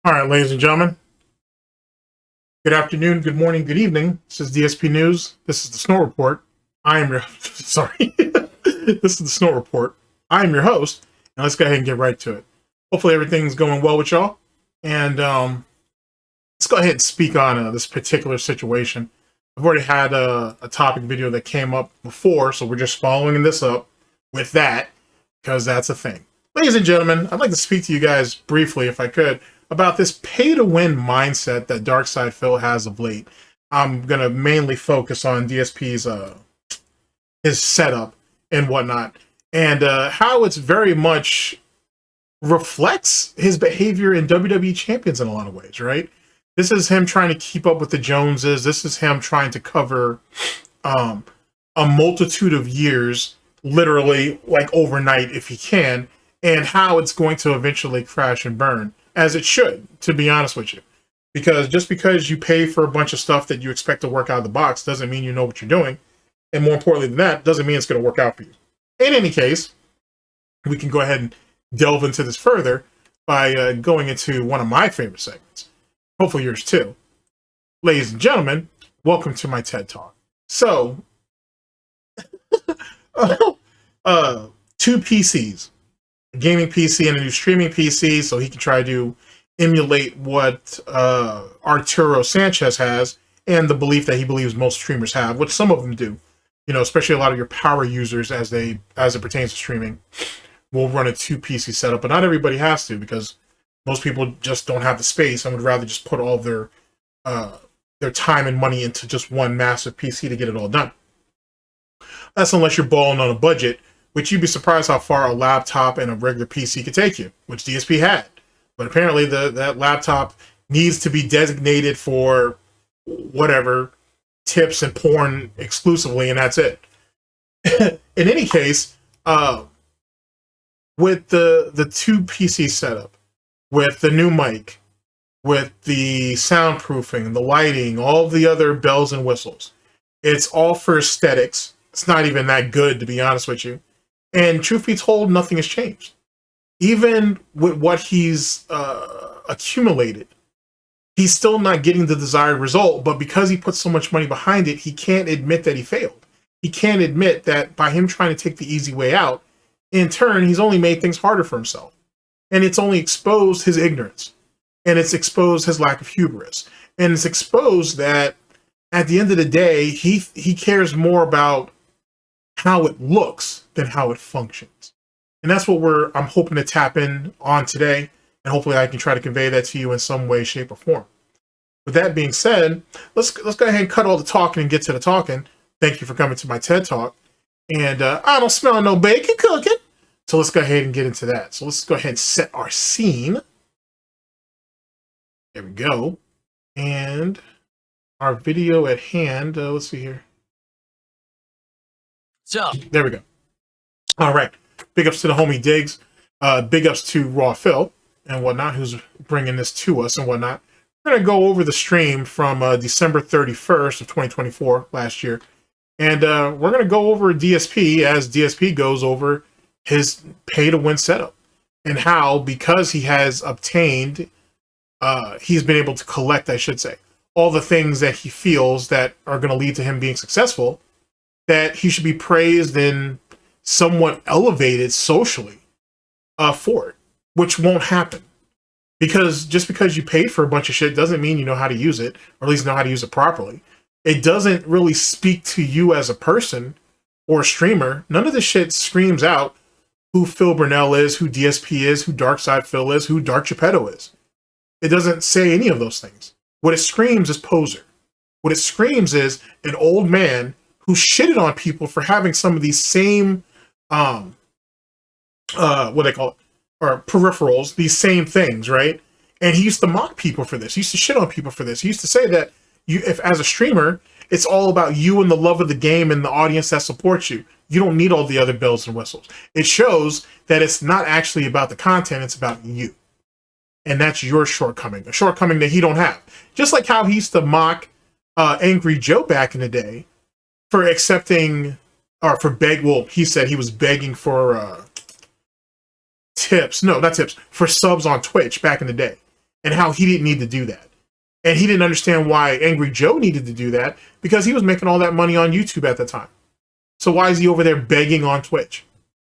All right, ladies and gentlemen, good afternoon, good morning, good evening. This is DSP News. This is the Snort Report. I am your sorry. This is the Snort Report. I am your host, and let's go ahead and get right to it. Hopefully, everything's going well with y'all, and let's go ahead and speak on this particular situation. I've already had a topic video that came up before, so we're just following this up with that because that's a thing. Ladies and gentlemen, I'd like to speak to you guys briefly, if I could, about this pay-to-win mindset that Darksydephil has of late. I'm going to mainly focus on DSP's his setup and whatnot, and how it's very much reflects his behavior in WWE Champions in a lot of ways, right? This is him trying to keep up with the Joneses. This is him trying to cover a multitude of years, literally, like overnight if he can, and how it's going to eventually crash and burn. As it should, to be honest with you. Because just because you pay for a bunch of stuff that you expect to work out of the box doesn't mean you know what you're doing. And more importantly than that, doesn't mean it's going to work out for you. In any case, we can go ahead and delve into this further by going into one of my favorite segments. Hopefully yours too. Ladies and gentlemen, welcome to my TED Talk. So, two PCs. A gaming PC and a new streaming PC, so he can try to emulate what Arturo Sanchez has, and the belief that he believes most streamers have, which some of them do. You know, especially a lot of your power users, as it pertains to streaming, will run a two PC setup, but not everybody has to, because most people just don't have the space and would rather just put all their time and money into just one massive PC to get it all done. That's unless you're balling on a budget, which you'd be surprised how far a laptop and a regular PC could take you, which DSP had. But apparently that laptop needs to be designated for whatever, tips and porn exclusively, and that's it. In any case, with the two PC setup, with the new mic, with the soundproofing, the lighting, all the other bells and whistles, it's all for aesthetics. It's not even that good, to be honest with you. And truth be told, nothing has changed. Even with what he's accumulated, he's still not getting the desired result. But because he put so much money behind it, he can't admit that he failed. He can't admit that by him trying to take the easy way out, in turn, he's only made things harder for himself. And it's only exposed his ignorance. And it's exposed his lack of hubris. And it's exposed that at the end of the day, he cares more about how it looks than how it functions. And that's what I'm hoping to tap in on today, and hopefully I can try to convey that to you in some way, shape, or form. With that being said, let's go ahead and cut all the talking and get to the talking. Thank you for coming to my TED Talk. And I don't smell no bacon cooking, so let's go ahead and get into that. So let's go ahead and set our scene. There we go. And our video at hand, let's see here. So there we go. All right. Big ups to the homie Diggs. Big ups to Raw Phil and whatnot, who's bringing this to us and whatnot. We're going to go over the stream from December 31st of 2024, last year. And we're going to go over DSP as DSP goes over his pay-to-win setup. And how, because he has obtained, he's been able to collect, I should say, all the things that he feels that are going to lead to him being successful, that he should be praised and somewhat elevated socially for it, which won't happen. Because just because you paid for a bunch of shit doesn't mean you know how to use it, or at least know how to use it properly. It doesn't really speak to you as a person or a streamer. None of this shit screams out who Phil Burnell is, who DSP is, who Darksydephil is, who Dark Geppetto is. It doesn't say any of those things. What it screams is poser. What it screams is an old man who shitted on people for having some of these same, what they call it, or peripherals, these same things, right? And he used to mock people for this. He used to shit on people for this. He used to say that if as a streamer, it's all about you and the love of the game and the audience that supports you. You don't need all the other bells and whistles. It shows that it's not actually about the content, it's about you. And that's your shortcoming, a shortcoming that he don't have. Just like how he used to mock Angry Joe back in the day for accepting, or for he said he was begging for tips. No, not tips, for subs on Twitch back in the day. and how he didn't need to do that. And he didn't understand why Angry Joe needed to do that because he was making all that money on YouTube at the time. So why is he over there begging on Twitch?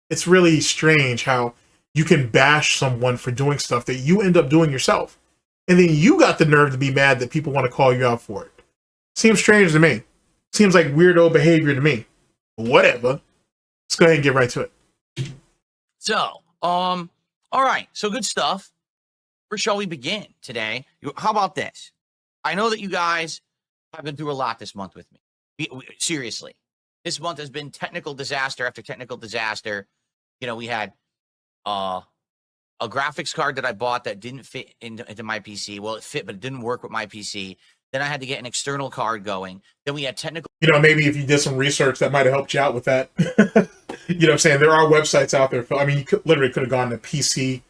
It's really strange how you can bash someone for doing stuff that you end up doing yourself. And then you got the nerve to be mad that people want to call you out for it. Seems strange to me. Seems like weirdo behavior to me. Whatever. Let's go ahead and get right to it. So, all right. So good stuff. Where shall we begin today? How about this? I know that you guys have been through a lot this month with me. Seriously. This month has been technical disaster after technical disaster. You know, we had a graphics card that I bought that didn't fit into my PC. Well, it fit, but it didn't work with my PC. Then I had to get an external card going. Then we had technical... You know, maybe if you did some research, that might have helped you out with that. You know what I'm saying? There are websites out there. I mean, you literally could have gone to PC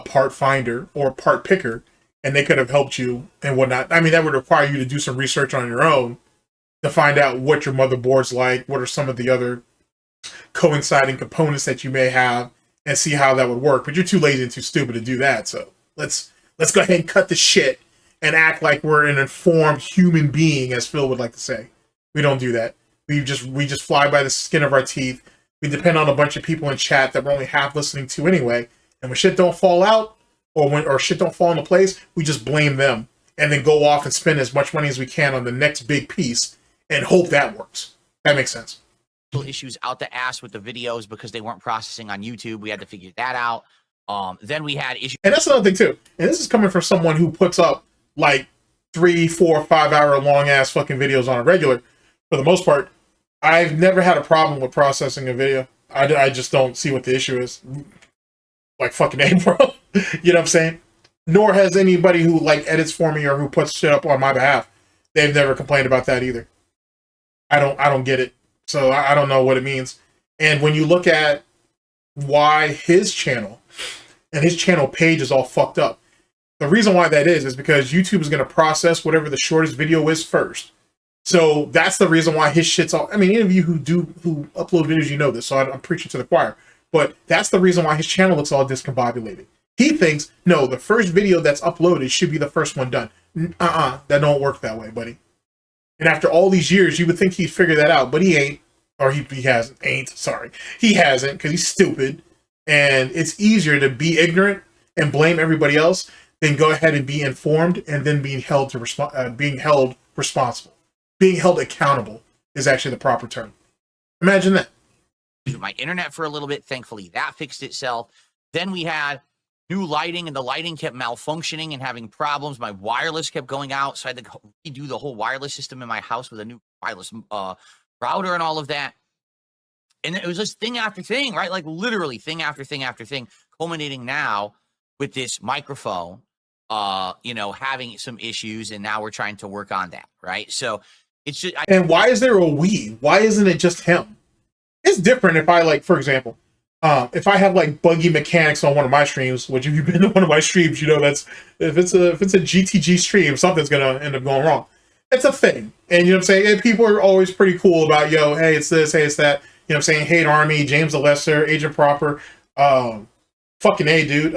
Part Finder or Part Picker, and they could have helped you and whatnot. I mean, that would require you to do some research on your own to find out what your motherboard's like, what are some of the other coinciding components that you may have, and see how that would work. But you're too lazy and too stupid to do that. So let's go ahead and cut the shit and act like we're an informed human being, as Phil would like to say. We don't do that. We just fly by the skin of our teeth. We depend on a bunch of people in chat that we're only half listening to anyway. And when shit don't fall out, or shit don't fall into place, we just blame them and then go off and spend as much money as we can on the next big piece and hope that works. That makes sense. Issues out the ass with the videos because they weren't processing on YouTube. We had to figure that out. Then we had issues. And that's another thing too. And this is coming from someone who puts up like 3, 4, 5 hour long ass fucking videos on a regular. For the most part, I've never had a problem with processing a video. I just don't see what the issue is. Like fucking A, bro. You know what I'm saying? Nor has anybody who like edits for me or who puts shit up on my behalf. They've never complained about that either. I don't get it. So I don't know what it means. And when you look at why his channel and his channel page is all fucked up, the reason why that is because YouTube is going to process whatever the shortest video is first. So that's the reason why his shit's all... I mean, any of you who upload videos, you know this, so I'm preaching to the choir. But that's the reason why his channel looks all discombobulated. He thinks, no, the first video that's uploaded should be the first one done. That don't work that way, buddy. And after all these years, you would think he'd figure that out, but he ain't. Or he hasn't. Sorry. He hasn't, because he's stupid. And it's easier to be ignorant and blame everybody else than go ahead and be informed and then being held responsible. Being held accountable is actually the proper term. Imagine that. My internet for a little bit. Thankfully, that fixed itself. Then we had new lighting, and the lighting kept malfunctioning and having problems. My wireless kept going out, so I had to redo the whole wireless system in my house with a new wireless router and all of that. And it was just thing after thing, right? Like literally thing after thing after thing, culminating now with this microphone, you know, having some issues, and now we're trying to work on that, right? So it's just... And why is there a we? Why isn't it just him? It's different if I, like, for example, if I have like buggy mechanics on one of my streams, which if you've been to one of my streams, you know that's if it's a GTG stream, something's gonna end up going wrong. It's a thing, and you know what I'm saying. And people are always pretty cool about, yo, hey, it's this, hey, it's that. You know what I'm saying? Hate Army, James the Lesser, Agent Proper, fucking A, dude,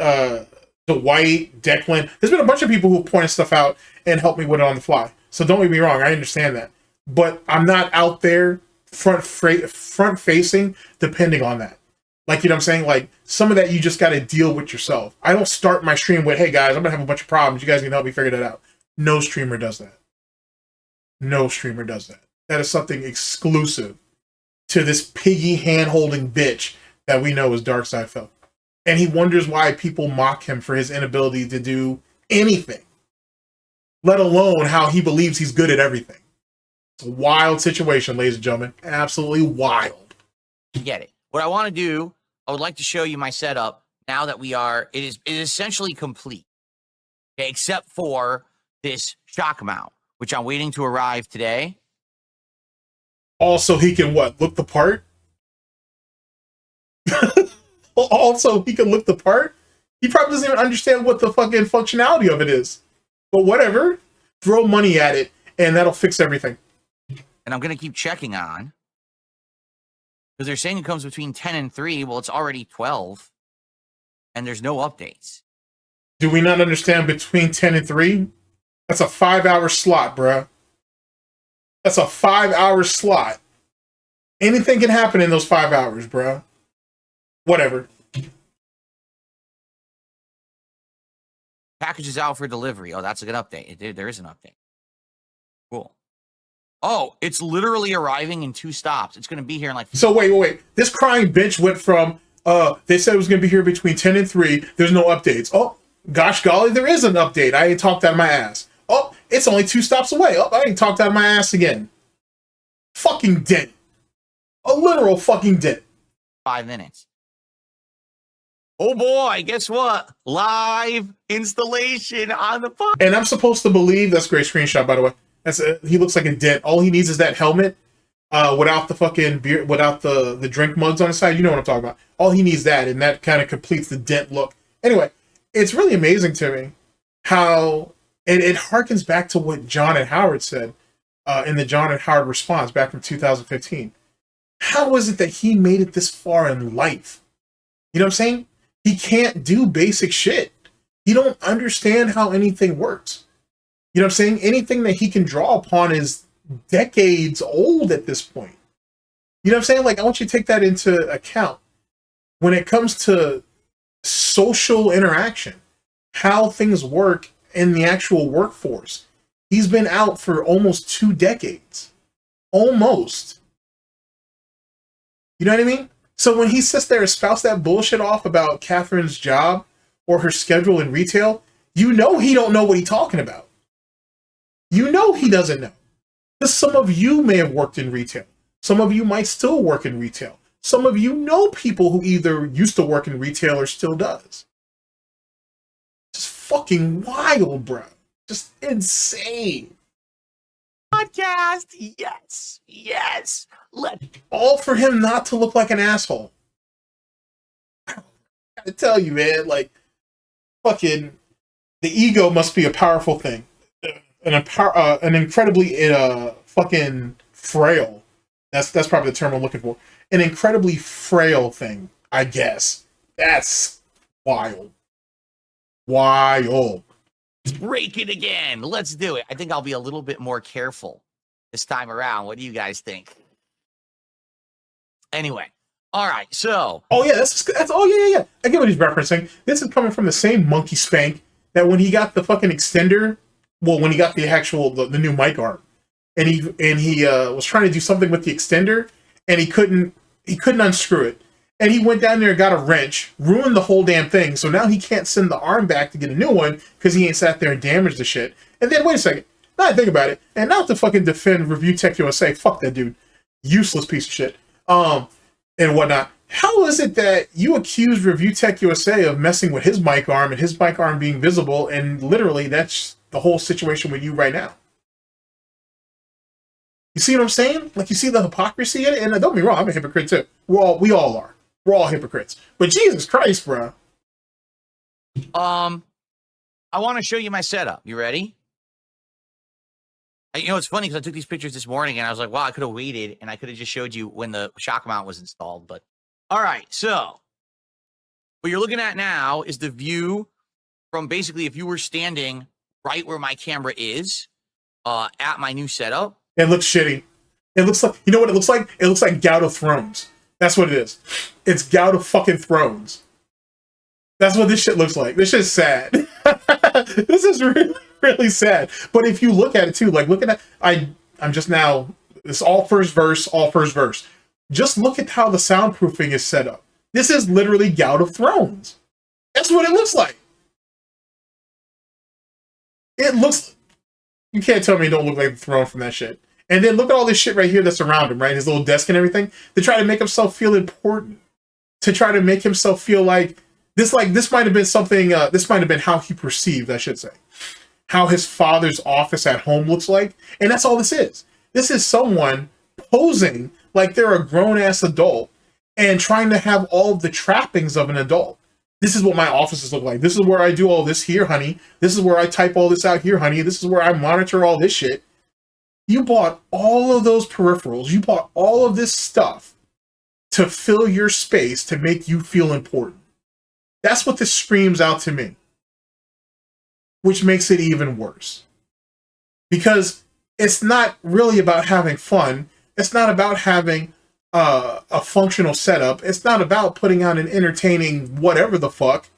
Dwight, Declan. There's been a bunch of people who pointed stuff out and helped me with it on the fly. So don't get me wrong, I understand that, but I'm not out there front facing depending on that. Like, you know what I'm saying? Like, some of that you just got to deal with yourself. I don't start my stream with, hey guys, I'm gonna have a bunch of problems, you guys need to help me figure that out. No streamer does that. No streamer does that. That is something exclusive to this piggy hand-holding bitch that we know is Darksydephil. And he wonders why people mock him for his inability to do anything, let alone how he believes he's good at everything. It's a wild situation, ladies and gentlemen. Absolutely wild. Get it. What I want to do, I would like to show you my setup now that it is essentially complete. Okay, except for this shock mount, which I'm waiting to arrive today. Also, he can what? Look the part? Also, he can look the part? He probably doesn't even understand what the fucking functionality of it is. But whatever. Throw money at it, and that'll fix everything. And I'm going to keep checking on. Because they're saying it comes between 10 and 3. Well, it's already 12. And there's no updates. Do we not understand between 10 and 3? That's a 5-hour slot, bruh. That's a 5-hour slot. Anything can happen in those 5 hours, bruh. Whatever. Package is out for delivery. Oh, that's a good update. There is an update. Cool. Oh, it's literally arriving in 2 stops. It's going to be here in like... So wait. This crying bitch went from, they said it was going to be here between 10 and 3. There's no updates. Oh, gosh golly, there is an update. I ain't talked out of my ass. Oh, it's only 2 stops away. Oh, I ain't talked out of my ass again. Fucking did it. A literal fucking did it. 5 minutes. Oh boy, guess what? Live installation on the phone. And I'm supposed to believe, that's a great screenshot, by the way. He looks like a dent. All he needs is that helmet without the fucking beer, without the drink mugs on the side. You know what I'm talking about. All he needs that, and that kind of completes the dent look. Anyway, it's really amazing to me how it harkens back to what John and Howard said in the John and Howard response back from 2015. How is it that he made it this far in life? You know what I'm saying? He can't do basic shit. He don't understand how anything works. You know what I'm saying? Anything that he can draw upon is decades old at this point. You know what I'm saying? Like, I want you to take that into account. When it comes to social interaction, how things work in the actual workforce, he's been out for almost 2 decades. Almost. You know what I mean? So when he sits there and spouts that bullshit off about Catherine's job or her schedule in retail, you know he don't know what he's talking about. You know he doesn't know. Because some of you may have worked in retail. Some of you might still work in retail. Some of you know people who either used to work in retail or still does. Just fucking wild, bro. Just insane. Podcast, yes. All for him not to look like an asshole. I gotta tell you, man, like, fucking, the ego must be a powerful thing. An incredibly fucking frail. That's probably the term I'm looking for. An incredibly frail thing, I guess. That's wild. Wild. Let's break it again. Let's do it. I think I'll be a little bit more careful this time around. What do you guys think? Anyway, all right. So, oh yeah, that's oh yeah. I get what he's referencing. This is coming from the same monkey spank that when he got the fucking extender. Well, when he got the actual the new mic arm, and he was trying to do something with the extender, and he couldn't unscrew it, and he went down there and got a wrench, ruined the whole damn thing. So now he can't send the arm back to get a new one because he ain't sat there and damaged the shit. And then wait a second, now I think about it, and not to fucking defend Review Tech USA, fuck that dude, useless piece of shit, and whatnot. How is it that you accuse Review Tech USA of messing with his mic arm and his mic arm being visible, and literally that's the whole situation with you right now? You see what I'm saying? Like, you see the hypocrisy in it? And don't be wrong, I'm a hypocrite too. We all are. We're all hypocrites. But Jesus Christ, bro. I want to show you my setup. You ready? You know, it's funny because I took these pictures this morning and I was like, wow, I could have waited and I could have just showed you when the shock mount was installed. But all right, so what you're looking at now is the view from basically if you were standing right where my camera is at my new setup. It looks shitty. It looks like, you know what it looks like? It looks like Gout of Thrones. That's what it is. It's Gout of fucking Thrones. That's what this shit looks like. This shit's sad. This is really, really sad. But if you look at it too, like look at that. I'm just now, it's all first verse. Just look at how the soundproofing is set up. This is literally Gout of Thrones. That's what it looks like. It looks, you can't tell me it don't look like the throne from that shit. And then look at all this shit right here that's around him, right? His little desk and everything. To try to make himself feel important. To try to make himself feel like this might have been something, this might have been how he perceived, I should say. How his father's office at home looks like. And that's all this is. This is someone posing like they're a grown-ass adult and trying to have all of the trappings of an adult. This is what my offices look like. This is where I do all this here, honey. This is where I type all this out here, honey. This is where I monitor all this shit. You bought all of those peripherals. You bought all of this stuff to fill your space to make you feel important. That's what this screams out to me. which makes it even worse. Because it's not really about having fun. It's not about having a functional setup. It's not about putting on an entertaining whatever the fuck.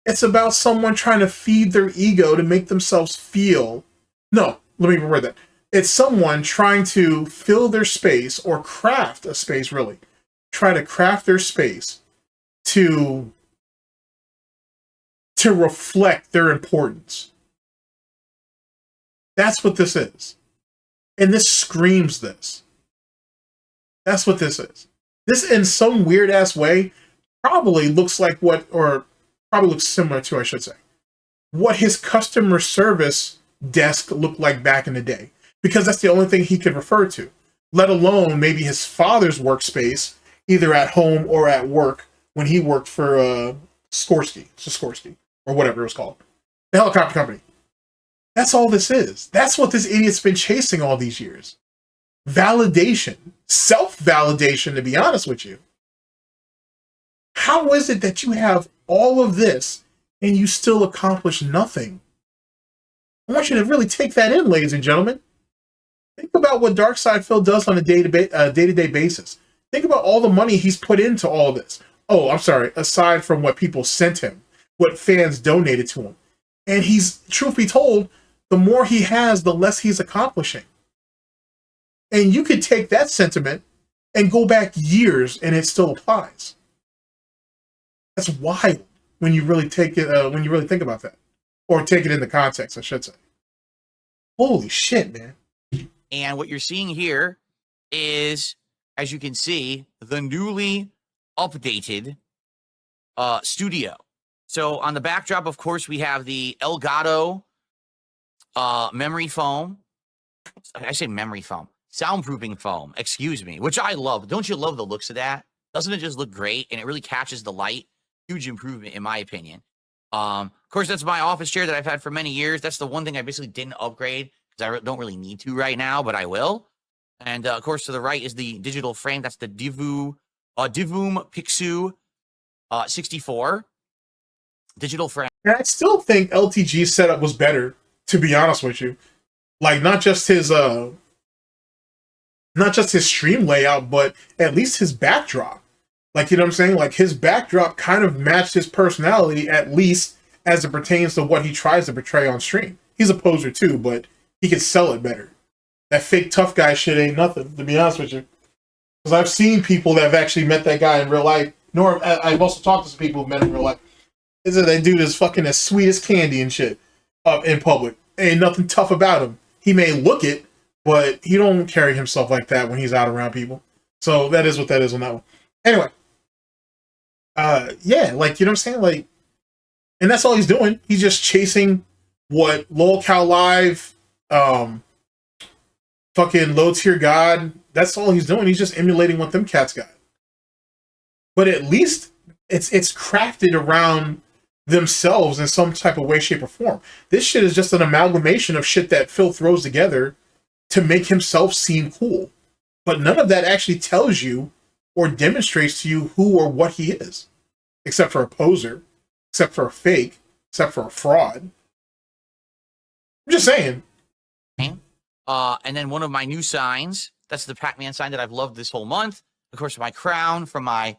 It's about someone trying to feed their ego to make themselves feel... No, let me reword that. It's someone trying to fill their space, or craft a space, really. Try to craft their space to reflect their importance. That's what this is. And this screams this. That's what this is. This, in some weird-ass way, probably looks like what... or probably looks similar to, I should say, what his customer service desk looked like back in the day. Because that's the only thing he could refer to. Let alone maybe his father's workspace, either at home or at work, when he worked for Sikorsky, or whatever it was called. The helicopter company. That's all this is. That's what this idiot's been chasing all these years. Validation. Self-validation, to be honest with you. How is it that you have all of this and you still accomplish nothing? I want you to really take that in, ladies and gentlemen. Think about what Darksydephil does on a day-to-day basis. Think about all the money he's put into all this. Oh, I'm sorry, aside from what people sent him, what fans donated to him. And he's, truth be told, the more he has, the less he's accomplishing. And you could take that sentiment and go back years and it still applies. That's wild when you really take it, when you really think about that. Or take it into context, I should say. Holy shit, man. And what you're seeing here is, as you can see, the newly updated studio. So on the backdrop, of course, we have the Elgato memory foam. I say memory foam. Soundproofing foam, excuse me, which I love. Don't you love the looks of that? Doesn't it just look great? And it really catches the light. Huge improvement, in my opinion. Of course, that's my office chair that I've had for many years. That's the one thing I basically didn't upgrade because I don't really need to right now, but I will. And of course, to the right is the digital frame. That's the Divum Pixu 64 digital frame. And I still think LTG's setup was better, to be honest with you. Like, not just his stream layout, but at least his backdrop. Like, you know what I'm saying? Like, his backdrop kind of matched his personality, at least as it pertains to what he tries to portray on stream. He's a poser too, but he can sell it better. That fake tough guy shit ain't nothing, to be honest with you. Because I've seen people that have actually met that guy in real life. Nor I've also talked to some people who've met him in real life. Is that that dude is fucking as sweet as candy and shit in public. Ain't nothing tough about him. He may look it, but he don't carry himself like that when he's out around people. So that is what that is on that one. Anyway. Yeah, like, you know what I'm saying? Like, and that's all he's doing. He's just chasing what Lolcow Live, fucking Low Tier God, that's all he's doing. He's just emulating what them cats got. But at least it's crafted around themselves in some type of way, shape, or form. This shit is just an amalgamation of shit that Phil throws together to make himself seem cool. But none of that actually tells you or demonstrates to you who or what he is. Except for a poser. Except for a fake. Except for a fraud. I'm just saying. And then one of my new signs, that's the Pac-Man sign that I've loved this whole month. Of course, my crown from my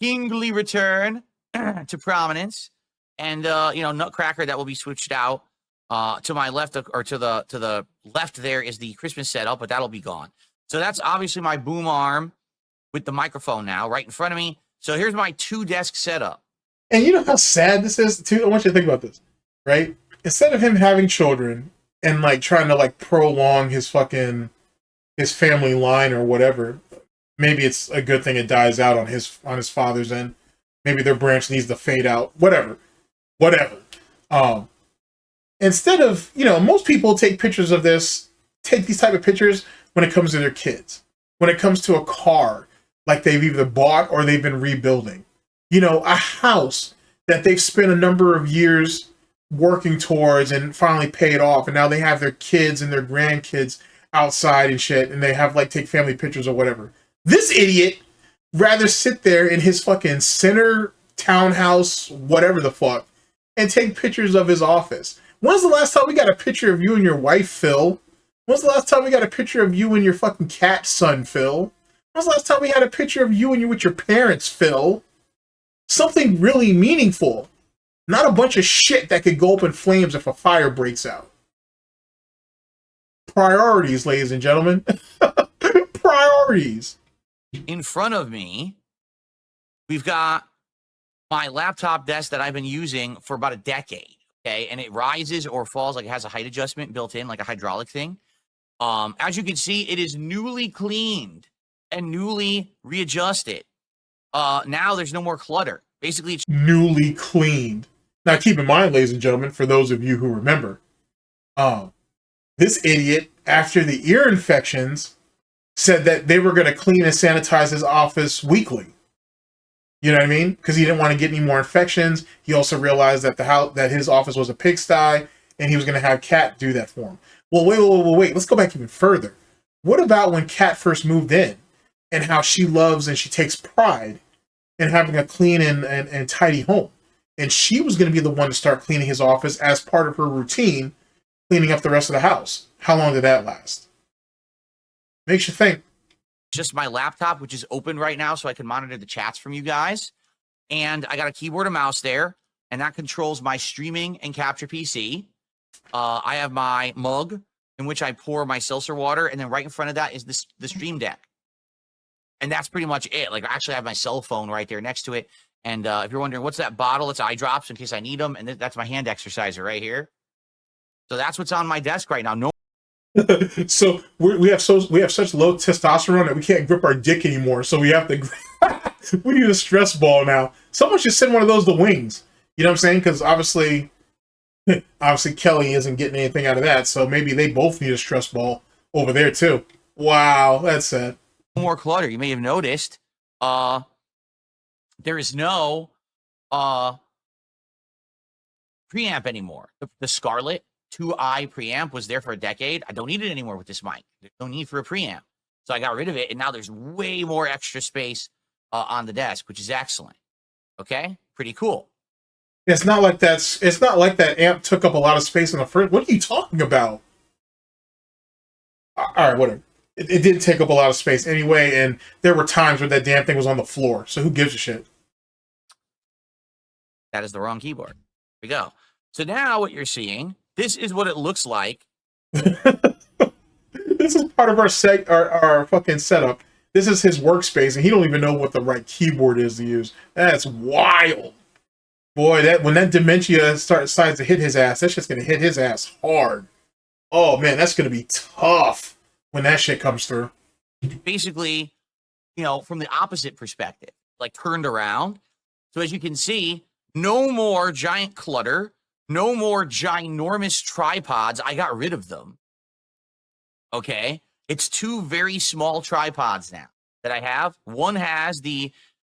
kingly return to prominence. And, Nutcracker, that will be switched out. To my left, or to the left there is the Christmas setup, but that'll be gone. So that's obviously my boom arm with the microphone now right in front of me. So here's my 2-desk setup. And you know how sad this is, too? I want you to think about this, right? Instead of him having children and, like, trying to, like, prolong his family line or whatever, maybe it's a good thing it dies out on his father's end. Maybe their branch needs to fade out. Whatever. Instead of, most people take pictures of this, take these type of pictures when it comes to their kids. When it comes to a car, like they've either bought or they've been rebuilding. A house that they've spent a number of years working towards and finally paid off. And now they have their kids and their grandkids outside and shit. And they have, like, take family pictures or whatever. This idiot rather sit there in his fucking center townhouse, whatever the fuck, and take pictures of his office When's the last time we got a picture of you and your wife, Phil? When's the last time we got a picture of you and your fucking cat son, Phil? When's the last time we had a picture of you and you with your parents, Phil? Something really meaningful. Not a bunch of shit that could go up in flames if a fire breaks out. Priorities, ladies and gentlemen. Priorities. In front of me, we've got my laptop desk that I've been using for about a decade. Okay, and it rises or falls, like it has a height adjustment built in, like a hydraulic thing. As you can see, it is newly cleaned and newly readjusted. Now there's no more clutter. Basically, it's newly cleaned. Now, keep in mind, ladies and gentlemen, for those of you who remember, this idiot, after the ear infections, said that they were going to clean and sanitize his office weekly. You know what I mean? Because he didn't want to get any more infections. He also realized that that his office was a pigsty, and he was going to have Kat do that for him. Well, wait. Let's go back even further. What about when Kat first moved in, and how she loves and she takes pride in having a clean and tidy home? And she was going to be the one to start cleaning his office as part of her routine, cleaning up the rest of the house. How long did that last? Makes you think. Just my laptop, which is open right now so I can monitor the chats from you guys. And I got a keyboard and mouse there, and that controls my streaming and capture PC. I have my mug in which I pour my seltzer water, and then right in front of that is the Stream Deck. And that's pretty much it. Like, I actually have my cell phone right there next to it. And if you're wondering, what's that bottle? It's eye drops in case I need them. And that's my hand exerciser right here. So that's what's on my desk right now. No. So we have such low testosterone that we can't grip our dick anymore. So we have to we need a stress ball now. Someone should send one of those to Wings. You know what I'm saying? Because obviously Kelly isn't getting anything out of that. So maybe they both need a stress ball over there too. Wow, that's sad. More clutter. You may have noticed. There is no preamp anymore. The Scarlett 2i preamp was there for a decade. I don't need it anymore with this mic. There's no need for a preamp. So I got rid of it, and now there's way more extra space on the desk, which is excellent. Okay? Pretty cool. It's not like that amp took up a lot of space in the first. What are you talking about? All right, whatever. It did take up a lot of space anyway, and there were times where that damn thing was on the floor. So who gives a shit? That is the wrong keyboard. Here we go. So now what you're seeing, this is what it looks like. This is part of our fucking setup. This is his workspace, and he don't even know what the right keyboard is to use. That's wild. Boy, when that dementia decides to hit his ass, that's just gonna hit his ass hard. Oh man, that's gonna be tough when that shit comes through. Basically, you know, from the opposite perspective, like turned around. So as you can see, no more giant clutter, no more ginormous tripods. I got rid of them. Okay. It's two very small tripods now that I have. One has the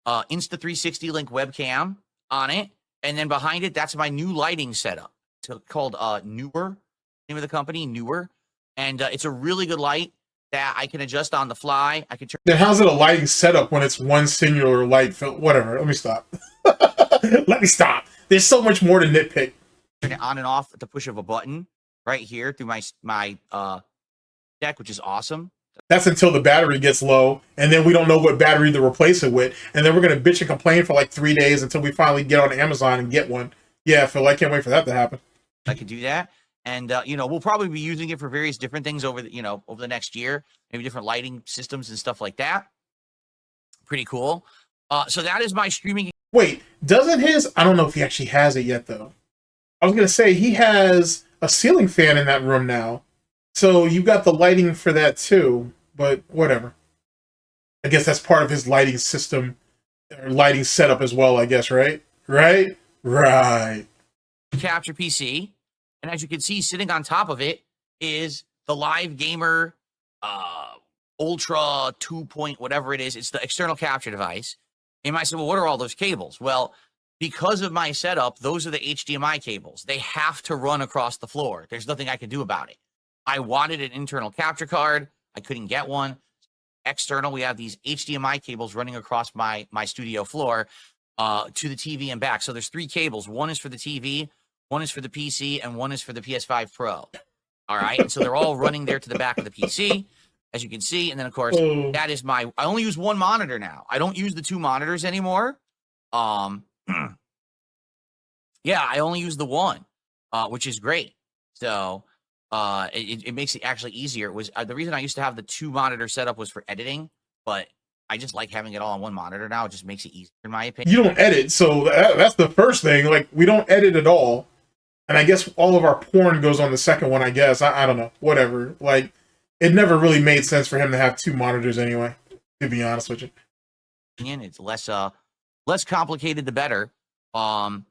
Insta360 Link webcam on it. And then behind it, that's my new lighting setup. It's called Newer, name of the company, Newer. And it's a really good light that I can adjust on the fly. I can turn. Then how's it a lighting setup when it's one singular light? Whatever. Let me stop. Let me stop. There's so much more to nitpick. Turn it on and off at the push of a button right here through my deck, which is awesome. That's until the battery gets low, and then we don't know what battery to replace it with, and then we're gonna bitch and complain for like 3 days until we finally get on Amazon and get one. Yeah, Phil, I can't wait for that to happen. I could do that, and you know, we'll probably be using it for various different things over the next year, maybe different lighting systems and stuff like that. Pretty cool. So that is my streaming. Wait, doesn't his? I don't know if he actually has it yet, though. I was gonna say he has a ceiling fan in that room now. So you got the lighting for that too, but whatever. I guess that's part of his lighting system or lighting setup as well, I guess, right? Right? Capture PC. And as you can see, sitting on top of it is the Live Gamer Ultra 2 point, whatever it is. It's the external capture device. And I said, well, what are all those cables? Well, because of my setup, those are the HDMI cables. They have to run across the floor. There's nothing I can do about it. I wanted an internal capture card. I couldn't get one. External, we have these HDMI cables running across my studio floor to the TV and back. So there's 3 cables. One is for the TV, one is for the PC, and one is for the PS5 Pro. All right, and so they're all running there to the back of the PC, as you can see. And then, of course, that is my. I only use one monitor now. I don't use the 2 monitors anymore. Yeah, I only use the one, which is great. So it makes it actually easier. It was the reason I used to have the 2 monitor setup was for editing, but I just like having it all on one monitor now. It just makes it easier, in my opinion. You don't edit, so that's the first thing. Like, we don't edit at all. And I guess all of our porn goes on the second one, I guess. I don't know. Whatever. Like, it never really made sense for him to have 2 monitors anyway, to be honest with you. It's less complicated, the better. So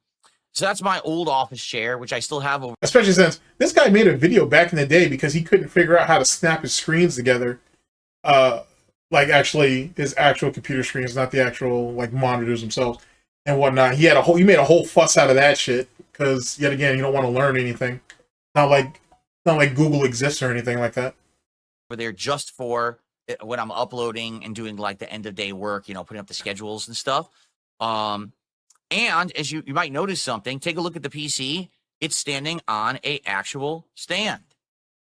that's my old office chair, which I still have over. Especially since this guy made a video back in the day because he couldn't figure out how to snap his screens together. Like, actually, his actual computer screens, not the actual, like, monitors themselves and whatnot. He made a whole fuss out of that shit. Because, yet again, you don't want to learn anything. Not like Google exists or anything like that. Where they're just for when I'm uploading and doing, like, the end-of-day work, you know, putting up the schedules and stuff. And as you might notice something, take a look at the PC. It's standing on a actual stand.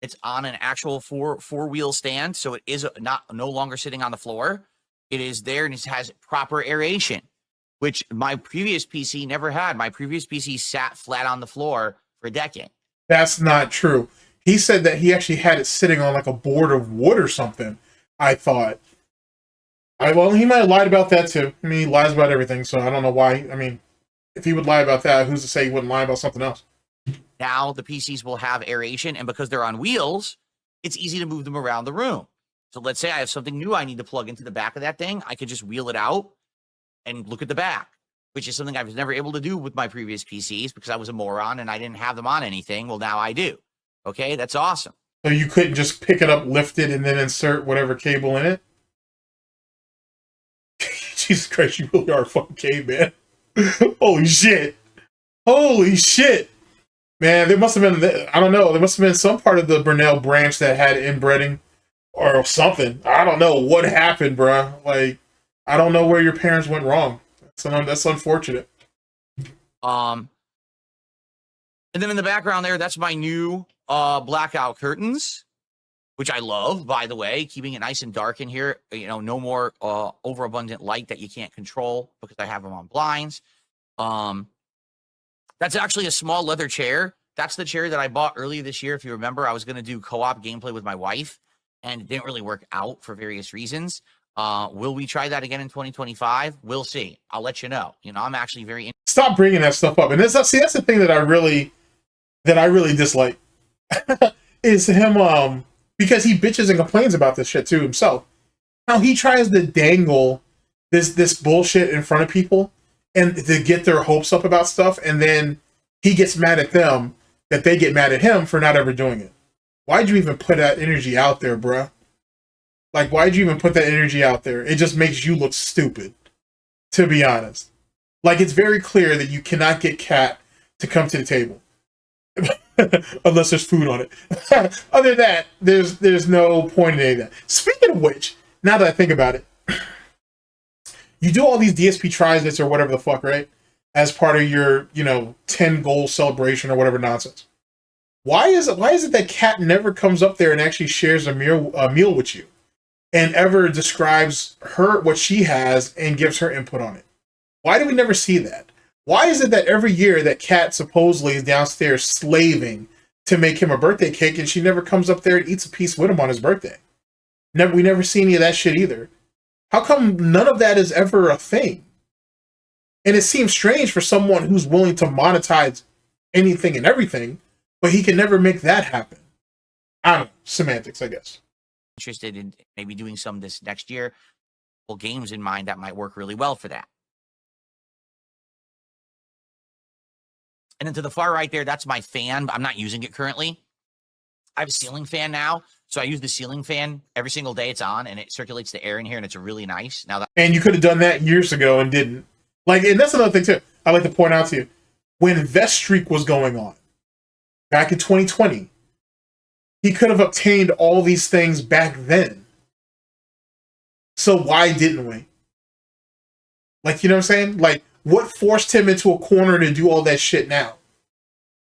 It's on an actual four-wheel stand, so it is no longer sitting on the floor. It is there, and it has proper aeration, which my previous PC never had. My previous PC sat flat on the floor for a decade. That's not true. He said that he actually had it sitting on like a board of wood or something, I thought. Well, he might have lied about that too. I mean, he lies about everything, so I don't know why. I mean, if he would lie about that, who's to say he wouldn't lie about something else? Now the PCs will have aeration, and because they're on wheels, it's easy to move them around the room. So let's say I have something new I need to plug into the back of that thing. I could just wheel it out and look at the back, which is something I was never able to do with my previous PCs because I was a moron and I didn't have them on anything. Well, now I do. Okay, that's awesome. So you couldn't just pick it up, lift it, and then insert whatever cable in it? Jesus Christ, you really are a fucking caveman. Holy shit. Holy shit. Man, there must have been, I don't know, there must have been some part of the Burnell branch that had inbreeding or something. I don't know what happened, bruh. Like, I don't know where your parents went wrong. That's unfortunate. And then in the background there, that's my new blackout curtains, which I love, by the way, keeping it nice and dark in here. You know, no more overabundant light that you can't control because I have them on blinds. That's actually a small leather chair. That's the chair that I bought earlier this year. If you remember, I was going to do co-op gameplay with my wife, and it didn't really work out for various reasons. Will we try that again in 2025? We'll see. I'll let you know. You know, I'm actually very Stop bringing that stuff up. And that's the thing that I really dislike is him because he bitches and complains about this shit too himself. How he tries to dangle this bullshit in front of people and to get their hopes up about stuff, and then he gets mad at them that they get mad at him for not ever doing it. Why'd you even put that energy out there, bruh? Like, why'd you even put that energy out there? It just makes you look stupid, to be honest. Like, it's very clear that you cannot get Kat to come to the table. Unless there's food on it. Other than that, there's no point in any of that. Speaking of which, now that I think about it, you do all these DSP tries or whatever the fuck, right? As part of your, 10 goal celebration or whatever nonsense. Why is it that Kat never comes up there and actually shares a meal with you? And ever describes what she has and gives her input on it? Why do we never see that? Why is it that every year that Kat supposedly is downstairs slaving to make him a birthday cake and she never comes up there and eats a piece with him on his birthday? We never see any of that shit either. How come none of that is ever a thing? And it seems strange for someone who's willing to monetize anything and everything, but he can never make that happen. I don't know. Semantics, I guess. Interested in maybe doing some this next year. Well, games in mind that might work really well for that. And then to the far right there, that's my fan. I'm not using it currently. I have a ceiling fan now, so I use the ceiling fan every single day it's on, and it circulates the air in here, and it's really nice. And you could have done that years ago and didn't. Like, and that's another thing too. I like to point out to you, when Vest Streak was going on back in 2020, he could have obtained all these things back then. So why didn't we? Like, you know what I'm saying? Like, what forced him into a corner to do all that shit now?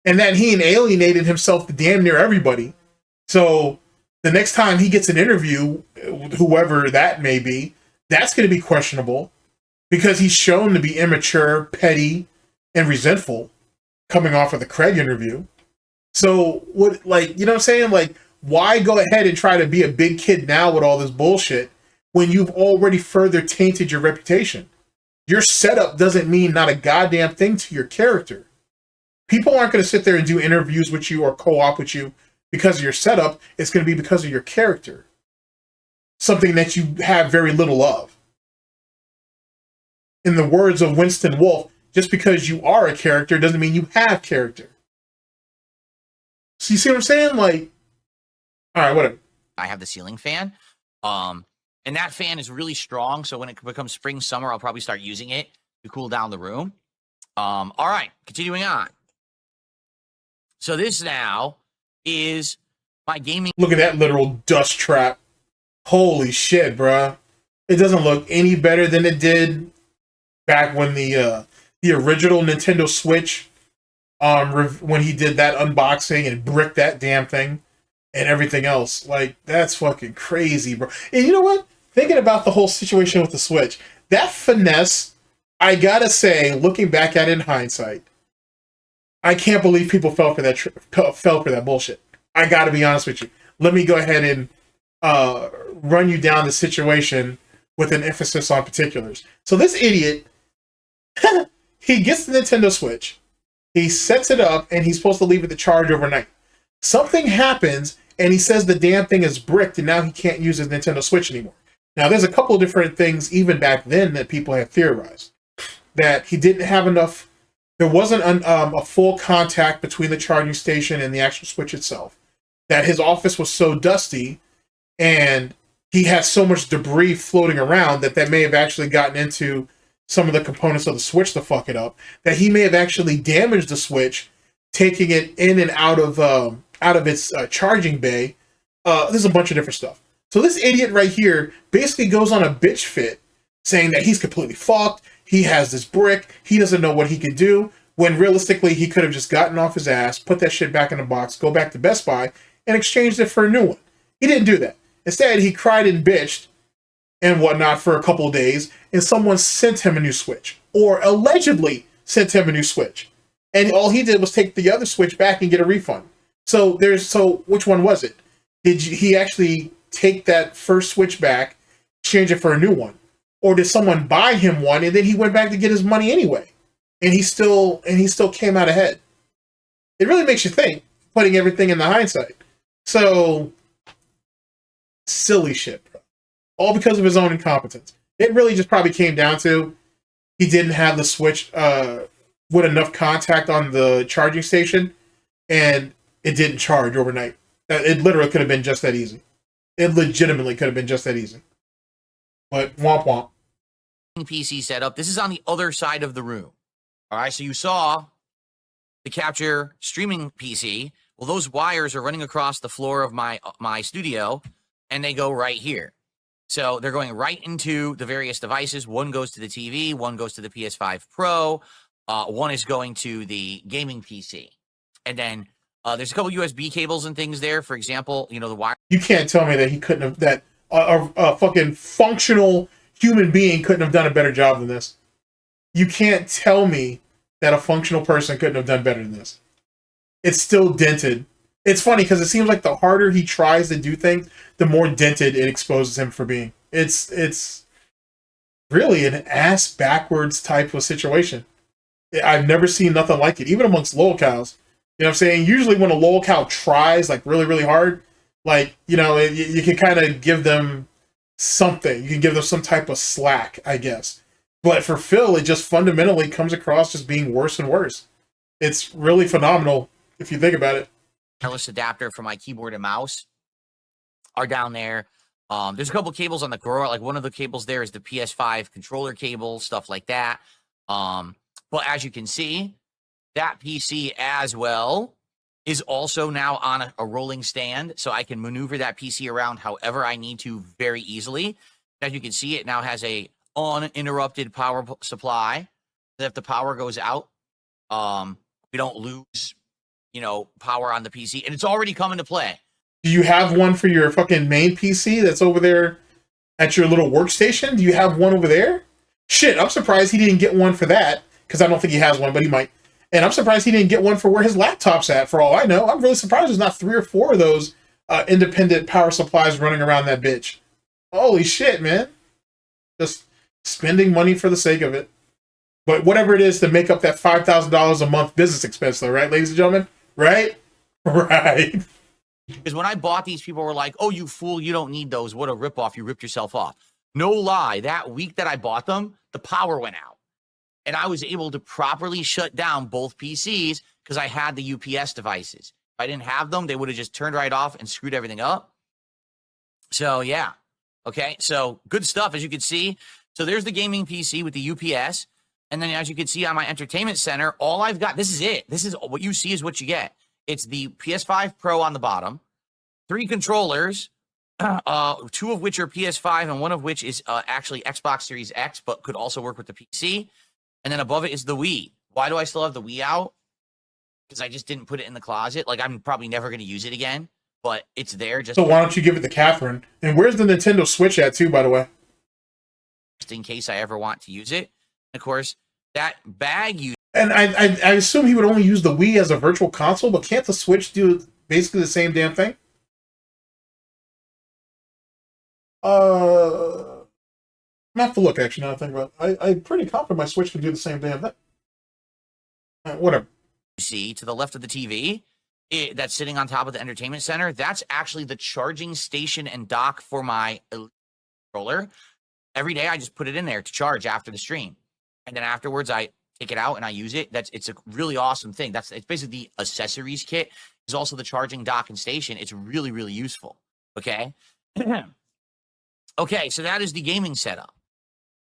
and then he alienated himself to damn near everybody. So the next time he gets an interview, whoever that may be, that's going to be questionable because he's shown to be immature, petty, and resentful coming off of the Craig interview. So what, like, you know what I'm saying? Like, why go ahead and try to be a big kid now with all this bullshit when you've already further tainted your reputation? Your setup doesn't mean not a goddamn thing to your character. People aren't going to sit there and do interviews with you or co-op with you because of your setup. It's going to be because of your character. Something that you have very little of. In the words of Winston Wolfe, just because you are a character doesn't mean you have character. So you see what I'm saying? Like, all right, whatever. I have the ceiling fan. And that fan is really strong. So when it becomes spring, summer, I'll probably start using it to cool down the room. All right, continuing on. So this now is my gaming. Look at that literal dust trap. Holy shit, bruh. It doesn't look any better than it did back when the original Nintendo Switch, when he did that unboxing and bricked that damn thing and everything else. Like, that's fucking crazy, bro. And you know what? Thinking about the whole situation with the Switch, that finesse, I gotta say, looking back at it in hindsight, I can't believe people fell for that bullshit. I gotta be honest with you. Let me go ahead and run you down the situation with an emphasis on particulars. So this idiot, he gets the Nintendo Switch, he sets it up, and he's supposed to leave it to charge overnight. Something happens, and he says the damn thing is bricked, and now he can't use his Nintendo Switch anymore. Now, there's a couple of different things, even back then, that people have theorized. That he didn't have enough. There wasn't a full contact between the charging station and the actual Switch itself. That his office was so dusty, and he had so much debris floating around that may have actually gotten into some of the components of the Switch to fuck it up. That he may have actually damaged the Switch, taking it in and out of its charging bay. There's a bunch of different stuff. So this idiot right here basically goes on a bitch fit, saying that he's completely fucked. He has this brick. He doesn't know what he could do. When realistically, he could have just gotten off his ass, put that shit back in the box, go back to Best Buy, and exchanged it for a new one. He didn't do that. Instead, he cried and bitched and whatnot for a couple of days, and someone sent him a new Switch, or allegedly sent him a new Switch. And all he did was take the other Switch back and get a refund. So which one was it? Did he actually take that first Switch back, change it for a new one? Or did someone buy him one and then he went back to get his money anyway? And he still came out ahead. It really makes you think, putting everything in the hindsight. So, silly shit, bro. All because of his own incompetence. It really just probably came down to he didn't have the Switch with enough contact on the charging station, and it didn't charge overnight. It literally could have been just that easy. It legitimately could have been just that easy. But womp womp. PC setup. This is on the other side of the room. All right, so you saw the capture streaming PC. Well, those wires are running across the floor of my studio, and they go right here. So they're going right into the various devices. One goes to the TV, one goes to the PS5 Pro, one is going to the gaming PC. And then there's a couple USB cables and things there. For example, you know, the wire. You can't tell me that he couldn't have, that a fucking functional human being couldn't have done a better job than this. You can't tell me that a functional person couldn't have done better than this. It's still dented. It's funny because it seems like the harder he tries to do things, the more dented it exposes him for being. It's really an ass backwards type of situation. I've never seen nothing like it, even amongst lolcows. You know what I'm saying? Usually when a lolcow tries like really, really hard, like, you know, you can kind of give them something. You can give them some type of slack, I guess. But for Phil, it just fundamentally comes across just being worse and worse. It's really phenomenal if you think about it. Wireless adapter for my keyboard and mouse are down there. There's a couple cables on the drawer. Like one of the cables there is the PS5 controller cable, stuff like that. But as you can see, that PC as well is also now on a rolling stand, so I can maneuver that PC around however I need to very easily. As you can see, it now has a uninterrupted power supply. If the power goes out, we don't lose you know, power on the PC, and it's already coming to play. Do you have one for your fucking main PC that's over there at your little workstation? Do you have one over there? Shit, I'm surprised he didn't get one for that, because I don't think he has one, but he might. And I'm surprised he didn't get one for where his laptop's at, for all I know. I'm really surprised there's not 3 or 4 of those independent power supplies running around that bitch. Holy shit, man. Just spending money for the sake of it. But whatever it is to make up that $5,000 a month business expense, though, right, ladies and gentlemen? Right? Right. Because when I bought these, people were like, oh, you fool, you don't need those. What a ripoff. You ripped yourself off. No lie. That week that I bought them, the power went out. And I was able to properly shut down both PCs because I had the UPS devices. If I didn't have them, they would have just turned right off and screwed everything up. So, yeah. Okay, so good stuff, as you can see. So there's the gaming PC with the UPS. And then as you can see on my entertainment center, all I've got, this is it. This is what you see is what you get. It's the PS5 Pro on the bottom, 3 controllers, 2 of which are PS5 and 1 of which is actually Xbox Series X, but could also work with the PC. And then above it is the Wii. Why do I still have the Wii out? Because I just didn't put it in the closet. Like, I'm probably never going to use it again, but it's there. Just so why don't you give it to Catherine? And where's the Nintendo Switch at, too, by the way? Just in case I ever want to use it. And of course, that bag you... And I assume he would only use the Wii as a virtual console, but can't the Switch do basically the same damn thing? I'm gonna have to look, actually, now I think about it. I'm pretty confident my Switch can do the same damn thing. Whatever. You see to the left of the TV, that's sitting on top of the entertainment center, that's actually the charging station and dock for my controller. Every day I just put it in there to charge after the stream. And then afterwards I take it out and I use it. It's a really awesome thing. It's basically the accessories kit. It's also the charging dock and station. It's really, really useful. Okay. Okay, so that is the gaming setup.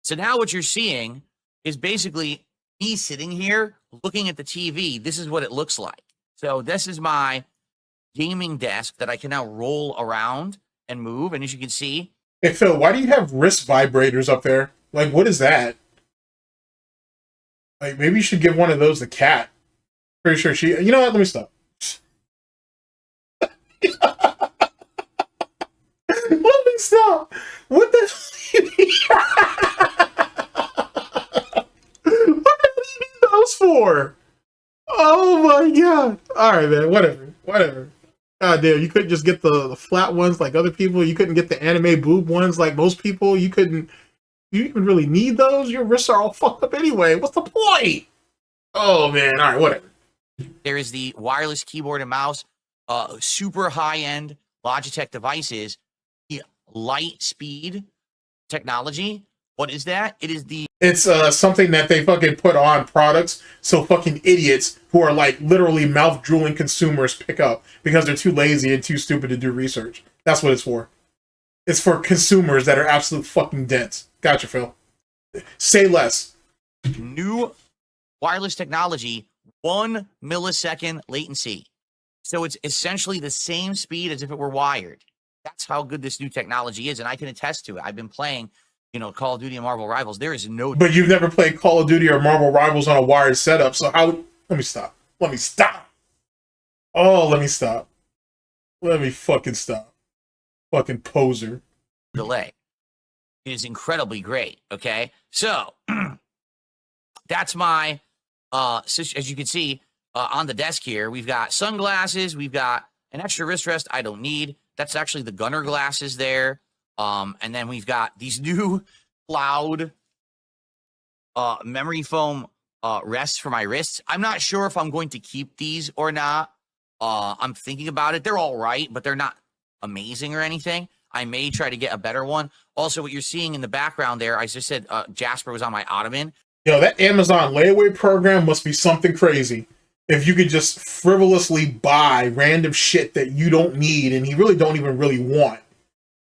So now what you're seeing is basically me sitting here looking at the TV. This is what it looks like. So this is my gaming desk that I can now roll around and move. And as you can see... Hey, Phil, why do you have wrist vibrators up there? Like, what is that? Like, maybe you should give one of those to Kat. Pretty sure she... You know what? Let me stop. Let me stop. What the... What do you need those for? Oh my god. Alright, man. Whatever. God damn, you couldn't just get the flat ones like other people. You couldn't get the anime boob ones like most people. You couldn't... You even really need those? Your wrists are all fucked up anyway. What's the point? Oh, man. All right, whatever. There is the wireless keyboard and mouse, super high-end Logitech devices, the light speed technology. What is that? It is the... It's something that they fucking put on products so fucking idiots who are like literally mouth-drooling consumers pick up because they're too lazy and too stupid to do research. That's what it's for. It's for consumers that are absolute fucking dense. Gotcha, Phil. Say less. New wireless technology, 1 millisecond latency. So it's essentially the same speed as if it were wired. That's how good this new technology is, and I can attest to it. I've been playing, you know, Call of Duty and Marvel Rivals. There is no... But you've never played Call of Duty or Marvel Rivals on a wired setup, so how... Let me stop. Let me stop. Oh, let me stop. Let me fucking stop. Fucking poser. Delay. It is incredibly great, okay? So, that's my... as you can see, on the desk here, we've got sunglasses, we've got an extra wrist rest I don't need. That's actually the gunner glasses there. And then we've got these new cloud memory foam rests for my wrists. I'm not sure if I'm going to keep these or not. I'm thinking about it. They're all right, but they're not amazing or anything. I may try to get a better one. Also, what you're seeing in the background there, I just said Jasper was on my ottoman. Yo, that Amazon layaway program must be something crazy. If you could just frivolously buy random shit that you don't need and you really don't even really want.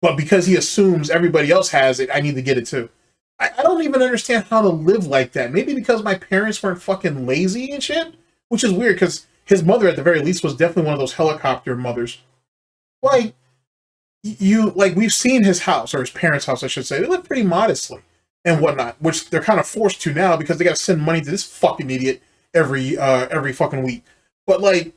But because he assumes everybody else has it, I need to get it too. I don't even understand how to live like that. Maybe because my parents weren't fucking lazy and shit? Which is weird, because his mother, at the very least, was definitely one of those helicopter mothers. Like, we've seen his house, or his parents' house, I should say. They live pretty modestly and whatnot, which they're kind of forced to now because they got to send money to this fucking idiot every fucking week. But, like,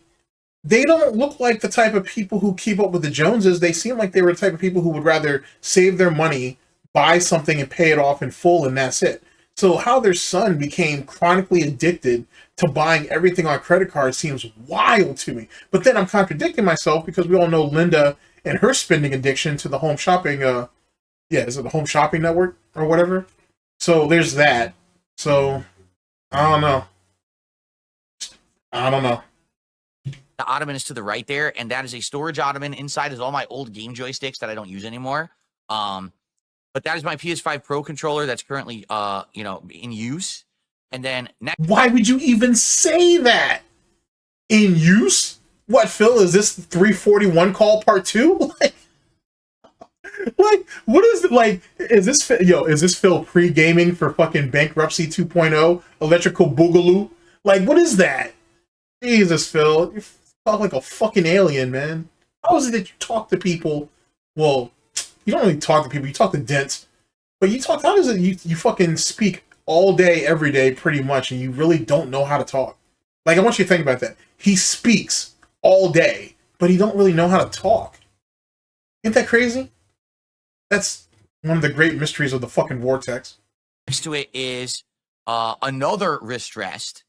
they don't look like the type of people who keep up with the Joneses. They seem like they were the type of people who would rather save their money, buy something, and pay it off in full, and that's it. So how their son became chronically addicted to buying everything on credit cards seems wild to me. But then I'm contradicting myself because we all know Linda and her spending addiction to the home shopping, is it the home shopping network or whatever? So there's that. So I don't know. The ottoman is to the right there, and that is a storage ottoman. Inside is all my old game joysticks that I don't use anymore. But that is my PS5 Pro controller that's currently, in use. And then next, why would you even say that? In use? What, Phil? Is this 341 call part 2? Like, what is it? Like, is this Phil pre-gaming for fucking Bankruptcy 2.0? Electrical Boogaloo? Like, what is that? Jesus, Phil. You talk like a fucking alien, man. How is it that you talk to people? Well, you don't really talk to people. You talk to dents. But how is it you fucking speak all day, every day, pretty much, and you really don't know how to talk? Like, I want you to think about that. He speaks all day, but he don't really know how to talk. Isn't that crazy? That's one of the great mysteries of the fucking vortex. next to it is another wrist rest.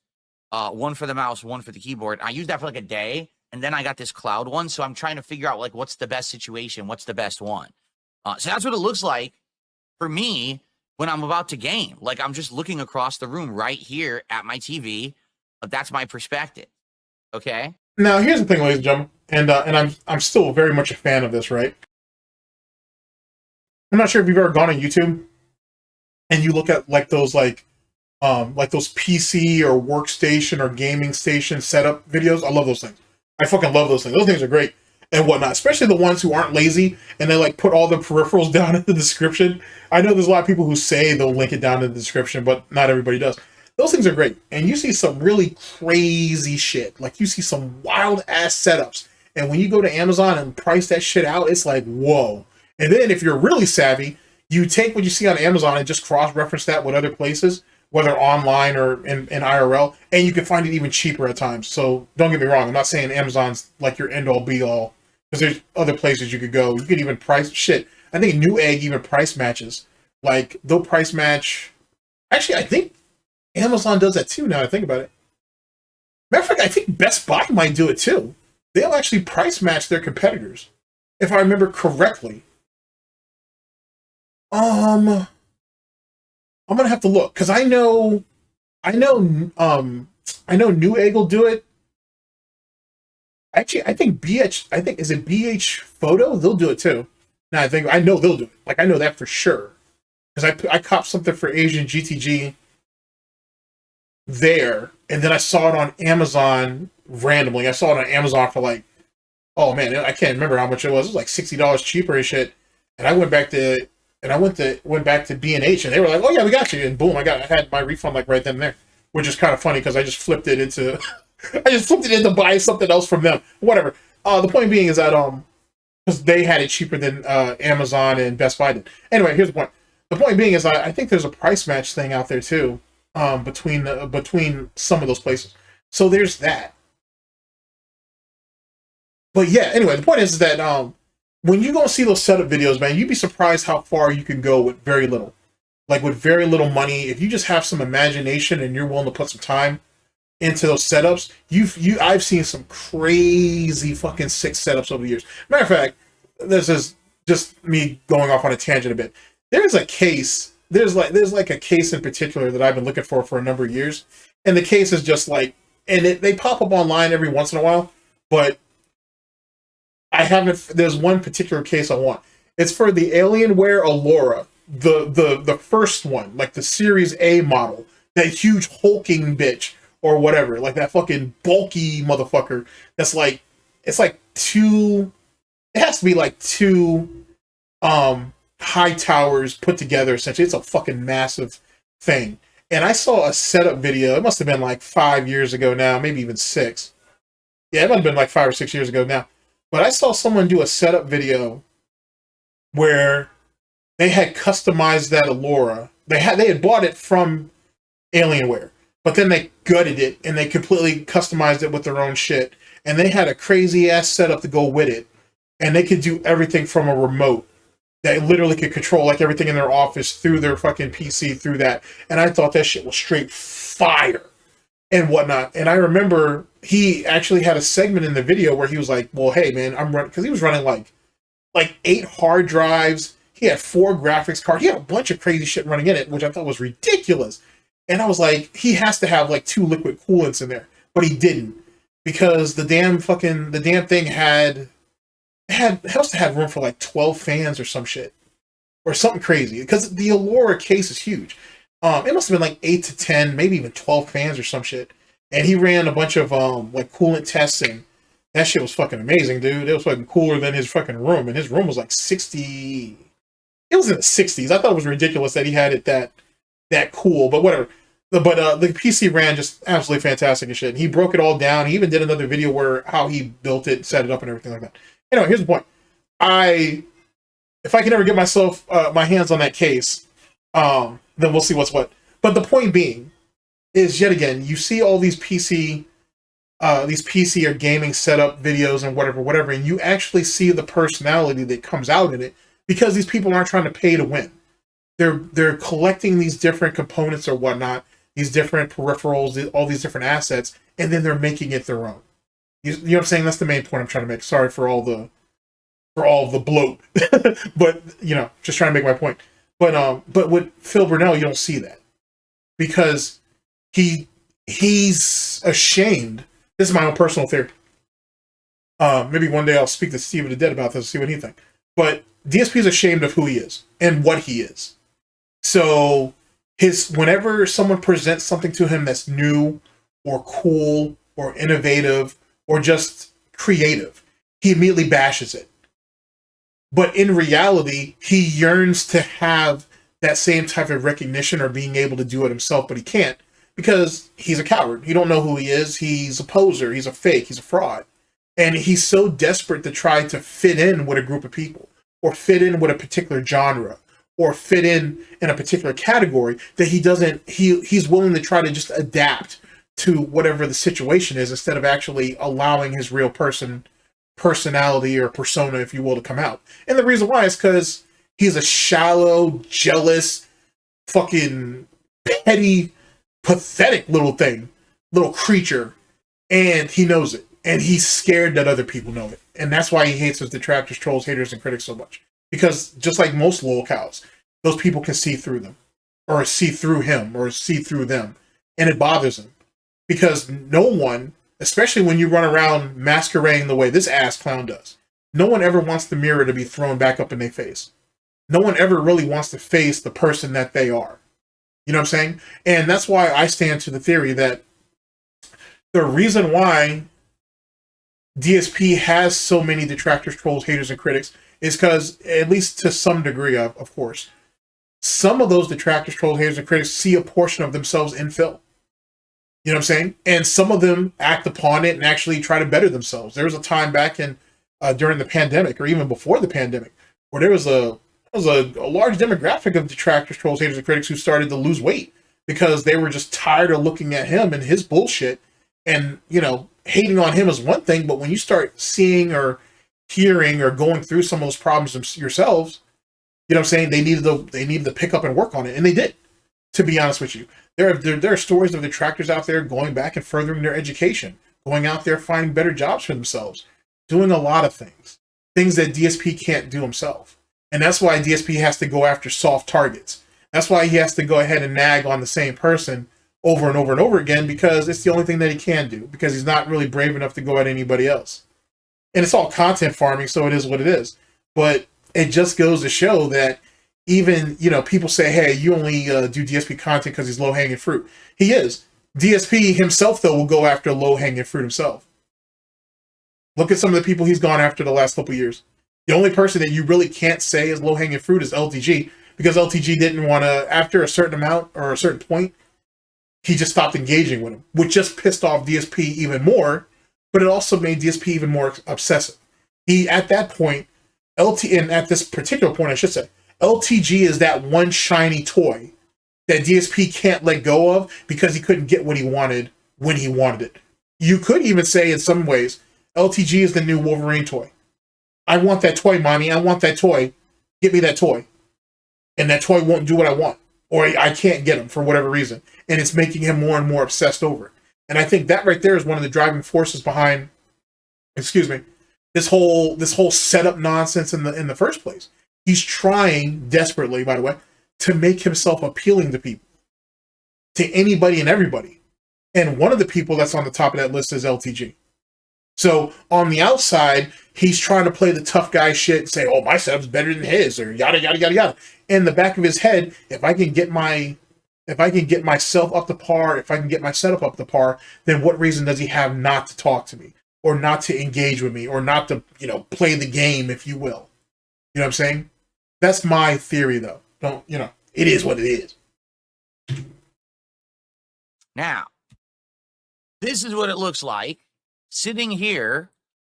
One for the mouse, one for the keyboard. I used that for like a day, and then I got this cloud one. So I'm trying to figure out like what's the best situation, what's the best one. So that's what it looks like for me when I'm about to game. Like I'm just looking across the room right here at my TV. That's my perspective. Okay. Now here's the thing, ladies and gentlemen, and I'm still very much a fan of this, right? I'm not sure if you've ever gone on YouTube and you look at like those PC or workstation or gaming station setup videos. I love those things. I fucking love those things. Those things are great and whatnot, especially the ones who aren't lazy and they like put all the peripherals down in the description. I know there's a lot of people who say they'll link it down in the description, but not everybody does. Those things are great. And you see some really crazy shit. Like you see some wild ass setups. And when you go to Amazon and price that shit out, it's like, whoa. And then if you're really savvy, you take what you see on Amazon and just cross-reference that with other places, whether online or in IRL, and you can find it even cheaper at times. So don't get me wrong. I'm not saying Amazon's like your end-all be-all, because there's other places you could go. You could even price shit. I think Newegg even price matches. Like, they'll price match. Actually, I think Amazon does that too, now I think about it. Matter of fact, I think Best Buy might do it too. They'll actually price match their competitors, if I remember correctly. I'm gonna have to look because I know Newegg will do it. Actually, I think is it BH Photo? They'll do it too. Now I know they'll do it. Like I know that for sure because I copped something for Asian GTG there, and then I saw it on Amazon randomly. I saw it on Amazon for like, oh man, I can't remember how much it was. It was like $60 cheaper and shit. And I went back to B&H, and they were like, "Oh yeah, we got you." And boom, I had my refund like right then and there, which is kind of funny because I just flipped it into buying something else from them. Whatever. The point being is that because they had it cheaper than Amazon and Best Buy did. Anyway, here's the point. The point being is I think there's a price match thing out there too, between some of those places. So there's that. But yeah, anyway, the point is that when you go see those setup videos, man, you'd be surprised how far you can go with very little. Like with very little money, if you just have some imagination and you're willing to put some time into those setups, I've seen some crazy fucking sick setups over the years. Matter of fact, this is just me going off on a tangent a bit. There's like a case in particular that I've been looking for a number of years, and the case is just like, and they pop up online every once in a while, but there's one particular case I want. It's for the Alienware Allura, the first one, like the Series A model, that huge hulking bitch or whatever, like that fucking bulky motherfucker. That's like, it has to be like two high towers put together. Essentially, it's a fucking massive thing. And I saw a setup video. It must have been like 5 years ago now, maybe even 6. Yeah, it might have been like 5 or 6 years ago now. But I saw someone do a setup video where they had customized that Allura. They had bought it from Alienware, but then they gutted it and they completely customized it with their own shit. and they had a crazy ass setup to go with it, and they could do everything from a remote. That literally could control like everything in their office through their fucking PC through that. And I thought that shit was straight fire and whatnot. And I remember he actually had a segment in the video where he was like, well, hey man, I'm running, because he was running like 8 hard drives. He had 4 graphics cards. He had a bunch of crazy shit running in it, which I thought was ridiculous. And I was like, he has to have like 2 liquid coolants in there, but he didn't, because the damn thing must have had room for like 12 fans or some shit or something crazy, because the Aurora case is huge. It must have been like 8 to 10, maybe even 12 fans or some shit. And he ran a bunch of like coolant tests, and that shit was fucking amazing, dude. It was fucking cooler than his fucking room, and his room was like 60. It was in the 60s. I thought it was ridiculous that he had it that cool, but whatever. But the PC ran just absolutely fantastic and shit. And he broke it all down. He even did another video where how he built it, set it up, and everything like that. Anyway, here's the point. If I can ever get myself my hands on that case, then we'll see what's what. But the point being is, yet again, you see all these PC or gaming setup videos and whatever, and you actually see the personality that comes out in it, because these people aren't trying to pay to win. They're collecting these different components or whatnot, these different peripherals, all these different assets, and then they're making it their own. You know what I'm saying? That's the main point I'm trying to make. Sorry for all the bloat, but just trying to make my point. But with Phil Burnell, you don't see that, because he's ashamed. This is my own personal theory. Maybe one day I'll speak to Steve of the Dead about this, see what he thinks. But DSP is ashamed of who he is and what he is. So whenever someone presents something to him that's new or cool or innovative or just creative, he immediately bashes it. But in reality, he yearns to have that same type of recognition or being able to do it himself, but he can't, because he's a coward. You don't know who he is. He's a poser. He's a fake. He's a fraud. And he's so desperate to try to fit in with a group of people, or fit in with a particular genre, or fit in a particular category, that he's willing to try to just adapt to whatever the situation is, instead of actually allowing his real personality or persona, if you will, to come out. And the reason why is because he's a shallow, jealous, fucking petty, pathetic little creature, and he knows it. And he's scared that other people know it. And that's why he hates his detractors, trolls, haters, and critics so much. Because just like most loyal cows, those people can see through them, or see through him, or see through them. And it bothers him. Because no one, especially when you run around masquerading the way this ass clown does, no one ever wants the mirror to be thrown back up in their face. No one ever really wants to face the person that they are. You know what I'm saying? And that's why I stand to the theory that the reason why DSP has so many detractors, trolls, haters, and critics is because, at least to some degree, of course, some of those detractors, trolls, haters, and critics see a portion of themselves in Phil. You know what I'm saying? And some of them act upon it and actually try to better themselves. There was a time back in during the pandemic, or even before the pandemic, where there was a large demographic of detractors, trolls, haters, and critics who started to lose weight because they were just tired of looking at him and his bullshit. And, hating on him is one thing, but when you start seeing or hearing or going through some of those problems yourselves, you know what I'm saying? They needed to pick up and work on it, and they did. To be honest with you, there are stories of detractors out there going back and furthering their education, going out there finding better jobs for themselves, doing a lot of things that DSP can't do himself. And that's why DSP has to go after soft targets. That's why he has to go ahead and nag on the same person over and over and over again, because it's the only thing that he can do, because he's not really brave enough to go at anybody else. And it's all content farming, so it is what it is. But it just goes to show that even, people say, hey, you only do DSP content because he's low-hanging fruit. He is. DSP himself, though, will go after low-hanging fruit himself. Look at some of the people he's gone after the last couple years. The only person that you really can't say is low-hanging fruit is LTG, because LTG didn't want to, after a certain amount or a certain point, he just stopped engaging with him, which just pissed off DSP even more, but it also made DSP even more obsessive. At that point, and at this particular point, I should say, LTG is that one shiny toy that DSP can't let go of because he couldn't get what he wanted when he wanted it. You could even say, in some ways, LTG is the new Wolverine toy. I want that toy, mommy. I want that toy. Get me that toy. And that toy won't do what I want. Or I can't get him for whatever reason. And it's making him more and more obsessed over it. And I think that right there is one of the driving forces behind, excuse me, this whole setup nonsense in the first place. He's trying desperately, by the way, to make himself appealing to people. To anybody and everybody. And one of the people that's on the top of that list is LTG. So on the outside, he's trying to play the tough guy shit and say, oh, my setup's better than his, or yada, yada, yada, yada. In the back of his head, if I can get myself up to par, if I can get my setup up to par, then what reason does he have not to talk to me, or not to engage with me, or not to, play the game, if you will? You know what I'm saying? That's my theory, though. It is what it is. Now, this is what it looks like sitting here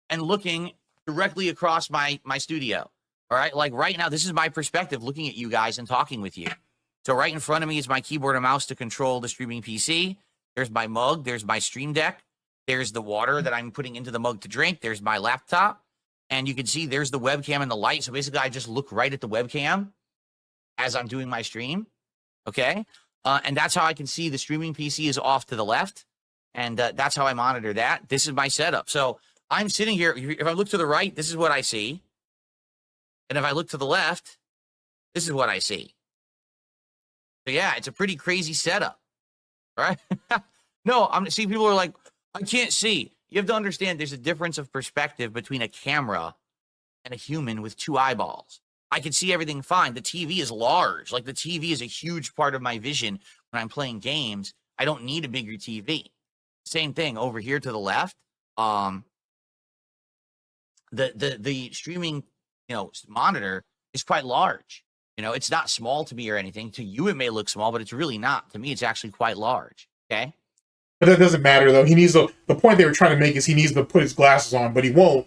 and looking directly across my studio. All right. Like right now, this is my perspective looking at you guys and talking with you. So right in front of me is my keyboard and mouse to control the streaming PC. There's my mug. There's my stream deck. There's the water that I'm putting into the mug to drink. There's my laptop. And you can see there's the webcam and the light. So basically I just look right at the webcam as I'm doing my stream. Okay. And that's how I can see the streaming PC is off to the left. And that's how I monitor that. This is my setup. So I'm sitting here. If I look to the right, this is what I see. And if I look to the left, this is what I see. So yeah, it's a pretty crazy setup. Right? No, see, people are like, I can't see. You have to understand there's a difference of perspective between a camera and a human with two eyeballs. I can see everything fine. The TV is large. Like the TV is a huge part of my vision when I'm playing games. I don't need a bigger TV. Same thing over here to the left. The streaming, monitor is quite large. It's not small to me or anything. To you, it may look small, but it's really not. To me, it's actually quite large. Okay. But that doesn't matter though. He needs the point they were trying to make is he needs to put his glasses on, but he won't,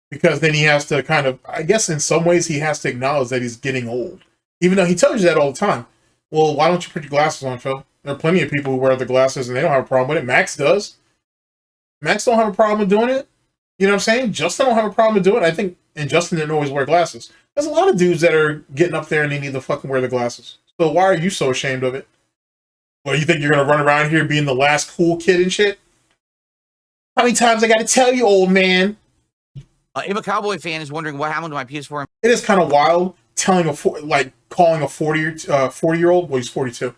because then he has to kind of, I guess in some ways he has to acknowledge that he's getting old. Even though he tells you that all the time. Well, why don't you put your glasses on, Phil? There are plenty of people who wear the glasses and they don't have a problem with it. Max does. Max don't have a problem with doing it. You know what I'm saying? Justin don't have a problem with doing it. I think, and Justin didn't always wear glasses. There's a lot of dudes that are getting up there and they need to fucking wear the glasses. So why are you so ashamed of it? Well, you think you're going to run around here being the last cool kid and shit? How many times I got to tell you, old man? If a Cowboy fan is wondering what happened to my PS4. It is kind of wild calling a 40-year-old, well, he's 42,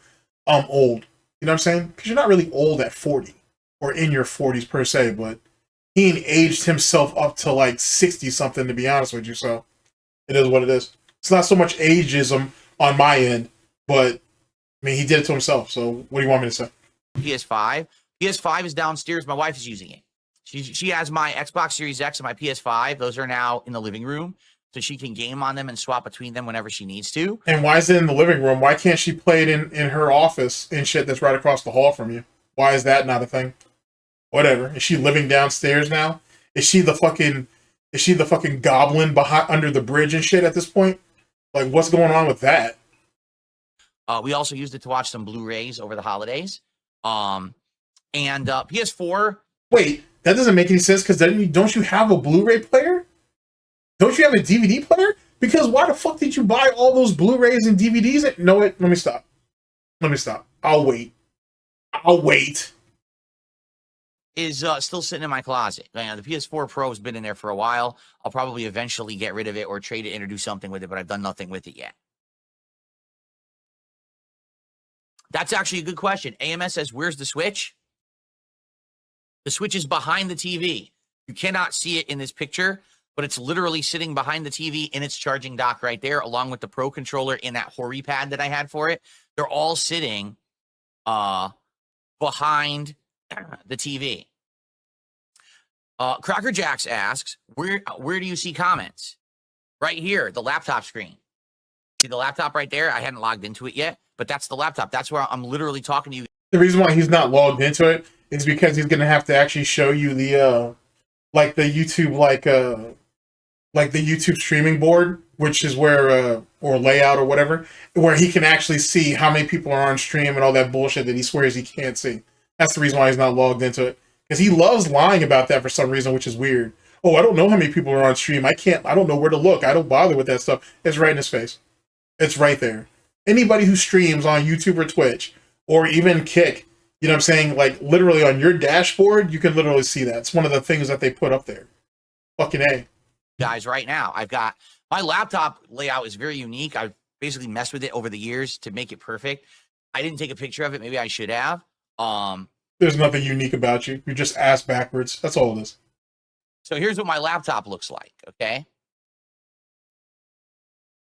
old. You know what I'm saying? Because you're not really old at 40 or in your 40s per se, but he aged himself up to like 60 something, to be honest with you. So it is what it is. It's not so much ageism on my end, but I mean, he did it to himself. So what do you want me to say? PS5. PS5 is downstairs. My wife is using it. She has my Xbox Series X and my PS5. Those are now in the living room, so she can game on them and swap between them whenever she needs to. And why is it in the living room? Why can't she play it in her office and shit that's right across the hall from you? Why is that not a thing? Whatever. Is she living downstairs now? Is she the fucking goblin behind under the bridge and shit at this point? Like, what's going on with that? We also used it to watch some Blu-rays over the holidays. And PS4. Wait, that doesn't make any sense, because don't you have a Blu-ray player? Don't you have a DVD player? Because why the fuck did you buy all those Blu-rays and DVDs? No, wait, let me stop. I'll wait. Is still sitting in my closet. The PS4 Pro has been in there for a while. I'll probably eventually get rid of it or trade it in or do something with it, but I've done nothing with it yet. That's actually a good question. AMS says, where's the Switch? The Switch is behind the TV. You cannot see it in this picture, but it's literally sitting behind the TV in its charging dock right there, along with the Pro controller in that Hori pad that I had for it. They're all sitting behind the TV. Cracker Jacks asks, where do you see comments? Right here, the laptop screen. See the laptop right there? I hadn't logged into it yet, but that's the laptop. That's where I'm literally talking to you. The reason why he's not logged into it is because he's going to have to actually show you the YouTube streaming board, which is where or layout or whatever, where he can actually see how many people are on stream and all that bullshit that he swears he can't see. That's the reason why he's not logged into it, Because he loves lying about that for some reason, which is weird. Oh, I don't know how many people are on stream. I don't know where to look. I don't bother with that stuff. It's right in his face. It's right there. Anybody who streams on YouTube or Twitch, or even Kick, you know what I'm saying? Like, literally on your dashboard, you can literally see that. It's one of the things that they put up there. Fucking A. Guys, right now, I've got my laptop layout is very unique. I've basically messed with it over the years to make it perfect. I didn't take a picture of it. Maybe I should have. There's nothing unique about you. You're just ass backwards. That's all it is. So here's what my laptop looks like, okay?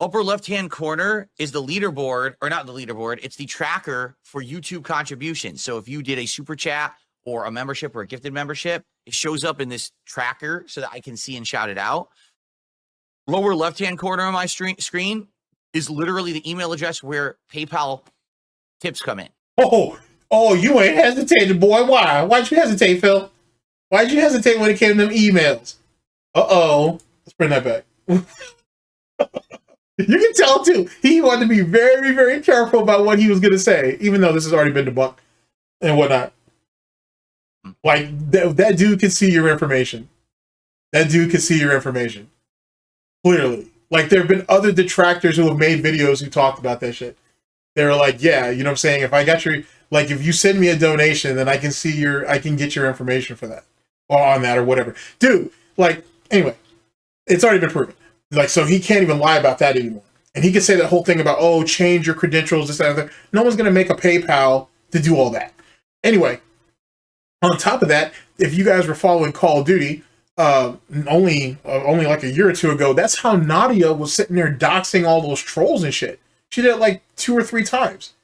Upper left-hand corner is the leaderboard, or not the leaderboard, it's the tracker for YouTube contributions. So if you did a super chat or a membership or a gifted membership, it shows up in this tracker so that I can see and shout it out. Lower left-hand corner of my screen is literally the email address where PayPal tips come in. Oh, you ain't hesitated, boy. Why? Why'd you hesitate, Phil? Why'd you hesitate when it came to them emails? Uh-oh. Let's bring that back. You can tell, too. He wanted to be very, very careful about what he was going to say, even though this has already been debunked and whatnot. Like, that dude can see your information. That dude can see your information. Clearly. Like, there have been other detractors who have made videos who talked about that shit. They were like, yeah, you know what I'm saying? If I got your... Like, if you send me a donation, then I can see I can get your information for that. Or on that, or whatever. Dude, like, anyway. It's already been proven. Like, so he can't even lie about that anymore. And he can say that whole thing about, oh, change your credentials, this, that, and that. No one's going to make a PayPal to do all that. Anyway, on top of that, if you guys were following Call of Duty, only like a year or two ago, that's how Nadia was sitting there doxing all those trolls and shit. She did it like 2 or 3 times.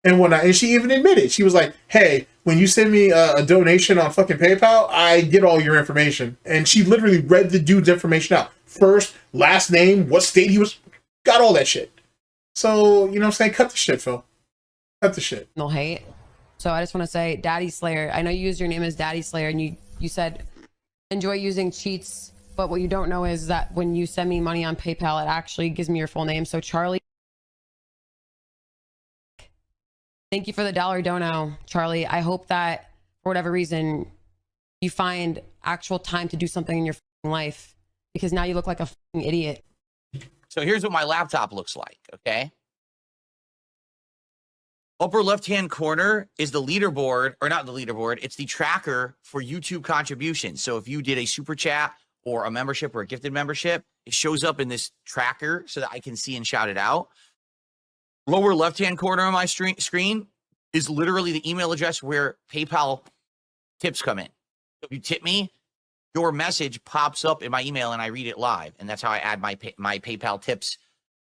And whatnot. And she even admitted, she was like, hey, when you send me a donation on fucking PayPal, I get all your information. And she literally read the dude's information out. First, last name, what state he was, got all that shit. So, you know what I'm saying? Cut the shit, Phil. Cut the shit. No hate. So I just want to say, Daddy Slayer, I know you used your name as Daddy Slayer, and you said, enjoy using cheats, but what you don't know is that when you send me money on PayPal, it actually gives me your full name. So Charlie, thank you for the $1 dono, Charlie. I hope that for whatever reason, you find actual time to do something in your life, because now you look like a idiot. So here's what my laptop looks like, okay? Upper left-hand corner is the leaderboard, or not the leaderboard, it's the tracker for YouTube contributions. So if you did a super chat or a membership or a gifted membership, it shows up in this tracker so that I can see and shout it out. Lower left-hand corner of my screen is literally the email address where PayPal tips come in. So if you tip me, your message pops up in my email and I read it live. And that's how I add my PayPal tips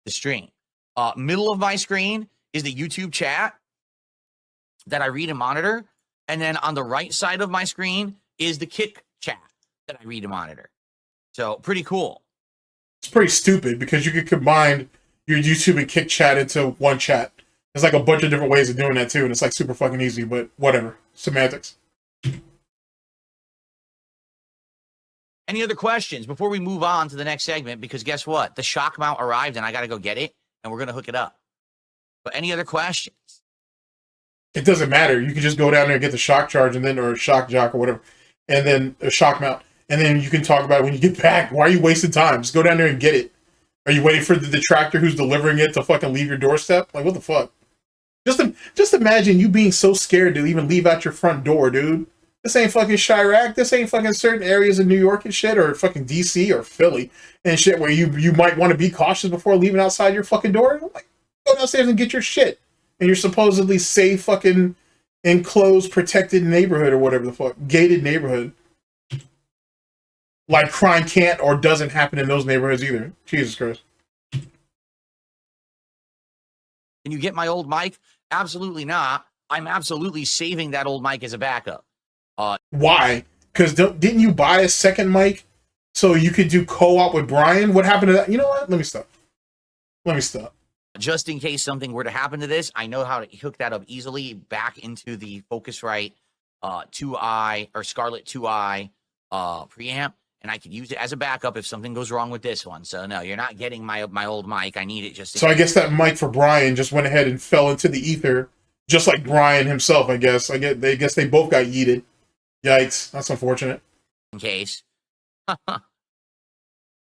to stream. Middle of my screen is the YouTube chat that I read and monitor. And then on the right side of my screen is the Kick chat that I read and monitor. So pretty cool. It's pretty stupid because you could combine your YouTube and Kick chat into one chat. There's like a bunch of different ways of doing that too. And it's like super fucking easy, but whatever. Semantics. Any other questions before we move on to the next segment? Because guess what? The shock mount arrived and I got to go get it and we're going to hook it up. But any other questions? It doesn't matter. You can just go down there and get the shock charge and then, or shock jock or whatever, and then a shock mount. And then you can talk about it when you get back. Why are you wasting time? Just go down there and get it. Are you waiting for the detractor who's delivering it to fucking leave your doorstep? Like, what the fuck? Just imagine you being so scared to even leave out your front door, dude. This ain't fucking Chirac. This ain't fucking certain areas of New York and shit, or fucking DC or Philly and shit, where you might want to be cautious before leaving outside your fucking door. Like, go downstairs and get your shit. And you're supposedly safe, fucking enclosed, protected neighborhood or whatever the fuck, gated neighborhood. Like crime can't or doesn't happen in those neighborhoods either. Jesus Christ. Can you get my old mic? Absolutely not. I'm absolutely saving that old mic as a backup. Why? Because didn't you buy a second mic so you could do co-op with Brian? What happened to that? You know what? Let me stop. Just in case something were to happen to this, I know how to hook that up easily back into the Focusrite 2i or Scarlett 2i preamp, and I could use it as a backup if something goes wrong with this one. So no, you're not getting my old mic. I need it just. So I guess that mic for Brian just went ahead and fell into the ether, just like Brian himself. I guess they both got yeeted. Yikes. That's unfortunate. In case.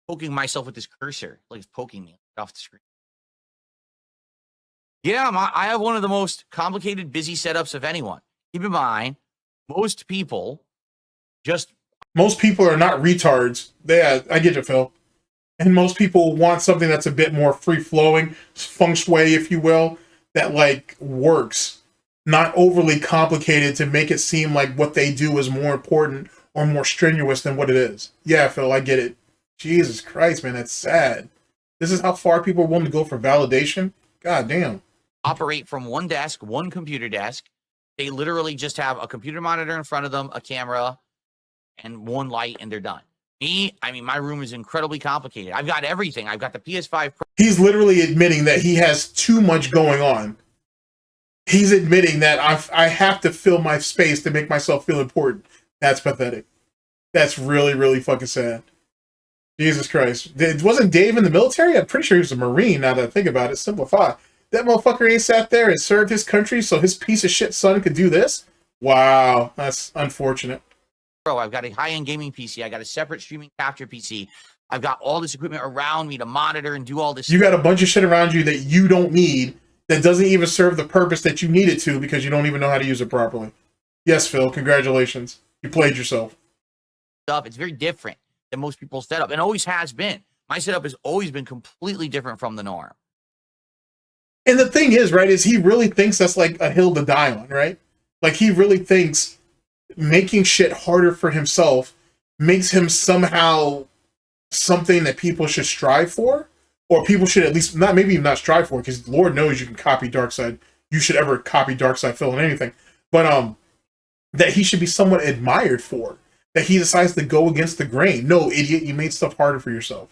Poking myself with this cursor, like it's poking me off the screen. Yeah, I have one of the most complicated, busy setups of anyone. Keep in mind, most people just... Most people are not retards. I get you, Phil. And most people want something that's a bit more free-flowing, feng shui, if you will, that, like, works. Not overly complicated to make it seem like what they do is more important or more strenuous than what it is. Yeah, Phil, I get it. Jesus Christ, man, that's sad. This is how far people are willing to go for validation? God damn. Operate from one desk, one computer desk. They literally just have a computer monitor in front of them, a camera, and one light, and they're done. Me, I mean, my room is incredibly complicated. I've got everything. I've got the PS5 Pro. He's literally admitting that he has too much going on. He's admitting that I have to fill my space to make myself feel important. That's pathetic. That's really, really fucking sad. Jesus Christ. Wasn't Dave in the military? I'm pretty sure he was a Marine, now that I think about it. Simplify. That motherfucker ain't sat there and served his country so his piece of shit son could do this? Wow, that's unfortunate. I've got a high-end gaming PC. I got a separate streaming capture PC. I've got all this equipment around me to monitor and do all this. You got a bunch of shit around you that you don't need, that doesn't even serve the purpose that you need it to because you don't even know how to use it properly. Yes, Phil, congratulations. You played yourself. It's very different than most people's setup, and always has been. My setup has always been completely different from the norm. And the thing is, right, is he really thinks that's like a hill to die on, right? Like, he really thinks making shit harder for himself makes him somehow something that people should strive for, or people should at least not, maybe even not strive for, because Lord knows you can copy Darkseid. You should ever copy Darksydephil in anything, but that he should be somewhat admired for. That he decides to go against the grain. No, idiot, you made stuff harder for yourself.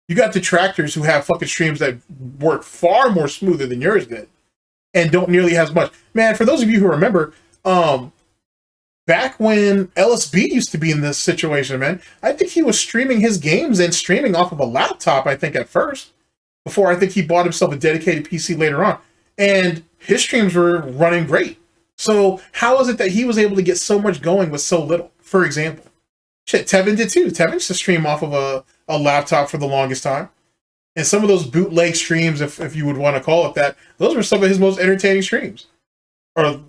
You got detractors who have fucking streams that work far more smoother than yours did, and don't nearly as much. Man, for those of you who remember, back when LSB used to be in this situation, man, I think he was streaming his games and streaming off of a laptop, I think, at first, before I think he bought himself a dedicated PC later on. And his streams were running great. So how is it that he was able to get so much going with so little? For example, shit, Tevin did too. Tevin used to stream off of a laptop for the longest time. And some of those bootleg streams, if you would want to call it that, those were some of his most entertaining streams. Or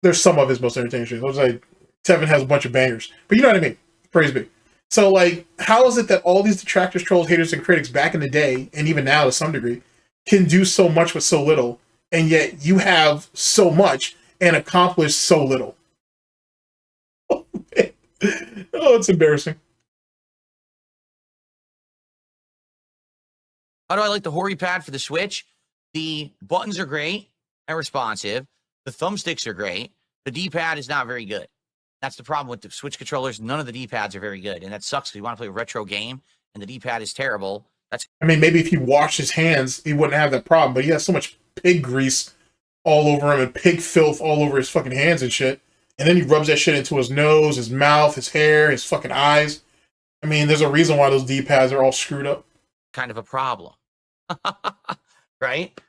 there's some of his most entertaining streams. I was like, Tevin has a bunch of bangers. But you know what I mean? Praise be. So, like, how is it that all these detractors, trolls, haters, and critics back in the day, and even now to some degree, can do so much with so little, and yet you have so much and accomplish so little? Oh, man. Oh, it's embarrassing. How do I like the Hori pad for the Switch? The buttons are great and responsive. The thumbsticks are great. The D-pad is not very good. That's the problem with the Switch controllers. None of the D-pads are very good, and that sucks if you want to play a retro game and the D-pad is terrible. I mean, maybe if he washed his hands, he wouldn't have that problem, but he has so much pig grease all over him and pig filth all over his fucking hands and shit. And then he rubs that shit into his nose, his mouth, his hair, his fucking eyes. I mean, there's a reason why those D-pads are all screwed up. Kind of a problem. Right?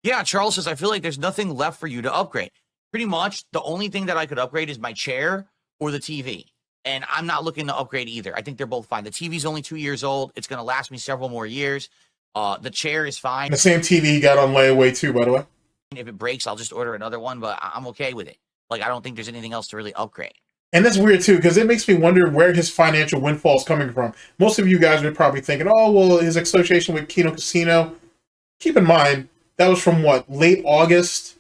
Yeah, Charles says, I feel like there's nothing left for you to upgrade. Pretty much the only thing that I could upgrade is my chair or the TV. And I'm not looking to upgrade either. I think they're both fine. The TV's only 2 years old. It's going to last me several more years. The chair is fine. The same TV he got on layaway too, by the way. If it breaks, I'll just order another one, but I'm okay with it. Like, I don't think there's anything else to really upgrade. And that's weird too, because it makes me wonder where his financial windfall is coming from. Most of you guys are probably thinking, oh, well, his association with Kino Casino. Keep in mind, that was from what, late August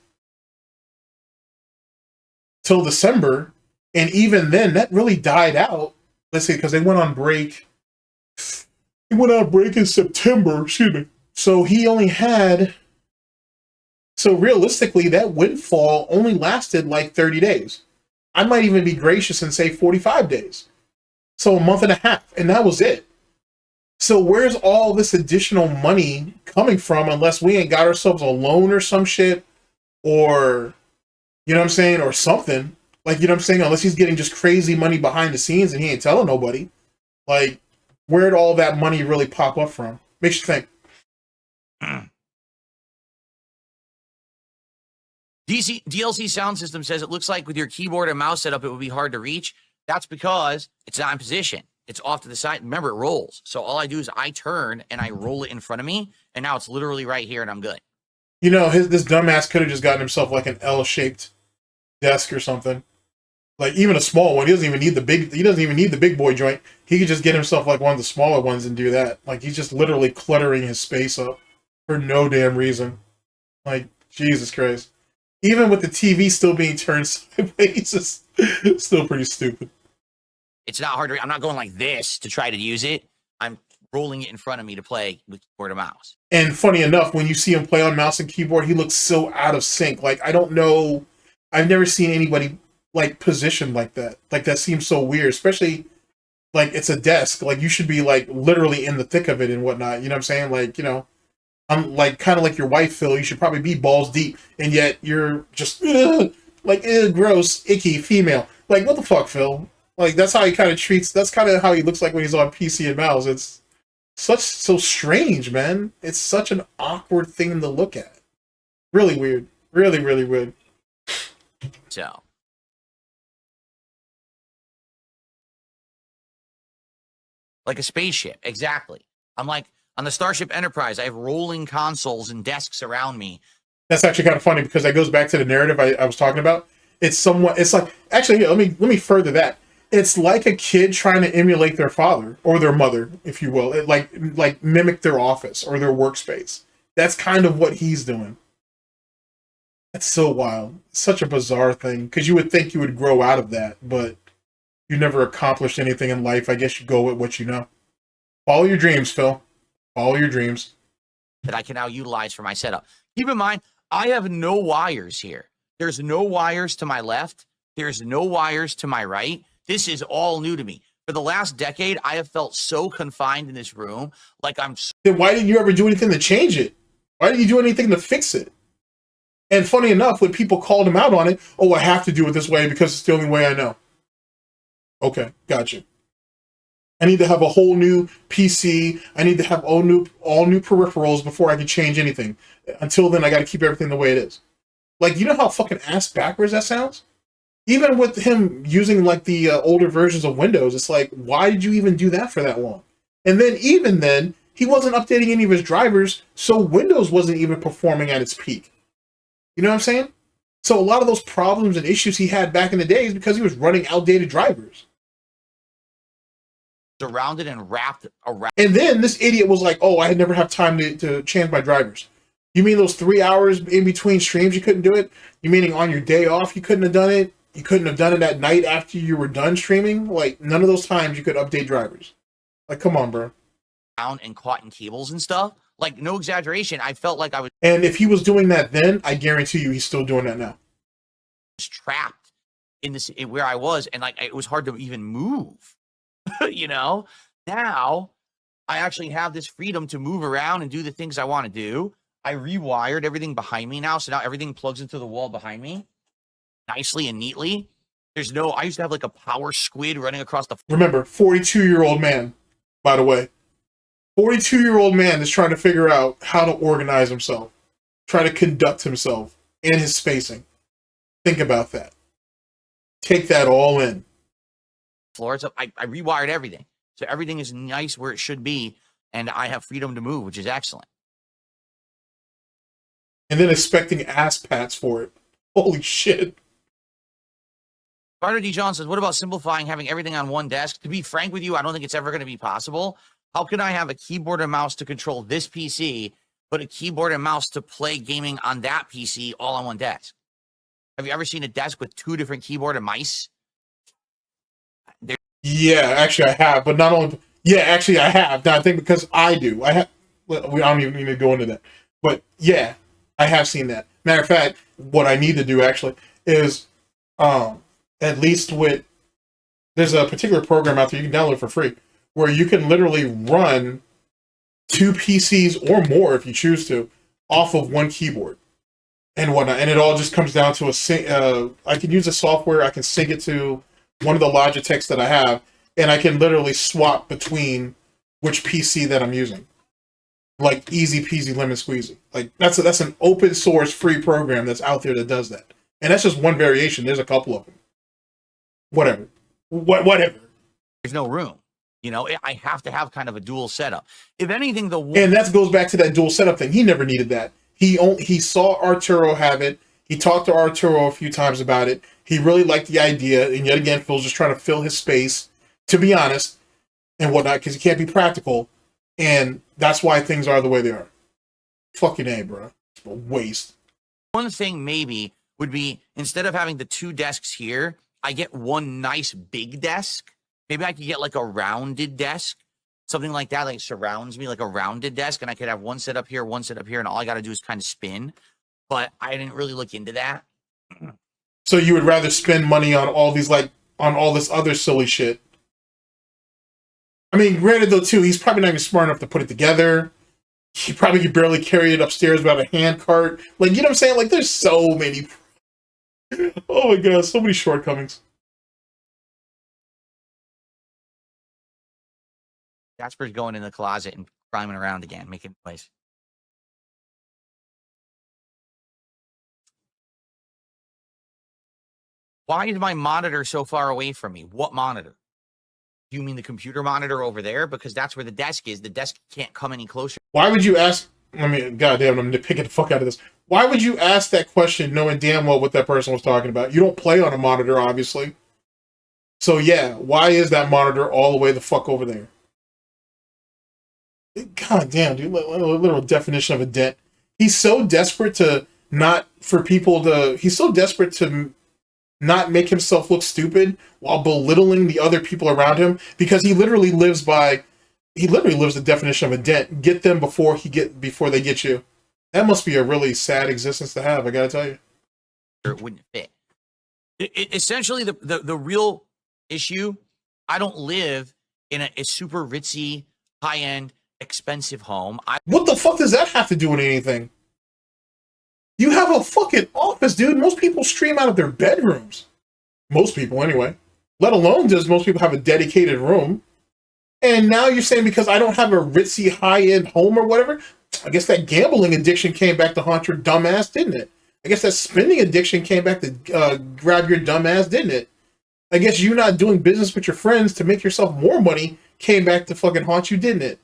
till December. And even then, that really died out. Let's see, because they went on break. He went on break in September, excuse me. So he only had, so realistically, that windfall only lasted like 30 days. I might even be gracious and say 45 days. So a month and a half, and that was it. So where's all this additional money coming from unless we ain't got ourselves a loan or some shit, or, you know what I'm saying, or something. Like, you know what I'm saying? Unless he's getting just crazy money behind the scenes and he ain't telling nobody. Like, where'd all that money really pop up from? Makes you think. DLC Sound System says it looks like with your keyboard and mouse setup, it would be hard to reach. That's because it's not in position. It's off to the side. Remember, it rolls. So all I do is I turn and I roll it in front of me, and now it's literally right here, and I'm good. You know, this dumbass could have just gotten himself like an L-shaped desk or something. Like even a small one. He doesn't even need the big. He doesn't even need the big boy joint. He could just get himself like one of the smaller ones and do that. Like he's just literally cluttering his space up for no damn reason. Like Jesus Christ. Even with the TV still being turned sideways, it's still pretty stupid. It's not hard to. I'm not going like this to try to use it. I'm rolling it in front of me to play with keyboard and mouse. And funny enough, when you see him play on mouse and keyboard, he looks so out of sync. Like I don't know. I've never seen anybody like positioned like that. Like that seems so weird, especially like it's a desk. Like you should be like literally in the thick of it and whatnot. You know what I'm saying? Like, you know, I'm like kind of like your wife, Phil. You should probably be balls deep, and yet you're just like gross, icky female. Like what the fuck, Phil? Like that's how he kind of treats. That's kind of how he looks like when he's on PC and mouse. It's so strange, man. It's such an awkward thing to look at. Really weird. Really, really weird. So. Like a spaceship, exactly. I'm like, on the Starship Enterprise, I have rolling consoles and desks around me. That's actually kind of funny because that goes back to the narrative I was talking about. It's like, actually, here, let me further that. It's like a kid trying to emulate their father or their mother, if you will. It like mimic their office or their workspace. That's kind of what he's doing. That's so wild. Such a bizarre thing because you would think you would grow out of that, but you never accomplished anything in life. I guess you go with what you know. Follow your dreams, Phil. Follow your dreams. That I can now utilize for my setup. Keep in mind, I have no wires here. There's no wires to my left. There's no wires to my right. This is all new to me. For the last decade, I have felt so confined in this room. Like I'm... Then why didn't you ever do anything to change it? Why didn't you do anything to fix it? And funny enough, when people called him out on it, oh, I have to do it this way because it's the only way I know. Okay, gotcha. I need to have a whole new PC. I need to have all new peripherals before I can change anything. Until then, I got to keep everything the way it is. Like, you know how fucking ass backwards that sounds? Even with him using like the older versions of Windows, it's like, why did you even do that for that long? And then even then, he wasn't updating any of his drivers, so Windows wasn't even performing at its peak. You know what I'm saying? So a lot of those problems and issues he had back in the day is because he was running outdated drivers. Surrounded and wrapped around. And then this idiot was like, oh, I never have time to change my drivers. You mean those 3 hours in between streams you couldn't do it? You meaning on your day off you couldn't have done it? You couldn't have done it at night after you were done streaming? Like, none of those times you could update drivers. Like, come on, bro. And caught in cables and stuff. Like, no exaggeration. I felt like I was... And if he was doing that then, I guarantee you he's still doing that now. Trapped in this, where I was, and like, it was hard to even move. You know? Now, I actually have this freedom to move around and do the things I want to do. I rewired everything behind me now, so now everything plugs into the wall behind me. Nicely and neatly. There's no... I used to have like a power squid running across the... Remember, 42-year-old man, by the way. 42-year-old man is trying to figure out how to organize himself. Try to conduct himself and his spacing. Think about that. Take that all in. Floors up. I rewired everything. So everything is nice where it should be, and I have freedom to move, which is excellent. And then expecting ass pats for it. Holy shit. Carter D. John says, what about simplifying having everything on one desk? To be frank with you, I don't think it's ever going to be possible. How can I have a keyboard and mouse to control this PC, but a keyboard and mouse to play gaming on that PC all on one desk? Have you ever seen a desk with 2 different keyboard and mice? Yeah, actually I have, but not only... Yeah, actually I have. Now I think because I do. I don't even need to go into that. But yeah, I have seen that. Matter of fact, what I need to do actually is, at least with... There's a particular program out there you can download for free, where you can literally run 2 PCs or more, if you choose to, off of one keyboard and whatnot. And it all just comes down to I can use a software, I can sync it to one of the Logitechs that I have, and I can literally swap between which PC that I'm using. like easy peasy lemon squeezy. Like that's an open source free program that's out there that does that. And that's just one variation. There's a couple of them. Whatever. Whatever. There's no room. You know, I have to have kind of a dual setup. If anything, and that goes back to that dual setup thing. He never needed that. He saw Arturo have it. He talked to Arturo a few times about it. He really liked the idea. And yet again, Phil's just trying to fill his space, to be honest, and whatnot, because he can't be practical. And that's why things are the way they are. Fucking A, bro. It's a waste. One thing maybe would be, instead of having the 2 desks here, I get one nice big desk. Maybe I could get like a rounded desk, something like that, like surrounds me, like a rounded desk, and I could have one set up here, one set up here, and all I got to do is kind of spin. But I didn't really look into that. So you would rather spend money on all these, like, on all this other silly shit? I mean, granted though, too, he's probably not even smart enough to put it together. He probably could barely carry it upstairs without a hand cart. Like, you know what I'm saying? Like, there's so many. Oh my god, so many shortcomings. Jasper's going in the closet and climbing around again, making noise. Why is my monitor so far away from me? What monitor? Do you mean the computer monitor over there? Because that's where the desk is. The desk can't come any closer. Why would you ask? I mean, goddamn, I'm picking the fuck out of this. Why would you ask that question knowing damn well what that person was talking about? You don't play on a monitor, obviously. So yeah, why is that monitor all the way the fuck over there? God damn, dude, literal definition of a dent. He's so desperate to not, for people to, he's so desperate to not make himself look stupid while belittling the other people around him, because he literally lives the definition of a dent. Get them before they get you. That must be a really sad existence to have, I gotta tell you. It wouldn't fit. Essentially, the real issue, I don't live in a super ritzy, high-end, expensive home. What the fuck does that have to do with anything? You have a fucking office, dude. Most people stream out of their bedrooms. Most people, anyway. Let alone does most people have a dedicated room. And now you're saying because I don't have a ritzy high-end home or whatever, I guess that gambling addiction came back to haunt your dumb ass, didn't it? I guess that spending addiction came back to grab your dumb ass, didn't it? I guess you not doing business with your friends to make yourself more money came back to fucking haunt you, didn't it?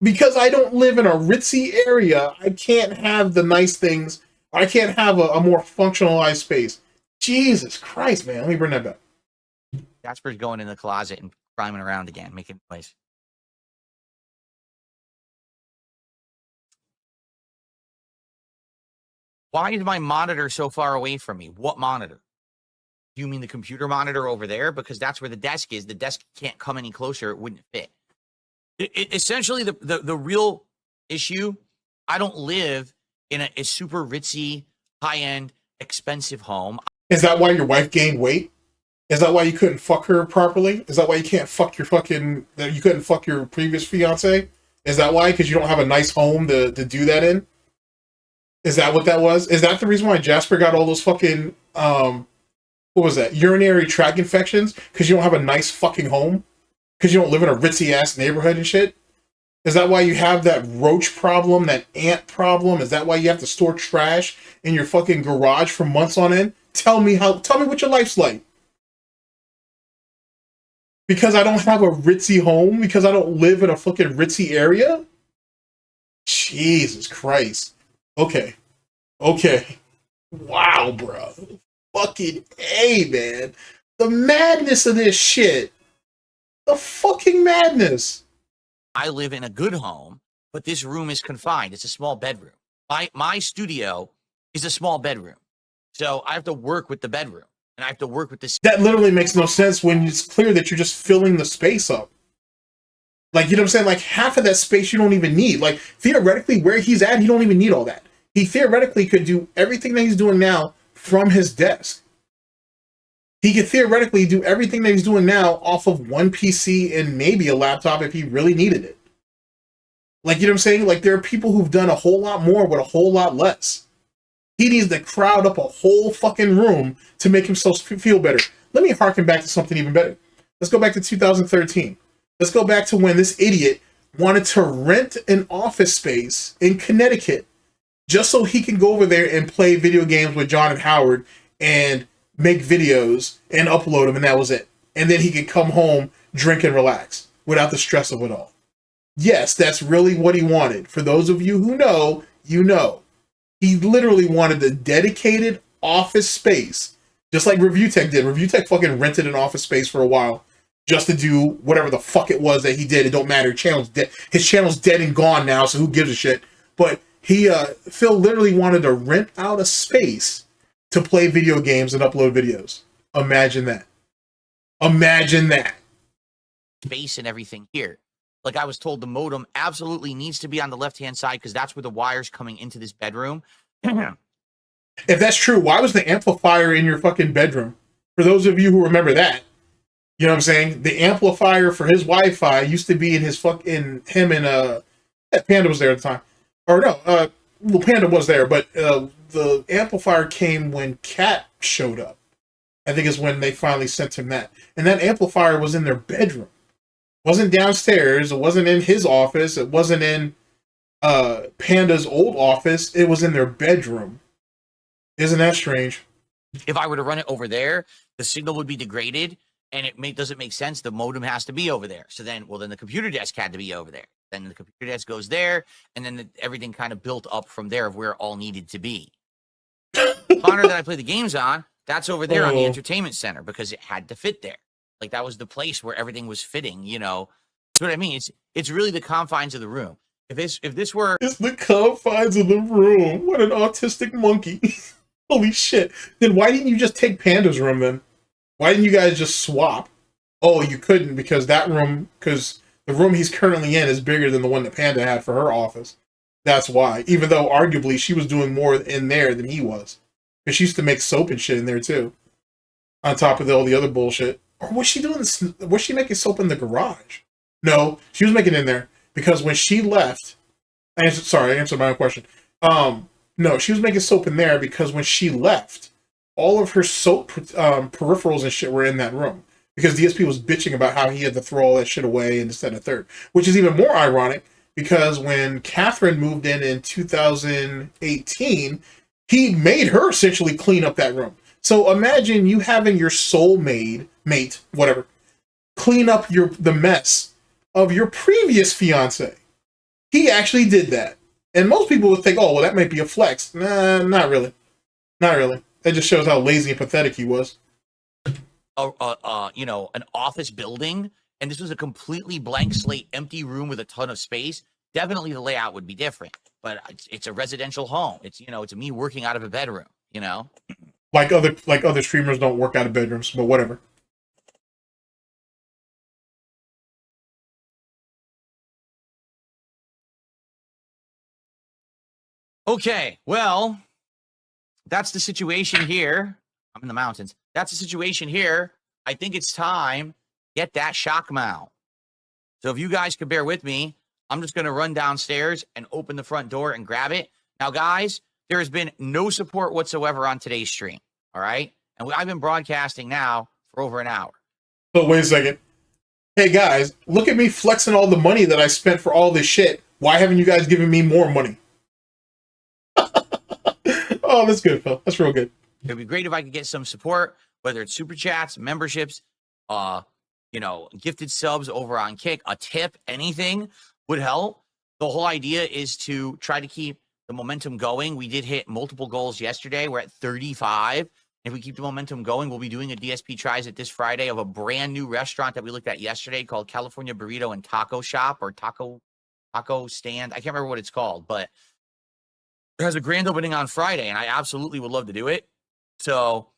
Because I don't live in a ritzy area, I can't have the nice things. I can't have a more functionalized space. Jesus Christ, man. Let me bring that back. Jasper's going in the closet and climbing around again, making noise. Why is my monitor so far away from me? What monitor? Do you mean the computer monitor over there? Because that's where the desk is. The desk can't come any closer. It wouldn't fit. Essentially, the real issue, I don't live in a super ritzy, high-end, expensive home. Is that why your wife gained weight? Is that why you couldn't fuck her properly? Is that why you can't fuck your you couldn't fuck your previous fiance? Is that why? Because you don't have a nice home to do that in? Is that what that was? Is that the reason why Jasper got all those fucking, what was that? Urinary tract infections? Because you don't have a nice fucking home? Because you don't live in a ritzy-ass neighborhood and shit? Is that why you have that roach problem, that ant problem? Is that why you have to store trash in your fucking garage for months on end? Tell me what your life's like. Because I don't have a ritzy home? Because I don't live in a fucking ritzy area? Jesus Christ. Okay. Wow, bro. Fucking A, man. The madness of this shit. The fucking madness. I live in a good home, but this room is confined. It's a small bedroom. My studio is a small bedroom. So I have to work with the bedroom. And I have to work with this. That literally makes no sense when it's clear that you're just filling the space up. Like, you know what I'm saying? Like, half of that space you don't even need. Like, theoretically, where he's at, he don't even need all that. He theoretically could do everything that he's doing now from his desk. He could theoretically do everything that he's doing now off of one PC and maybe a laptop if he really needed it. Like, you know what I'm saying? Like, there are people who've done a whole lot more with a whole lot less. He needs to crowd up a whole fucking room to make himself feel better. Let me harken back to something even better. Let's go back to 2013. Let's go back to when this idiot wanted to rent an office space in Connecticut just so he can go over there and play video games with John and Howard and make videos and upload them, and that was it. And then he could come home, drink, and relax without the stress of it all. Yes, that's really what he wanted. For those of you who know, you know. He literally wanted a dedicated office space, just like Review Tech did. Review Tech fucking rented an office space for a while just to do whatever the fuck it was that he did. It don't matter. His channel's dead and gone now, so who gives a shit? But Phil literally wanted to rent out a space to play video games and upload videos. Imagine that. Imagine that. Space and everything here. Like I was told, the modem absolutely needs to be on the left-hand side because that's where the wire's coming into this bedroom. If that's true, why was the amplifier in your fucking bedroom? For those of you who remember that, you know what I'm saying? The amplifier for his Wi-Fi used to be in his him and Panda was there at the time. Or no, well, Panda was there, but the amplifier came when Cat showed up. I think is when they finally sent him that. And that amplifier was in their bedroom. It wasn't downstairs. It wasn't in his office. It wasn't in Panda's old office. It was in their bedroom. Isn't that strange? If I were to run it over there, the signal would be degraded, and it doesn't make sense. The modem has to be over there. So then, well, then the computer desk had to be over there. Then the computer desk goes there, and then everything kind of built up from there of where it all needed to be. The monitor that I play the games on, that's over there on the entertainment center because it had to fit there. Like that was the place where everything was fitting, you know. That's what I mean. It's really the confines of the room. If this were... It's the confines of the room. What an autistic monkey. Holy shit. Then why didn't you just take Panda's room then? Why didn't you guys just swap? Oh, you couldn't because because the room he's currently in is bigger than the one that Panda had for her office. That's why. Even though arguably she was doing more in there than he was. Because she used to make soap and shit in there too. On top of all the other bullshit. Or was she doing this? Was she making soap in the garage? No, she was making it in there. Because when she left... I answered my own question. No, she was making soap in there because when she left, all of her soap peripherals and shit were in that room. Because DSP was bitching about how he had to throw all that shit away and this, that, and the third. Which is even more ironic because when Catherine moved in 2018, he made her essentially clean up that room. So imagine you having your soulmate, whatever, clean up the mess of your previous fiance. He actually did that. And most people would think, oh, well, that might be a flex. Nah, not really. Not really. That just shows how lazy and pathetic he was. You know, an office building, and this was a completely blank slate, empty room with a ton of space. Definitely the layout would be different. But it's a residential home. It's, you know, it's me working out of a bedroom, you know? Like other streamers don't work out of bedrooms, but whatever. Okay, well, that's the situation here. I'm in the mountains. That's the situation here. I think it's time get that shock mount. So if you guys could bear with me, I'm just going to run downstairs and open the front door and grab it. Now, guys, there has been no support whatsoever on today's stream, all right? And I've been broadcasting now for over an hour. So wait a second. Hey, guys, look at me flexing all the money that I spent for all this shit. Why haven't you guys given me more money? Oh, that's good, Phil. That's real good. It'd be great if I could get some support, whether it's super chats, memberships, you know, gifted subs over on Kick, a tip, anything would help. The whole idea is to try to keep the momentum going. We did hit multiple goals yesterday. We're at 35. If we keep the momentum going, we'll be doing a DSP Tries It this Friday of a brand new restaurant that we looked at yesterday called California Burrito and Taco Shop or Taco Stand. I can't remember what it's called, but it has a grand opening on Friday, and I absolutely would love to do it. So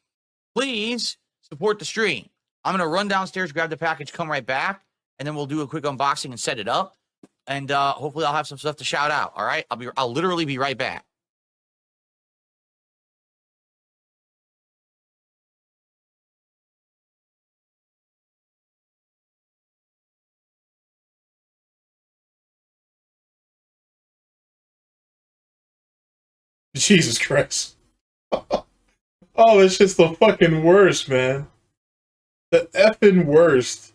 please support the stream. I'm going to run downstairs, grab the package, come right back, and then we'll do a quick unboxing and set it up. And hopefully I'll have some stuff to shout out. All right. I'll literally be right back. Jesus Christ. Oh, it's just the fucking worst, man. The effing worst.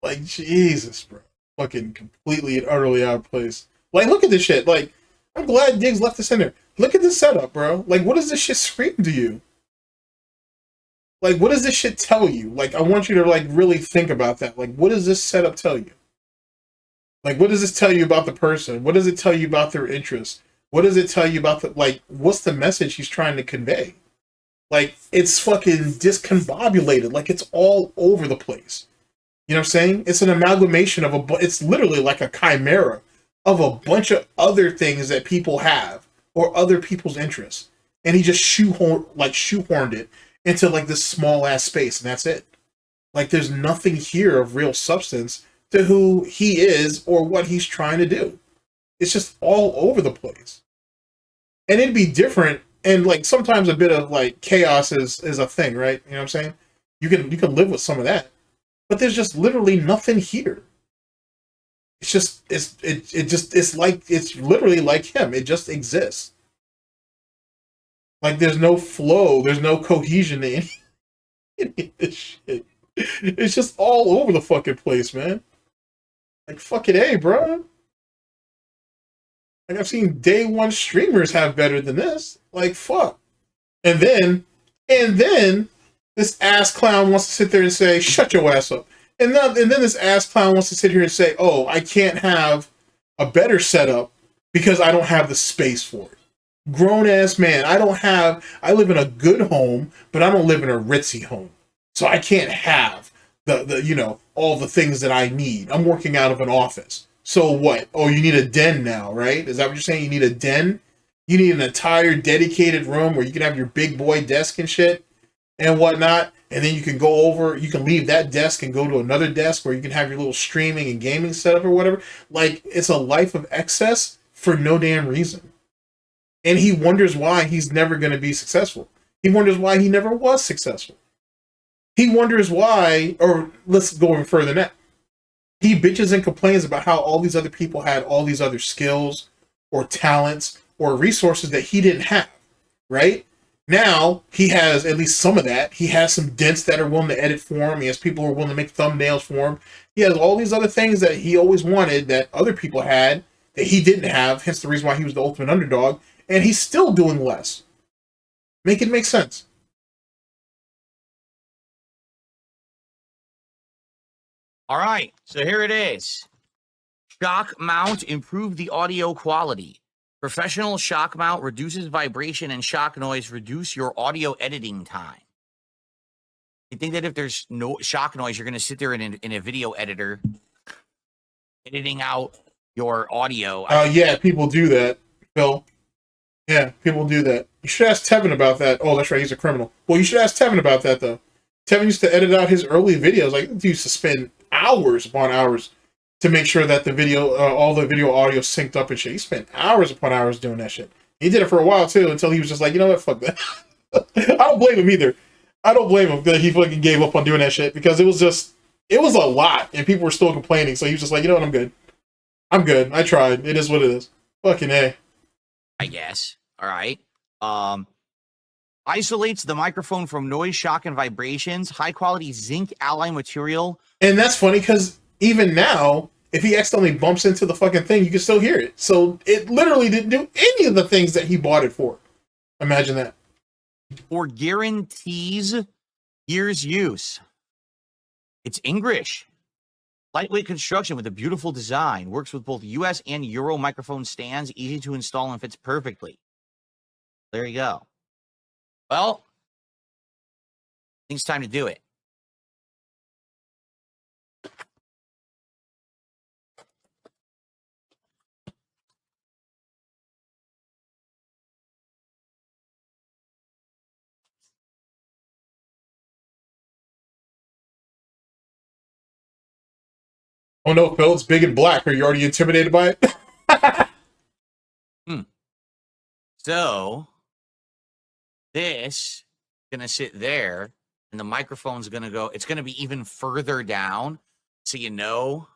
Like, Jesus, bro. fucking completely and utterly out of place. Like, look at this shit. Like, I'm glad Diggs left this in there. Look at this setup, bro. Like, what does this shit scream to you? Like, what does this shit tell you? Like, I want you to, like, really think about that. Like, what does this setup tell you? Like, what does this tell you about the person? What does it tell you about their interests? What does it tell you about the, like, what's the message he's trying to convey? Like, it's fucking discombobulated. Like, it's all over the place. You know what I'm saying? It's an amalgamation of it's literally like a chimera of a bunch of other things that people have or other people's interests. And he just shoehorned it into like this small ass space, and that's it. Like, there's nothing here of real substance to who he is or what he's trying to do. It's just all over the place. And it'd be different, and like sometimes a bit of like chaos is a thing, right? You know what I'm saying? You can live with some of that. But there's just literally nothing here. It's just it's literally like him. It just exists. Like, there's no flow, there's no cohesion to any of this shit. It's just all over the fucking place, man. Like, fucking A, bro. Like, I've seen day one streamers have better than this. Like, fuck. And then this ass clown wants to sit there and say, shut your ass up. And then this ass clown wants to sit here and say, oh, I can't have a better setup because I don't have the space for it. Grown ass man, I live in a good home, but I don't live in a ritzy home. So I can't have the you know, all the things that I need. I'm working out of an office. So what? Oh, you need a den now, right? Is that what you're saying? You need a den? You need an entire dedicated room where you can have your big boy desk and shit and whatnot. And then you can go over, you can leave that desk and go to another desk where you can have your little streaming and gaming setup or whatever. Like, it's a life of excess for no damn reason. And he wonders why he's never going to be successful. He wonders why he never was successful. He wonders why, or let's go even further than that. He bitches and complains about how all these other people had all these other skills or talents or resources that he didn't have, right? Now, he has at least some of that. He has some dents that are willing to edit for him. He has people who are willing to make thumbnails for him. He has all these other things that he always wanted that other people had that he didn't have, hence the reason why he was the ultimate underdog, and he's still doing less. Make it make sense. All right, so here it is. Shock mount, improve the audio quality. Professional shock mount reduces vibration and shock noise, reduce your audio editing time. You think that if there's no shock noise, you're going to sit there in a video editor editing out your audio? Yeah, people do that, Phil. Yeah, people do that. You should ask Tevin about that. Oh, that's right, he's a criminal. Well, you should ask Tevin about that, though. Tevin used to edit out his early videos. Like, he used to spend hours upon hours to make sure that the video, all the video audio synced up and shit. He spent hours upon hours doing that shit. He did it for a while, too, until he was just like, you know what, fuck that. I don't blame him either. I don't blame him that he fucking gave up on doing that shit, because it was a lot, and people were still complaining, so he was just like, you know what, I'm good. I'm good. I tried. It is what it is. Fucking A. I guess. All right. Isolates the microphone from noise, shock, and vibrations. High quality zinc alloy material. And that's funny because even now, if he accidentally bumps into the fucking thing, you can still hear it. So it literally didn't do any of the things that he bought it for. Imagine that. Or guarantees years use. It's English. Lightweight construction with a beautiful design. Works with both US and Euro microphone stands. Easy to install and fits perfectly. There you go. Well, I think it's time to do it. Oh no, Phil, it's big and black. Are you already intimidated by it? So this is gonna sit there, and the microphone's gonna go. It's gonna be even further down, so you know.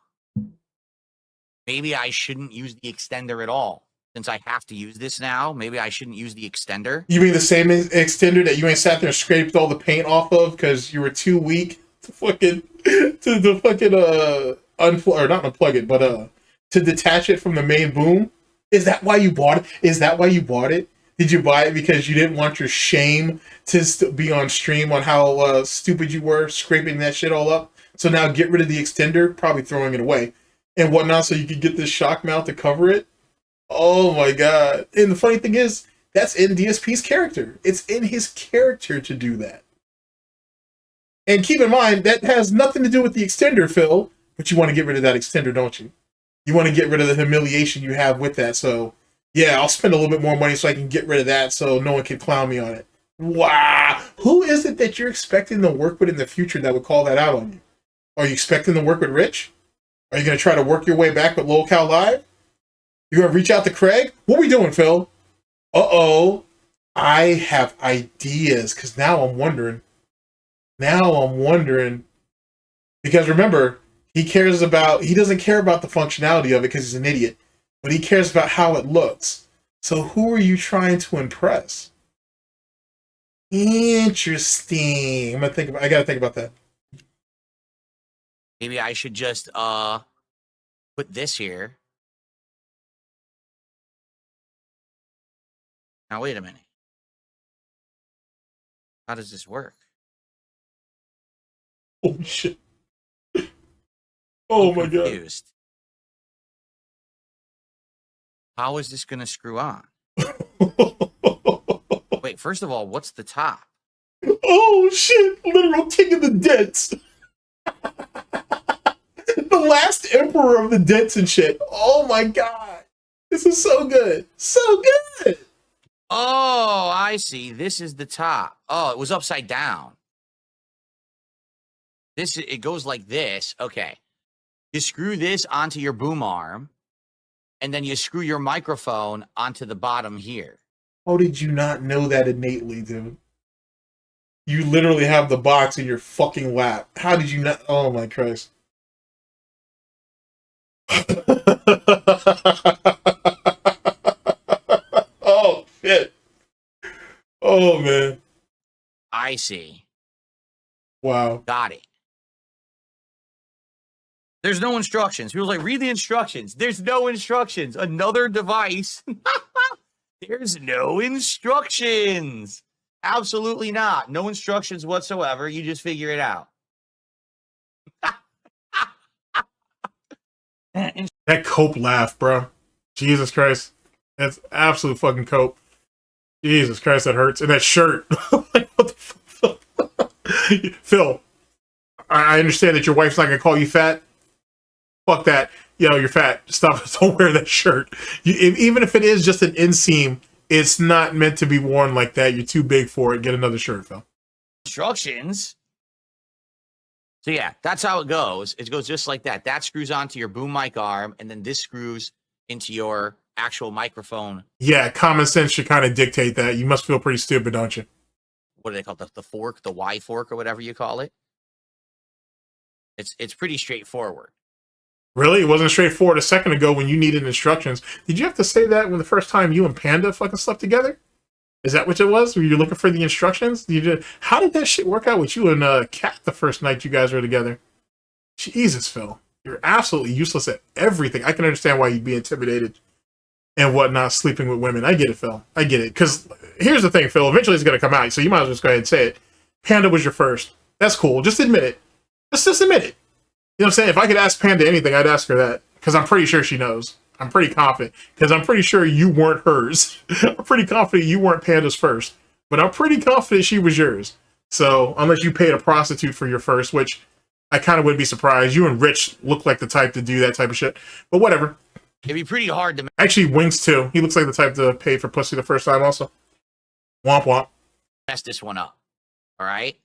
Maybe I shouldn't use the extender at all, since I have to use this now. Maybe I shouldn't use the extender. You mean the same extender that you ain't sat there and scraped all the paint off of because you were too weak to fucking unplug, or not unplug it, but to detach it from the main boom. Is that why you bought it? Is that why you bought it? Did you buy it because you didn't want your shame to be on stream on how stupid you were scraping that shit all up? So now get rid of the extender, probably throwing it away and whatnot, so you could get this shock mount to cover it. Oh my god! And the funny thing is, that's in DSP's character. It's in his character to do that. And keep in mind, that has nothing to do with the extender, Phil. But you want to get rid of that extender, don't you? You want to get rid of the humiliation you have with that. So, yeah, I'll spend a little bit more money so I can get rid of that so no one can clown me on it. Wow! Who is it that you're expecting to work with in the future that would call that out on you? Are you expecting to work with Rich? Are you going to try to work your way back with LolCal Live? You're going to reach out to Craig? What are we doing, Phil? Uh-oh. I have ideas, because now I'm wondering. Because remember, he doesn't care about the functionality of it because he's an idiot, but he cares about how it looks. So who are you trying to impress? Interesting. I gotta think about that. Maybe I should just put this here. Now wait a minute. How does this work? Oh shit. Oh my god. How is this going to screw on? Wait, first of all, what's the top? Oh shit. Literal king of the dents. The last emperor of the dents and shit. Oh my god. This is so good. So good. Oh, I see. This is the top. Oh, it was upside down. It goes like this. Okay. You screw this onto your boom arm, and then you screw your microphone onto the bottom here. How did you not know that innately, dude? You literally have the box in your fucking lap. How did you not? Oh my Christ. Oh shit. Oh man. I see. Wow. Got it. There's no instructions. People like, read the instructions. There's no instructions. Another device. There's no instructions. Absolutely not. No instructions whatsoever. You just figure it out. That cope laugh, bro. Jesus Christ. That's absolute fucking cope. Jesus Christ, that hurts. And that shirt. Like, what the fuck? Phil, I understand that your wife's not going to call you fat. Fuck that. You know, you're fat. Stop. Don't wear that shirt. Even if it is just an inseam, it's not meant to be worn like that. You're too big for it. Get another shirt, Phil. Instructions. So yeah, that's how it goes. It goes just like that. That screws onto your boom mic arm, and then this screws into your actual microphone. Yeah, common sense should kind of dictate that. You must feel pretty stupid, don't you? What do they call it? The fork, the Y fork, or whatever you call it. It's pretty straightforward. Really? It wasn't straightforward a second ago when you needed instructions. Did you have to say that when the first time you and Panda fucking slept together? Is that what it was? Were you looking for the instructions? How did that shit work out with you and Kat the first night you guys were together? Jesus, Phil. You're absolutely useless at everything. I can understand why you'd be intimidated and whatnot sleeping with women. I get it, Phil. I get it. Because here's the thing, Phil. Eventually it's going to come out, so you might as well just go ahead and say it. Panda was your first. That's cool. Just admit it. Just admit it. You know what I'm saying? If I could ask Panda anything, I'd ask her that. Because I'm pretty sure she knows. I'm pretty confident. Because I'm pretty sure you weren't hers. I'm pretty confident you weren't Panda's first. But I'm pretty confident she was yours. So, unless you paid a prostitute for your first, which I kind of would be surprised. You and Rich look like the type to do that type of shit. But whatever. It'd be pretty hard to... Actually, Wings too. He looks like the type to pay for pussy the first time also. Womp womp. Mess this one up. All right?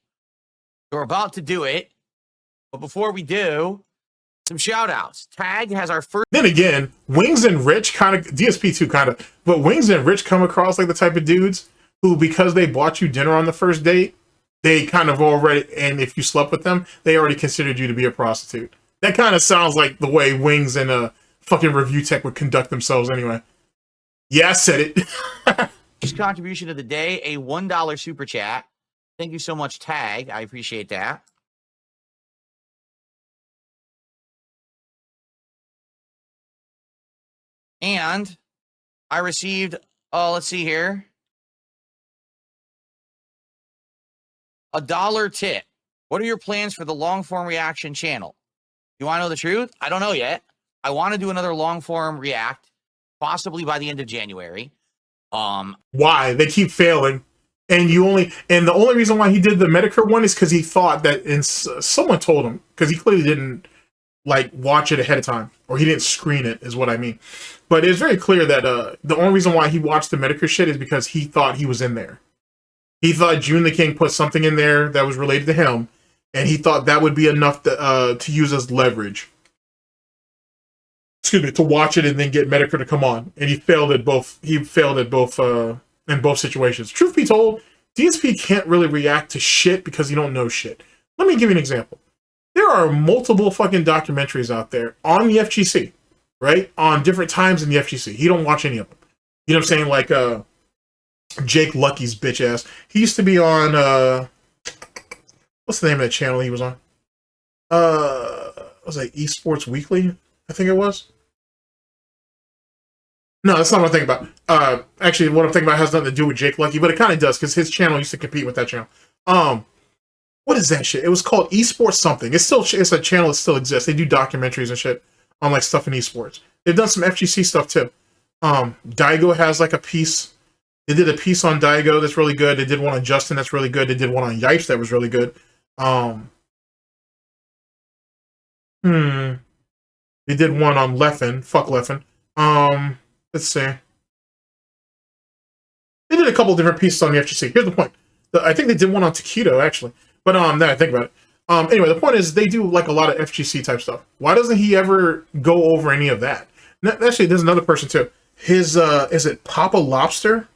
We're about to do it. But before we do, some shout outs. Tag has our first. Then again, Wings and Rich kind of, DSP2 kind of, but Wings and Rich come across like the type of dudes who, because they bought you dinner on the first date, they kind of already, and if you slept with them, they already considered you to be a prostitute. That kind of sounds like the way Wings and a fucking review tech would conduct themselves anyway. Yeah, I said it. First contribution of the day, a $1 super chat. Thank you so much, Tag. I appreciate that. And I received, let's see here, $1 tip. What are your plans for the long form reaction channel? You want to know the truth? I don't know yet. I want to do another long form react, possibly by the end of January. Why? They keep failing. And the only reason why he did the Medicare one is because he thought that, and someone told him, because he clearly didn't like watch it ahead of time, or he didn't screen it, is what I mean. But it's very clear that the only reason why he watched the Medicare shit is because he thought he was in there. He thought June the King put something in there that was related to him, and he thought that would be enough to use as leverage. Excuse me, to watch it and then get Medicare to come on, and he failed at both. In both situations. Truth be told, DSP can't really react to shit because he don't know shit. Let me give you an example. There are multiple fucking documentaries out there on the FGC, right? On different times in the FGC. He don't watch any of them. You know what I'm saying? Like Jake Lucky's bitch ass. He used to be on what's the name of that channel he was on? Was it Esports Weekly? I think it was. No, that's not what I'm thinking about. Actually, what I'm thinking about has nothing to do with Jake Lucky, but it kind of does, because his channel used to compete with that channel. What is that shit? It was called Esports something. It's a channel that still exists. They do documentaries and shit on like stuff in esports. They've done some FGC stuff too. Daigo has like a piece. They did a piece on Daigo that's really good. They did one on Justin that's really good. They did one on Yipes that was really good. They did one on Leffen. Fuck Leffen. Let's see. They did a couple different pieces on the FGC. Here's the point. I think they did one on Taquito, actually. But now I think about it. Anyway, the point is they do like a lot of FGC type stuff. Why doesn't he ever go over any of that? Actually, there's another person too. His is it Papa Lobster?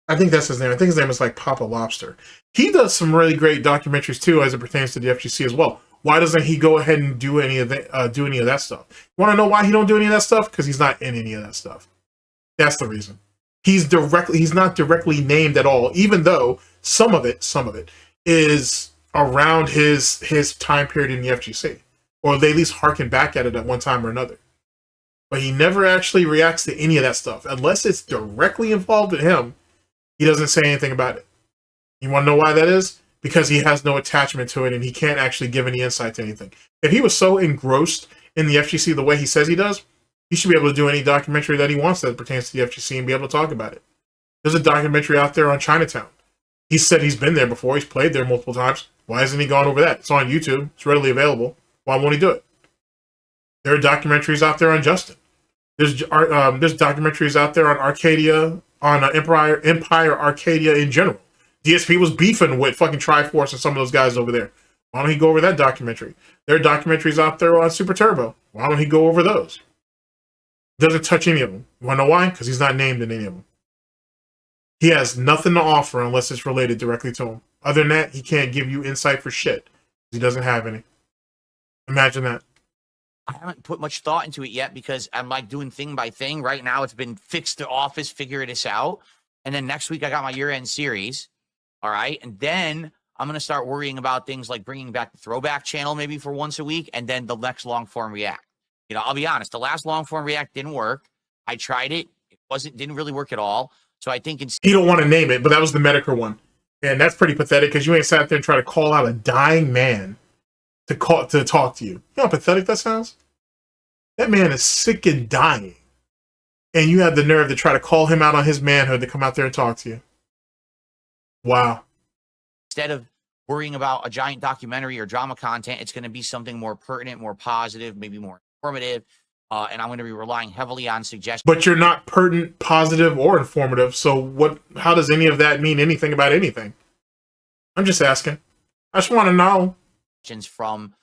I think that's his name. I think his name is like Papa Lobster. He does some really great documentaries too, as it pertains to the FGC as well. Why doesn't he go ahead and do any of that stuff? You want to know why he don't do any of that stuff? Because he's not in any of that stuff. That's the reason. He's not directly named at all, even though some of it is around his time period in the FGC, or they at least harken back at it at one time or another. But he never actually reacts to any of that stuff unless it's directly involved with him. He doesn't say anything about it. You want to know why that is? Because he has no attachment to it and he can't actually give any insight to anything. If he was so engrossed in the FGC the way he says he does, he should be able to do any documentary that he wants that pertains to the FGC and be able to talk about it. There's a documentary out there on Chinatown. He said he's been there before. He's played there multiple times. Why hasn't he gone over that? It's on YouTube. It's readily available. Why won't he do it? There are documentaries out there on Justin. There's documentaries out there on Arcadia, on Empire Arcadia in general. DSP was beefing with fucking Triforce and some of those guys over there. Why don't he go over that documentary? There are documentaries out there on Super Turbo. Why don't he go over those? Doesn't touch any of them. You want to know why? Because he's not named in any of them. He has nothing to offer unless it's related directly to him. Other than that, he can't give you insight for shit. He doesn't have any. Imagine that. I haven't put much thought into it yet because I'm like doing thing by thing. Right now, it's been fix the office, figure this out. And then next week, I got my year-end series. All right. And then I'm going to start worrying about things like bringing back the throwback channel maybe for once a week. And then the next long form react. You know, I'll be honest. The last long form react didn't work. I tried it. It didn't really work at all. So I think you don't want to name it, but that was the Medicare one. And that's pretty pathetic because you ain't sat there and try to call out a dying man to talk to you. You know how pathetic that sounds? That man is sick and dying. And you have the nerve to try to call him out on his manhood to come out there and talk to you. Wow. Instead of worrying about a giant documentary or drama content, it's going to be something more pertinent, more positive, maybe more informative. And I'm going to be relying heavily on suggestions. But you're not pertinent, positive, or informative. So how does any of that mean anything about anything? I'm just asking. I just want to know. From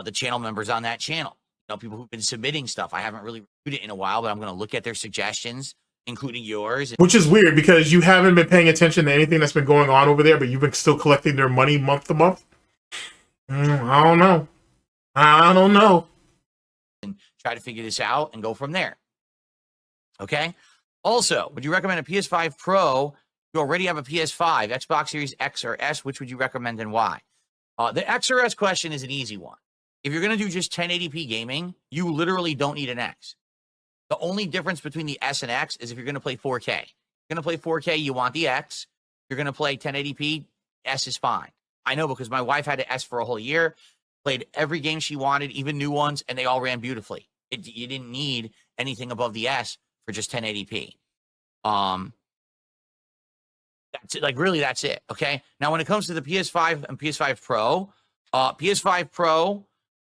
the channel members on that channel. You know, people who've been submitting stuff. I haven't really reviewed it in a while, but I'm going to look at their suggestions, including yours. Which is weird because you haven't been paying attention to anything that's been going on over there, but you've been still collecting their money month to month. I don't know. And try to figure this out and go from there. Okay. Also, would you recommend a PS5 Pro? You already have a PS5, Xbox Series X or S. Which would you recommend and why? The X or S question is an easy one. If you're going to do just 1080p gaming, you literally don't need an X. The only difference between the S and X is if you're going to play 4K. If you're going to play 4K, you want the X. If you're going to play 1080p, S is fine. I know because my wife had an S for a whole year, played every game she wanted, even new ones, and they all ran beautifully. You didn't need anything above the S for just 1080p. That's it. Like, really, that's it. Okay. Now, when it comes to the PS5 and PS5 Pro, PS5 Pro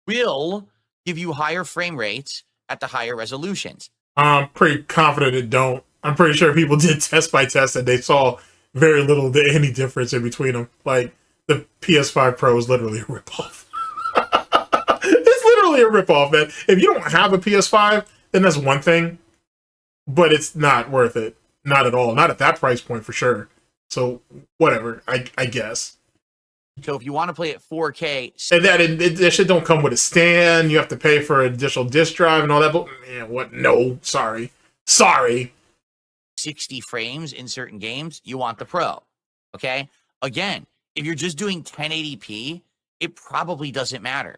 will give you higher frame rates at the higher resolutions. I'm pretty confident it don't. I'm pretty sure people did test by test and they saw very little to any difference in between them. Like, the PS5 Pro is literally a ripoff. It's literally a ripoff, man. If you don't have a PS5, then that's one thing, but it's not worth it. Not at all. Not at that price point for sure. So whatever, I guess. So if you want to play at 4K, And that shit don't come with a stand. You have to pay for an additional disk drive and all that. But man, what? No, sorry. 60 frames in certain games, you want the Pro. Okay. Again, if you're just doing 1080p, it probably doesn't matter.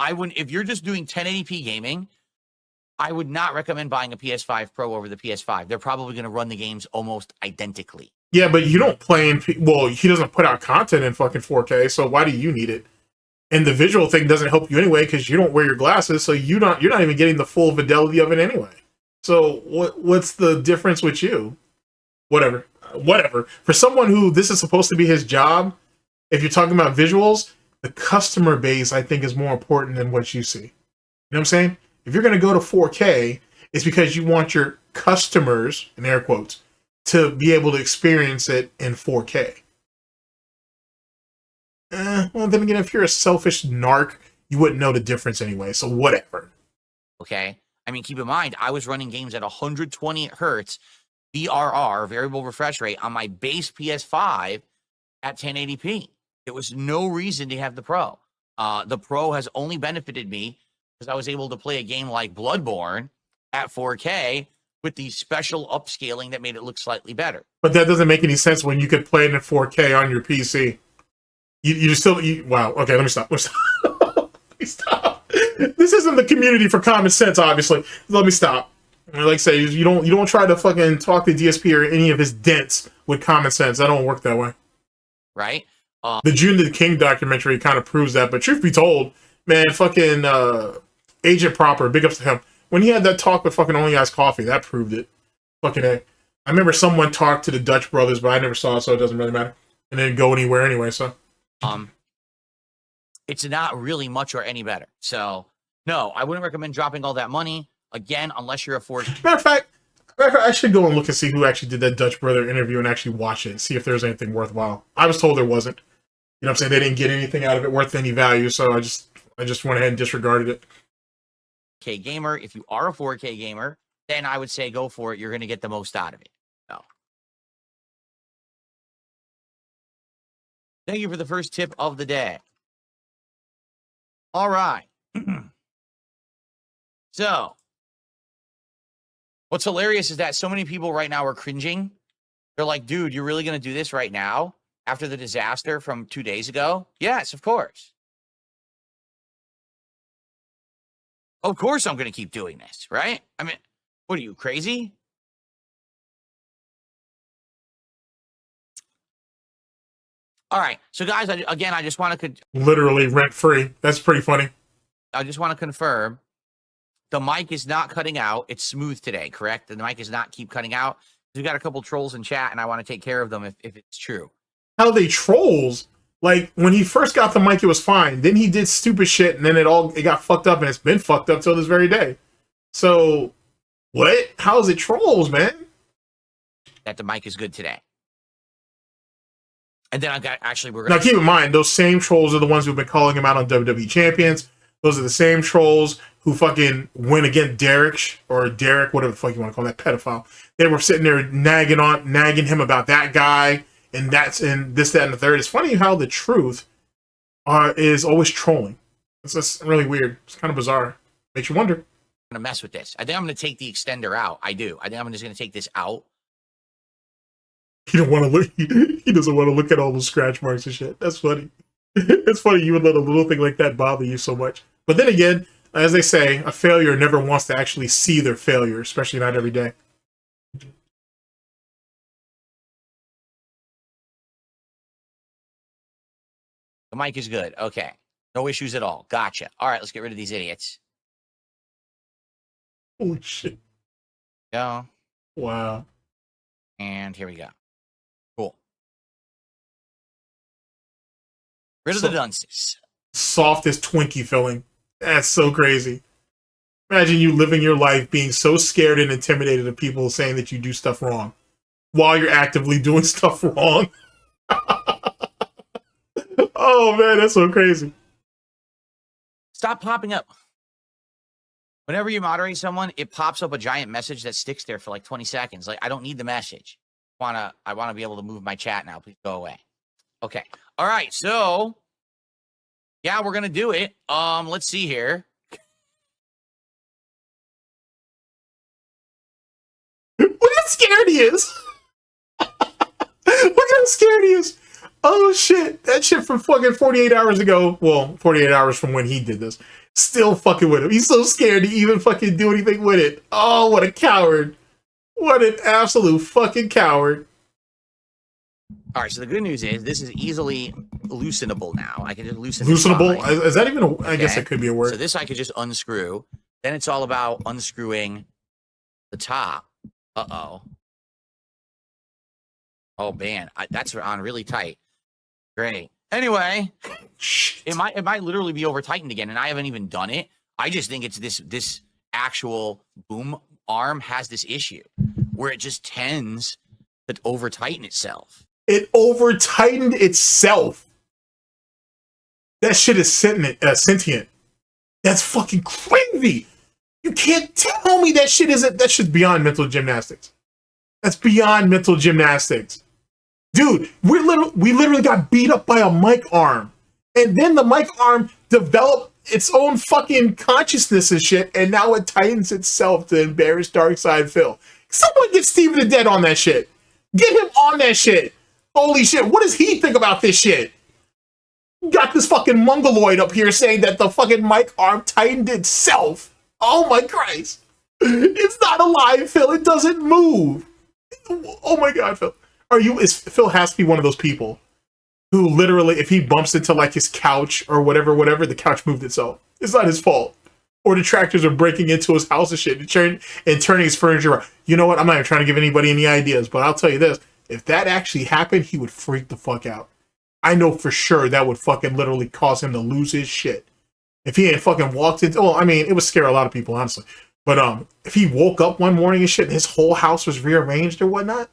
If you're just doing 1080p gaming, I would not recommend buying a PS5 Pro over the PS5. They're probably going to run the games almost identically. Yeah, but you don't play in... Well, he doesn't put out content in fucking 4K, so why do you need it? And the visual thing doesn't help you anyway because you don't wear your glasses, so you're not even getting the full fidelity of it anyway. So what's the difference with you? Whatever. For someone who this is supposed to be his job, if you're talking about visuals, the customer base, I think, is more important than what you see. You know what I'm saying? If you're going to go to 4K, it's because you want your customers, in air quotes, to be able to experience it in 4K. Well, then again, if you're a selfish narc, you wouldn't know the difference anyway, so whatever. Okay? I mean, keep in mind, I was running games at 120 hertz, VRR, variable refresh rate, on my base PS5 at 1080p. There was no reason to have the Pro. The Pro has only benefited me because I was able to play a game like Bloodborne at 4K with the special upscaling that made it look slightly better. But that doesn't make any sense when you could play it in 4K on your PC. Wow. Okay, let me stop. Let me stop. This isn't the community for common sense, obviously. Let me stop. Like I say, you don't try to fucking talk to DSP or any of his dents with common sense. That don't work that way. Right? The June the King documentary kind of proves that. But truth be told, man, fucking Agent Proper, big ups to him. When he had that talk with fucking Only Ice Coffee, that proved it. Fucking A. I remember someone talked to the Dutch brothers, but I never saw it, so it doesn't really matter. And they didn't go anywhere anyway, so. It's not really much or any better. So, no, I wouldn't recommend dropping all that money. Again, unless you're a force. Matter of fact, I should go and look and see who actually did that Dutch brother interview and actually watch it and see if there's anything worthwhile. I was told there wasn't. You know what I'm saying? They didn't get anything out of it worth any value, so I just went ahead and disregarded it. 4K gamer. If you are a 4K gamer, then I would say go for it. You're going to get the most out of it. So, thank you for the first tip of the day. All right. So, what's hilarious is that so many people right now are cringing. They're like, dude, you're really going to do this right now after the disaster from 2 days ago? Yes, of course. Of course I'm going to keep doing this, right? I mean, what are you, crazy? All right. So, guys, I just want to... Literally rent-free. That's pretty funny. I just want to confirm the mic is not cutting out. It's smooth today, correct? The mic is not keep cutting out. We've got a couple trolls in chat, and I want to take care of them if it's true. How they trolls? Like, when he first got the mic, it was fine. Then he did stupid shit, and then it got fucked up, and it's been fucked up till this very day. So, what? How is it trolls, man? That the mic is good today. And then we're now keep in mind, those same trolls are the ones who've been calling him out on WWE Champions. Those are the same trolls who fucking went against Derek, whatever the fuck you want to call that pedophile. They were sitting there nagging him about that guy, and this, that, and the third. It's funny how the truth is always trolling. It's just really weird. It's kind of bizarre. Makes you wonder. I'm gonna mess with this. I think I'm gonna take the extender out. I do. I think I'm just gonna take this out. He don't want to look. He doesn't want to look at all those scratch marks and shit. That's funny. It's funny you would let a little thing like that bother you so much. But then again, as they say, a failure never wants to actually see their failure, especially not every day. The mic is good. Okay. No issues at all. Gotcha. All right, let's get rid of these idiots. Holy shit. Go. Wow. And here we go. Cool. Rid of the dunces. Softest Twinkie filling. That's so crazy. Imagine you living your life being so scared and intimidated of people saying that you do stuff wrong while you're actively doing stuff wrong. Oh man, that's so crazy. Stop popping up. Whenever you moderate someone, it pops up a giant message that sticks there for like 20 seconds. Like, I don't need the message. I wanna be able to move my chat now. Please go away. Okay. All right. So yeah, we're gonna do it. Let's see here. Look how scared he is. Look how scared he is. Oh shit. That shit from fucking 48 hours ago. Well, 48 hours from when he did this. Still fucking with him. He's so scared to even fucking do anything with it. Oh, what a coward. What an absolute fucking coward. All right, so the good news is this is easily loosenable now. I can just loosen Loosenable? it. Is that even a... I guess it could be a word. So this I could just unscrew. Then it's all about unscrewing the top. Uh-oh. Oh, man. That's on really tight. Great. Anyway, it might literally be over tightened again, and I haven't even done it. I just think it's this actual boom arm has this issue where it just tends to over tighten itself. It over tightened itself. That shit is sentient. That's fucking crazy. You can't tell me that shit isn't. That shit's beyond mental gymnastics. That's beyond mental gymnastics. Dude, we literally got beat up by a mic arm. And then the mic arm developed its own fucking consciousness and shit, and now it tightens itself to embarrass Darksydephil. Someone get Steven the Dead on that shit. Get him on that shit. Holy shit, what does he think about this shit? Got this fucking mongoloid up here saying that the fucking mic arm tightened itself. Oh my Christ. It's not alive, Phil. It doesn't move. Oh my God, Phil. Phil has to be one of those people who literally, if he bumps into like his couch or whatever, the couch moved itself. It's not his fault. Or the tractors are breaking into his house and shit and turning his furniture around. You know what? I'm not even trying to give anybody any ideas, but I'll tell you this. If that actually happened, he would freak the fuck out. I know for sure that would fucking literally cause him to lose his shit. If he had fucking walked into, well, I mean, it would scare a lot of people, honestly. But if he woke up one morning and shit and his whole house was rearranged or whatnot,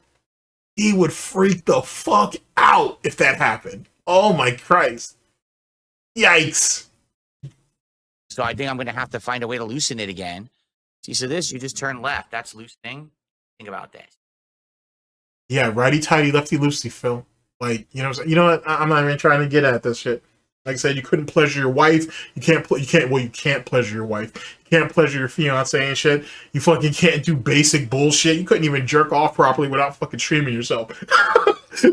he would freak the fuck out if that happened. Oh my Christ. Yikes. So I think I'm going to have to find a way to loosen it again. See, so this, you just turn left. That's loosening. Think about that. Yeah, righty-tighty, lefty-loosey, Phil. Like, you know what I'm saying? You know what? I'm not even trying to get at this shit. Like I said, you couldn't pleasure your wife. You can't pleasure your wife. You can't pleasure your fiance and shit. You fucking can't do basic bullshit. You couldn't even jerk off properly without fucking streaming yourself.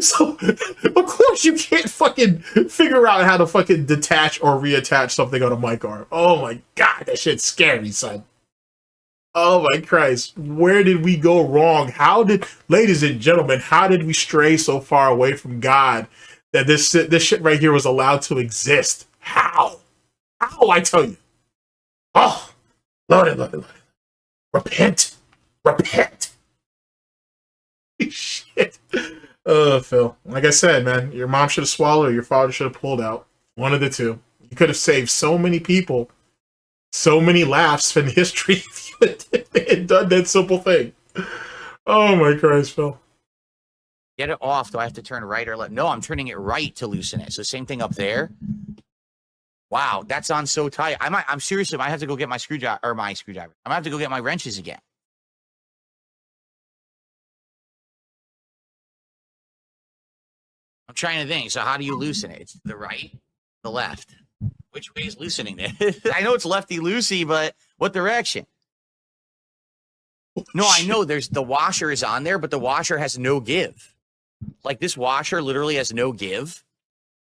So, of course you can't fucking figure out how to fucking detach or reattach something on a mic arm. Oh my God, that shit's scary, son. Oh my Christ. Where did we go wrong? Ladies and gentlemen, how did we stray so far away from God that this shit right here was allowed to exist? How? How, I tell you? Oh, Lord. Repent. Shit. Oh, Phil. Like I said, man, your mom should have swallowed or your father should have pulled out. One of the two. You could have saved so many people, so many laughs in history if they had done that simple thing. Oh my Christ, Phil. Get it off. Do I have to turn right or left? No, I'm turning it right to loosen it. So same thing up there. Wow, that's on so tight. I'm seriously, I might have to go get my screwdriver. I'm gonna have to go get my wrenches again. I'm trying to think. So how do you loosen it? It's to the right, the left. Which way is loosening it? I know it's lefty-loosey, but what direction? No, I know there's the washer is on there, but the washer has no give. Like this washer literally has no give.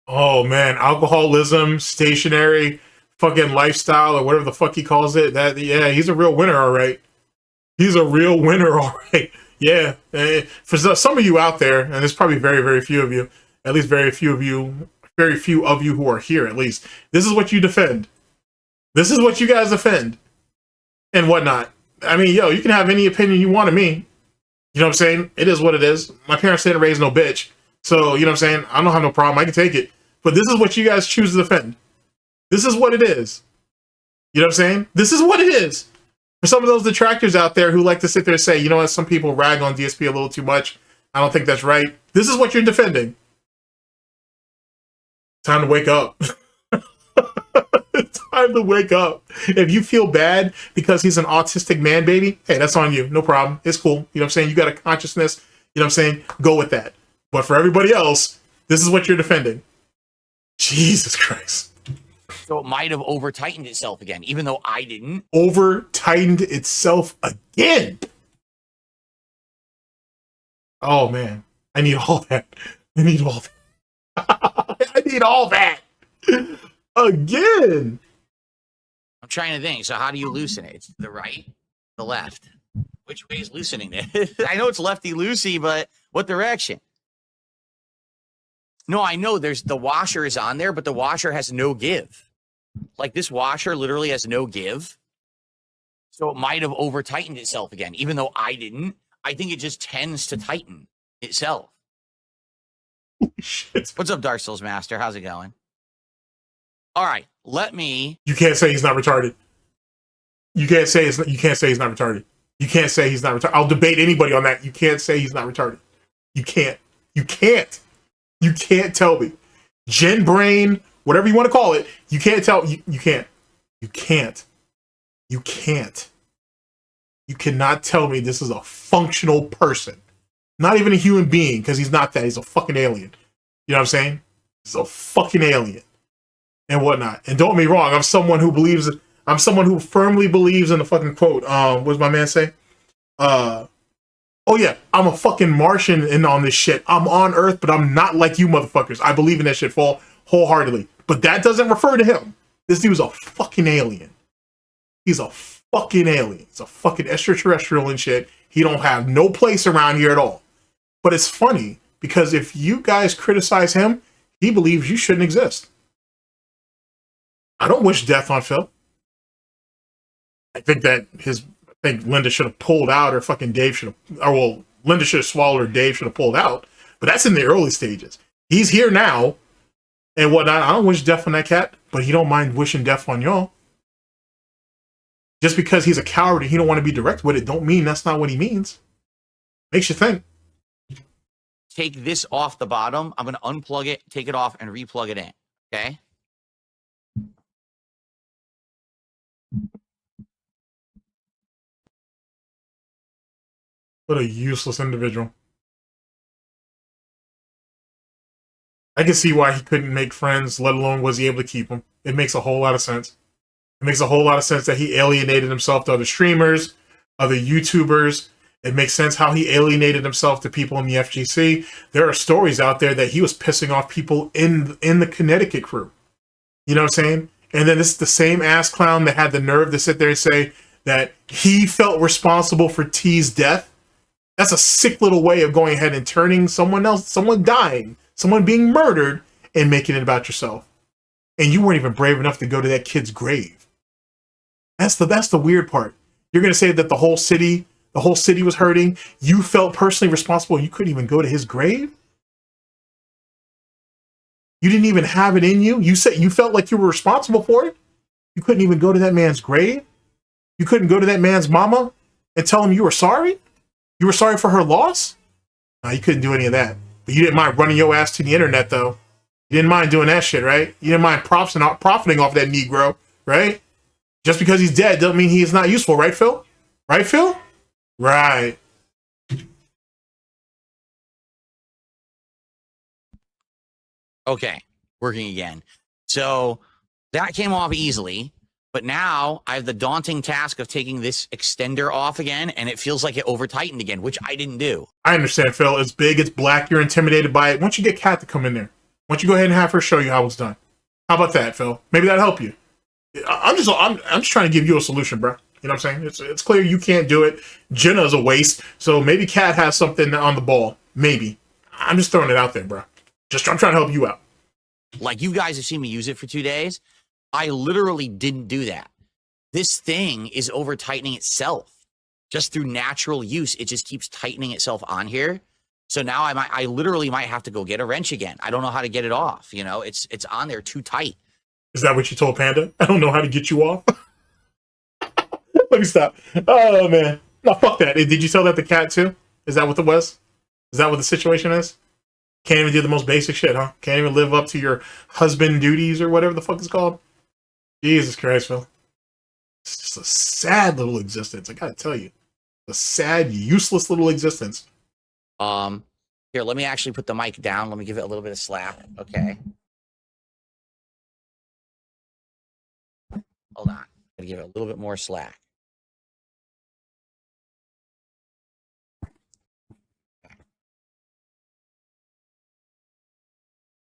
Oh man, alcoholism, stationary, fucking lifestyle or whatever the fuck he calls it. That, yeah, he's a real winner, all right. He's a real winner, all right. Yeah. For some of you out there, and there's probably very, very few of you, at least very few of you who are here, at least, this is what you defend. This is what you guys defend and whatnot. I mean, yo, you can have any opinion you want of me. You know what I'm saying? It is what it is. My parents didn't raise no bitch. So, you know what I'm saying? I don't have no problem. I can take it. But this is what you guys choose to defend. This is what it is. You know what I'm saying? This is what it is. For some of those detractors out there who like to sit there and say, you know what, some people rag on DSP a little too much. I don't think that's right. This is what you're defending. Time to wake up. It's time to wake up. If you feel bad because he's an autistic man baby, hey, that's on you. No problem. It's cool. You know what I'm saying? You got a consciousness. You know what I'm saying? Go with that. But for everybody else, this is what you're defending. Jesus Christ. So it might have over tightened itself again, even though I didn't. Over tightened itself again. Oh man. I need all that. I need all that. I need all that. Again. I'm trying to think. So how do you loosen it? It's the right, the left. Which way is loosening it? I know it's lefty loosey, but what direction? No, I know there's the washer is on there, but the washer has no give. Like this washer literally has no give. So it might have over tightened itself again, even though I didn't. I think it just tends to tighten itself. Shit. What's up, Dark Souls Master? How's it going? All right, let me. You can't say he's not retarded. You can't say he's not retarded. You can't say he's not retarded. I'll debate anybody on that. You can't say he's not retarded. You can't. You can't. You can't tell me. Gen brain, whatever you want to call it, you can't tell. You can't. You can't. You can't. You cannot tell me this is a functional person. Not even a human being, because he's not that. He's a fucking alien. You know what I'm saying? He's a fucking alien. And whatnot. And don't get me wrong, I'm someone who firmly believes in the fucking quote. What does my man say? Oh yeah, I'm a fucking Martian in on this shit. I'm on Earth, but I'm not like you motherfuckers. I believe in that shit wholeheartedly. But that doesn't refer to him. This dude's a fucking alien. He's a fucking alien. He's a fucking extraterrestrial and shit. He don't have no place around here at all. But it's funny, because if you guys criticize him, he believes you shouldn't exist. I don't wish death on Phil. I think Linda should have pulled out, or fucking Dave should have, or well, Linda should have swallowed, or Dave should have pulled out. But that's in the early stages. He's here now, and whatnot. I don't wish death on that cat, but he don't mind wishing death on y'all. Just because he's a coward and he don't want to be direct with it, don't mean that's not what he means. Makes you think. Take this off the bottom. I'm going to unplug it, take it off, and replug it in. Okay? What a useless individual. I can see why he couldn't make friends, let alone was he able to keep them. It makes a whole lot of sense. It makes a whole lot of sense that he alienated himself to other streamers, other YouTubers. It makes sense how he alienated himself to people in the FGC. There are stories out there that he was pissing off people in the Connecticut crew. You know what I'm saying? And then this is the same ass clown that had the nerve to sit there and say that he felt responsible for T's death. That's a sick little way of going ahead and turning someone else, someone dying, someone being murdered, and making it about yourself. And you weren't even brave enough to go to that kid's grave. That's the weird part. You're gonna say that the whole city was hurting. You felt personally responsible. You couldn't even go to his grave. You didn't even have it in you. You said you felt like you were responsible for it. You couldn't even go to that man's grave. You couldn't go to that man's mama and tell him you were sorry. You were sorry for her loss? No, you couldn't do any of that. But you didn't mind running your ass to the internet, though. You didn't mind doing that shit, right? You didn't mind profiting off that Negro, right? Just because he's dead doesn't mean he is not useful, right, Phil? Right, Phil? Right. Okay, working again. So that came off easily. But now I have the daunting task of taking this extender off again, and it feels like it over-tightened again, which I didn't do. I understand, Phil. It's big, it's black, you're intimidated by it. Why don't you get Kat to come in there? Why don't you go ahead and have her show you how it's done? How about that, Phil? Maybe that'll help you. I'm just trying to give you a solution, bro. You know what I'm saying? It's clear you can't do it. Jenna's a waste. So maybe Kat has something on the ball. Maybe. I'm just throwing it out there, bro. I'm trying to help you out. Like, you guys have seen me use it for 2 days. I literally didn't do that. This thing is over tightening itself. Just through natural use, it just keeps tightening itself on here. So now I literally might have to go get a wrench again. I don't know how to get it off. You know, it's on there too tight. Is that what you told Panda? I don't know how to get you off. Let me stop. Oh man, no, fuck that. Did you tell that to Kat too? Is that what it was? Is that what the situation is? Can't even do the most basic shit, huh? Can't even live up to your husband duties or whatever the fuck it's called. Jesus Christ, Phil. It's just a sad little existence. I gotta tell you, a sad, useless little existence. Here, let me actually put the mic down. Let me give it a little bit of slap. Okay. Hold on. Gotta give it a little bit more slack.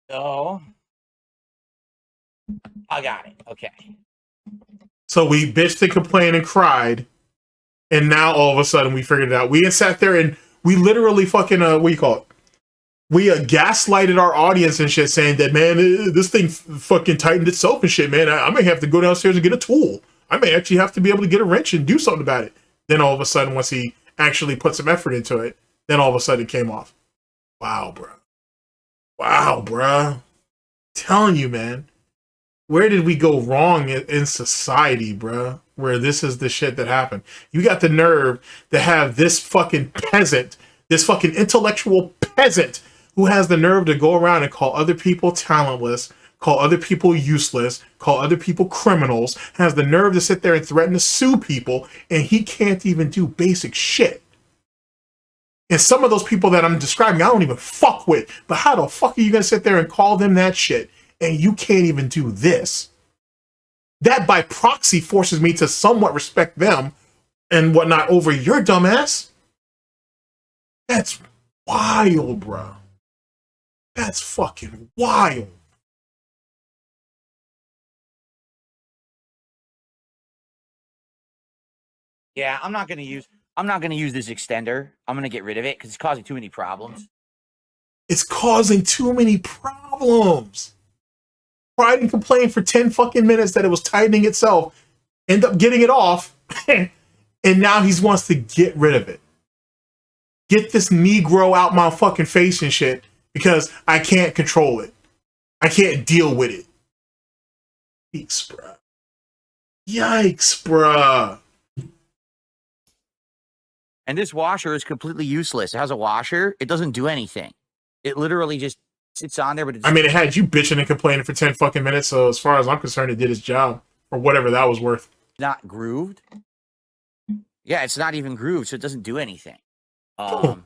So, I got it. Okay. So we bitched and complained and cried, and now all of a sudden we figured it out. We had sat there and we literally fucking what do you call it? We gaslighted our audience and shit, saying that, man, this thing fucking tightened itself and shit, man. I may have to go downstairs and get a tool. I may actually have to be able to get a wrench and do something about it. Then all of a sudden, once he actually put some effort into it, then all of a sudden it came off. Wow, bro. Wow, bro. Telling you, man. Where did we go wrong in society, bro? Where this is the shit that happened. You got the nerve to have this fucking peasant, this fucking intellectual peasant, who has the nerve to go around and call other people talentless, call other people useless, call other people criminals, has the nerve to sit there and threaten to sue people, and he can't even do basic shit. And some of those people that I'm describing, I don't even fuck with. But how the fuck are you gonna sit there and call them that shit, and you can't even do this? That by proxy forces me to somewhat respect them and whatnot over your dumbass. That's wild, bro. That's fucking wild. Yeah, I'm not gonna use this extender. I'm gonna get rid of it because it's causing too many problems. It's causing too many problems. Cried and complained for 10 fucking minutes that it was tightening itself, end up getting it off, and now he wants to get rid of it. Get this Negro out my fucking face and shit because I can't control it. I can't deal with it. Yikes, bruh. Yikes, bruh. And this washer is completely useless. It has a washer. It doesn't do anything. It literally just sits on there. But I mean, it had you bitching and complaining for 10 fucking minutes. So as far as I'm concerned, it did its job or whatever that was worth. Not grooved. Yeah, it's not even grooved, so it doesn't do anything. Oh.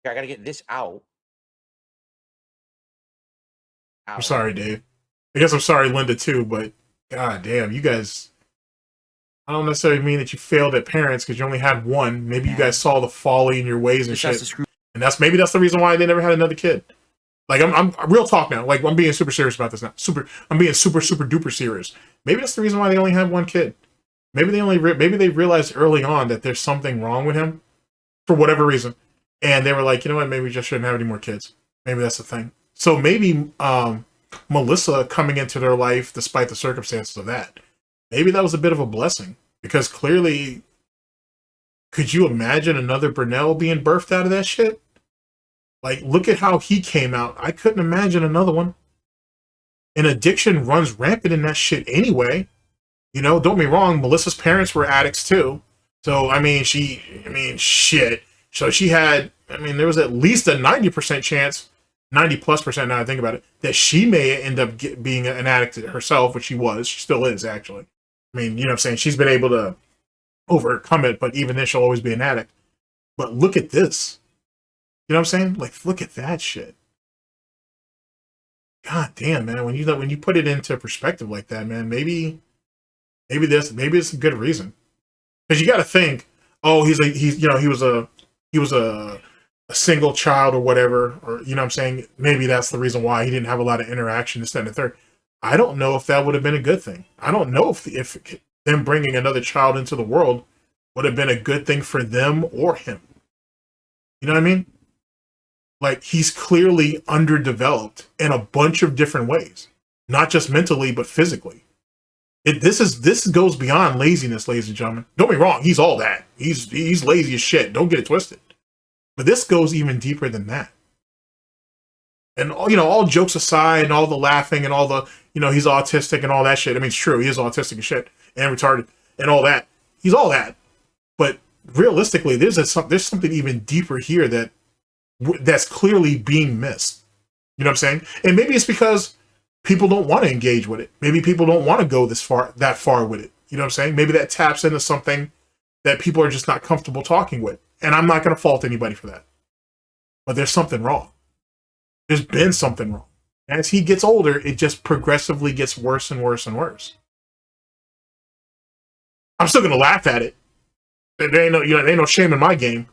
I gotta get this out. I'm sorry, Dave. I guess I'm sorry, Linda, too, but god damn, you guys, I don't necessarily mean that you failed at parents because you only had one. Maybe you guys saw the folly in your ways and shit. And maybe that's the reason why they never had another kid. Like, I'm real talk now. Like, I'm being super serious about this now. I'm being super duper serious. Maybe that's the reason why they only had one kid. Maybe they realized early on that there's something wrong with him for whatever reason. And they were like, you know what, maybe we just shouldn't have any more kids. Maybe that's the thing. So maybe Melissa coming into their life, despite the circumstances of that, maybe that was a bit of a blessing. Because clearly, could you imagine another Brunel being birthed out of that shit? Like, look at how he came out. I couldn't imagine another one. And addiction runs rampant in that shit anyway. You know, don't get me wrong, Melissa's parents were addicts too. So, shit. So she had, there was at least a 90% chance, 90+% now I think about it, that she may end up being an addict herself, which she was. She still is, actually. You know what I'm saying? She's been able to overcome it, but even then she'll always be an addict. But look at this. You know what I'm saying? Like, look at that shit. God damn, man. When you put it into perspective like that, man, maybe it's a good reason. Because you got to think, oh, he was a single child or whatever, or you know what I'm saying? Maybe that's the reason why he didn't have a lot of interaction, this, that, and the third. I don't know if that would have been a good thing. I don't know if them bringing another child into the world would have been a good thing for them or him. You know what I mean? Like, he's clearly underdeveloped in a bunch of different ways, not just mentally, but physically. This goes beyond laziness, ladies and gentlemen. Don't be wrong. He's all that. He's lazy as shit. Don't get it twisted. But this goes even deeper than that. And, you know, all jokes aside and all the laughing and all the, you know, he's autistic and all that shit. I mean, it's true. He is autistic and shit and retarded and all that. He's all that. But realistically, there's something even deeper here that's clearly being missed. You know what I'm saying? And maybe it's because people don't want to engage with it. Maybe people don't want to go that far with it. You know what I'm saying? Maybe that taps into something that people are just not comfortable talking with. And I'm not going to fault anybody for that. But there's something wrong. There's been something wrong. As he gets older, it just progressively gets worse and worse and worse. I'm still going to laugh at it. There ain't no shame in my game.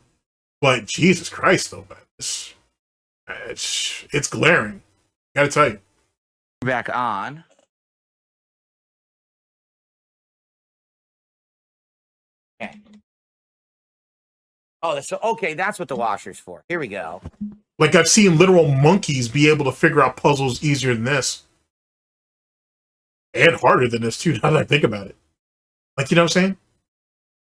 But Jesus Christ, though, man. It's glaring. Gotta tell you. Back on. Okay. Oh, that's what the washer's for. Here we go. Like, I've seen literal monkeys be able to figure out puzzles easier than this. And harder than this, too, now that I think about it. Like, you know what I'm saying?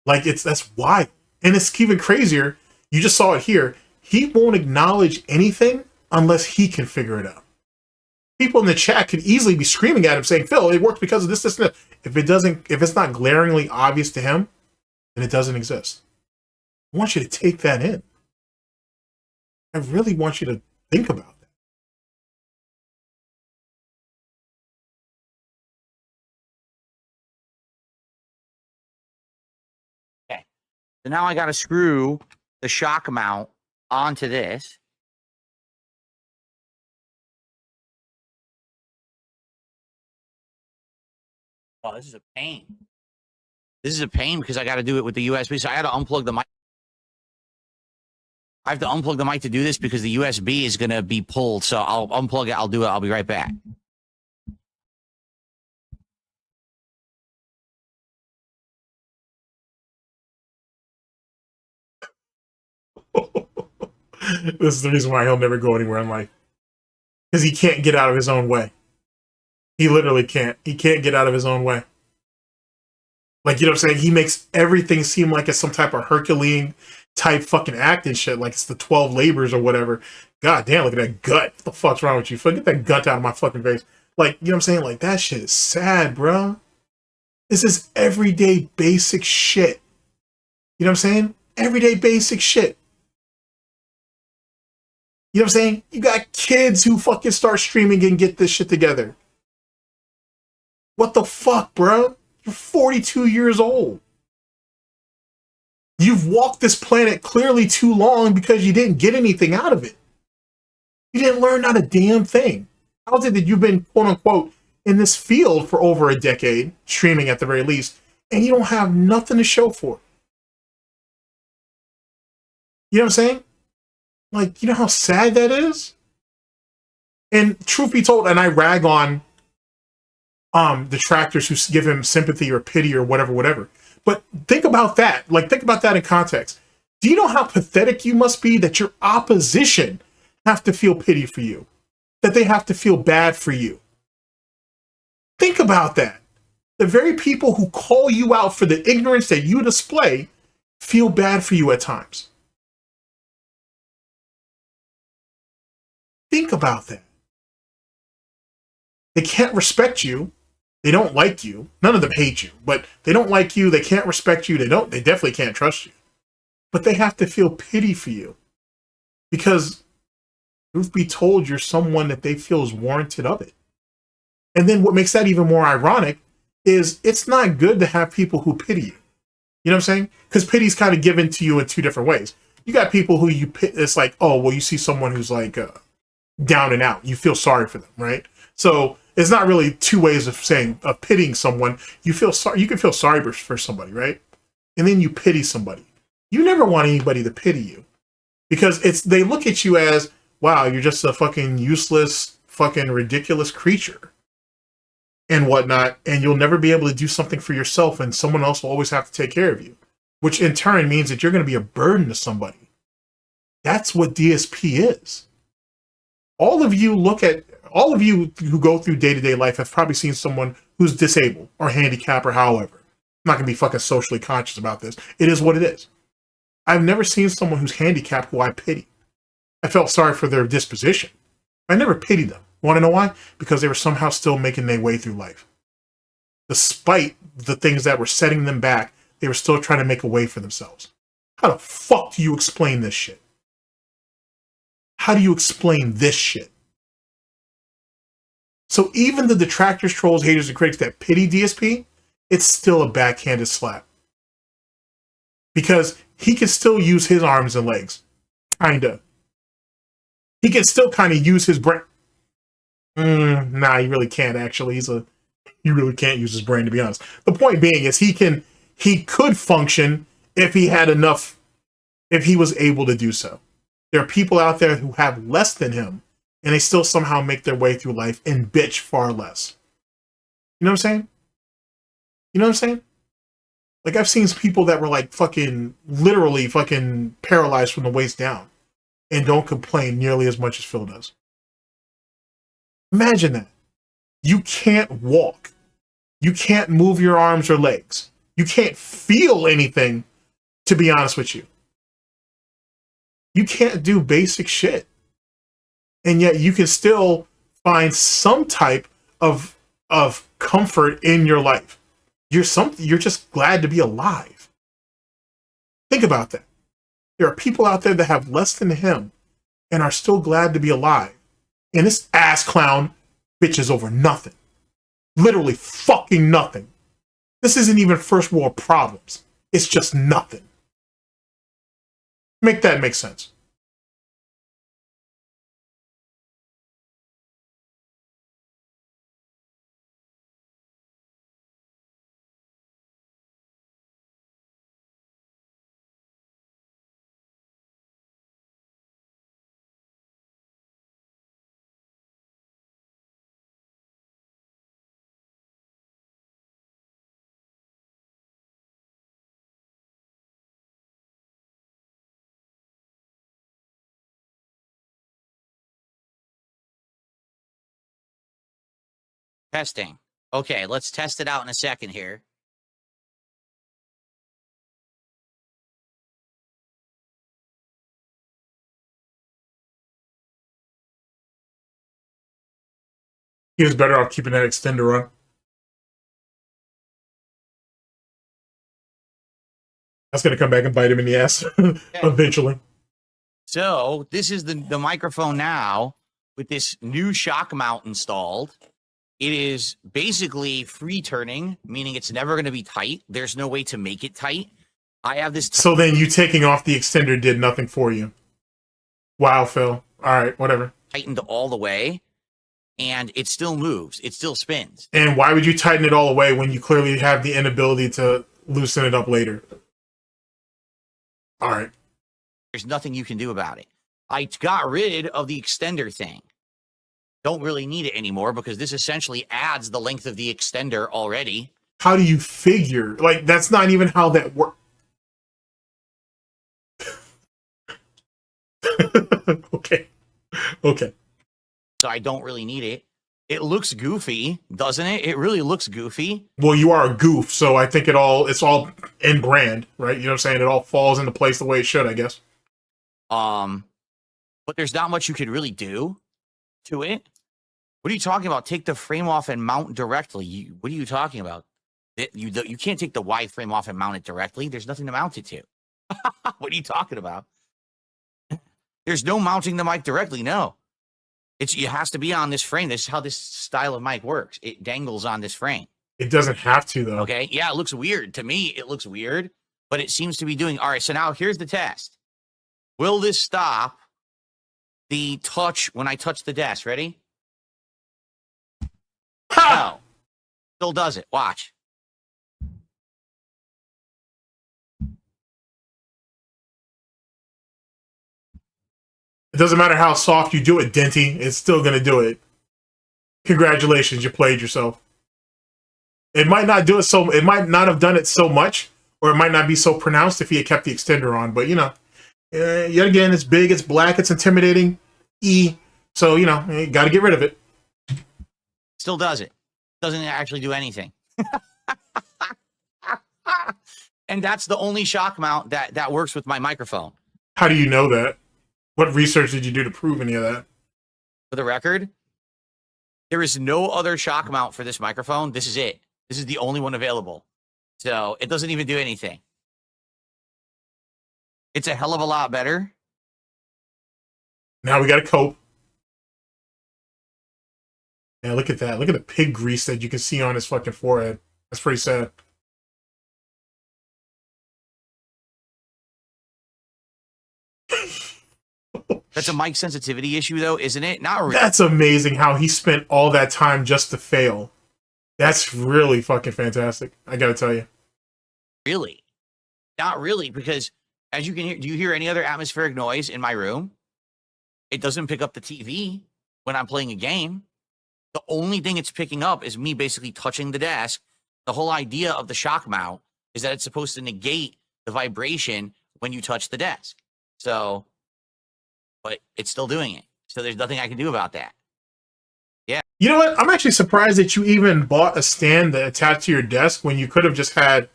Like, that's wild. And it's even crazier. You just saw it here. He won't acknowledge anything unless he can figure it out. People in the chat could easily be screaming at him saying, Phil, it worked because of this, and that. If it's not glaringly obvious to him, then it doesn't exist. I want you to take that in. I really want you to think about that. Okay. So now I got to screw the shock mount onto this. Oh, this is a pain. This is a pain because I got to do it with the USB. So I had to unplug the mic. I have to unplug the mic to do this because the USB is going to be pulled. So I'll unplug it. I'll do it. I'll be right back. This is the reason why he'll never go anywhere in life. Because he can't get out of his own way. He literally can't. He can't get out of his own way. Like, you know what I'm saying? He makes everything seem like it's some type of Herculean type fucking act and shit. Like it's the 12 labors or whatever. God damn, look at that gut. What the fuck's wrong with you? Get that gut out of my fucking face. Like, you know what I'm saying? Like, that shit is sad, bro. This is everyday basic shit. You know what I'm saying? Everyday basic shit. You know what I'm saying? You got kids who fucking start streaming and get this shit together. What the fuck, bro? You're 42 years old. You've walked this planet clearly too long because you didn't get anything out of it. You didn't learn not a damn thing. How is it that you've been, quote unquote, in this field for over a decade, streaming at the very least, and you don't have nothing to show for it? You know what I'm saying? Like, you know how sad that is? And truth be told, and I rag on detractors who give him sympathy or pity or whatever. But think about that. Like, think about that in context. Do you know how pathetic you must be that your opposition have to feel pity for you? That they have to feel bad for you? Think about that. The very people who call you out for the ignorance that you display feel bad for you at times. Think about that. They can't respect you. They don't like you. None of them hate you, but they don't like you. They can't respect you. They definitely can't trust you. But they have to feel pity for you because truth be told, you're someone that they feel is warranted of it. And then what makes that even more ironic is it's not good to have people who pity you. You know what I'm saying? Because pity's kind of given to you in two different ways. You got people who it's like, oh, well, you see someone who's like down and out. You feel sorry for them, right? So it's not really two ways of pitying someone. You feel sorry. You can feel sorry for somebody, right? And then you pity somebody. You never want anybody to pity you because they look at you as, wow, you're just a fucking useless, fucking ridiculous creature. and whatnot, and you'll never be able to do something for yourself, and someone else will always have to take care of you, which in turn means that you're going to be a burden to somebody. That's what DSP is. All of you who go through day-to-day life have probably seen someone who's disabled or handicapped or however. I'm not going to be fucking socially conscious about this. It is what it is. I've never seen someone who's handicapped who I pity. I felt sorry for their disposition. I never pitied them. Want to know why? Because they were somehow still making their way through life. Despite the things that were setting them back, they were still trying to make a way for themselves. How the fuck do you explain this shit? How do you explain this shit? So even the detractors, trolls, haters, and critics that pity DSP, it's still a backhanded slap. Because he can still use his arms and legs. Kinda. He can still kind of use his brain. Nah, he really can't actually. He really can't use his brain, to be honest. The point being is he could function if he had enough, if he was able to do so. There are people out there who have less than him, and they still somehow make their way through life and bitch far less. You know what I'm saying? You know what I'm saying? Like, I've seen people that were like fucking, literally fucking paralyzed from the waist down and don't complain nearly as much as Phil does. Imagine that. You can't walk. You can't move your arms or legs. You can't feel anything, to be honest with you. You can't do basic shit. And yet you can still find some type of comfort in your life. You're just glad to be alive. Think about that. There are people out there that have less than him and are still glad to be alive. And this ass clown bitches over nothing. Literally fucking nothing. This isn't even first world problems. It's just nothing. Make that make sense. Testing. Okay, let's test it out in a second here. He was better off keeping that extender on. That's going to come back and bite him in the ass eventually. So this is the microphone now with this new shock mount installed. It is basically free turning, meaning it's never going to be tight. There's no way to make it tight. I have this. So then you taking off the extender did nothing for you. Wow, Phil. All right, whatever. Tightened all the way, and it still moves. It still spins. And why would you tighten it all away when you clearly have the inability to loosen it up later? All right. There's nothing you can do about it. I got rid of the extender thing. Don't really need it anymore because this essentially adds the length of the extender already. How do you figure? Like, that's not even how that works. Okay. Okay. So I don't really need it. It looks goofy, doesn't it? It really looks goofy. Well, you are a goof, so I think it's all in brand, right? You know what I'm saying? It all falls into place the way it should, I guess. But there's not much you could really do to it. What are you talking about? Take the frame off and mount directly. What are you talking about? You can't take the wide frame off and mount it directly. There's nothing to mount it to. What are you talking about? There's no mounting the mic directly. No, it has to be on this frame. This is how this style of mic works. It dangles on this frame. It doesn't have to, though. Okay. Yeah, it looks weird. To me, it looks weird, but it seems to be doing. All right. So now here's the test. Will this stop the touch when I touch the desk? Ready? No. Still does it. Watch. It doesn't matter how soft you do it, Denty. It's still going to do it. Congratulations, you played yourself. It might not do it so. It might not have done it so much, or it might not be so pronounced if he had kept the extender on. But you know, yet again, it's big, it's black, it's intimidating. So you know, you got to get rid of it. Still does it. Doesn't actually do anything. And that's the only shock mount that works with my microphone. How do you know that? What research did you do to prove any of that? For the record, there is no other shock mount for this microphone. This is it. This is the only one available. So it doesn't even do anything. It's a hell of a lot better. Now we got to cope. Yeah, look at that. Look at the pig grease that you can see on his fucking forehead. That's pretty sad. That's a mic sensitivity issue, though, isn't it? Not really. That's amazing how he spent all that time just to fail. That's really fucking fantastic. I gotta tell you. Really? Not really, because as you can hear, do you hear any other atmospheric noise in my room? It doesn't pick up the TV when I'm playing a game. The only thing it's picking up is me basically touching the desk. The whole idea of the shock mount is that it's supposed to negate the vibration when you touch the desk. So, but it's still doing it. So there's nothing I can do about that. Yeah. You know what? I'm actually surprised that you even bought a stand that attached to your desk when you could have just had,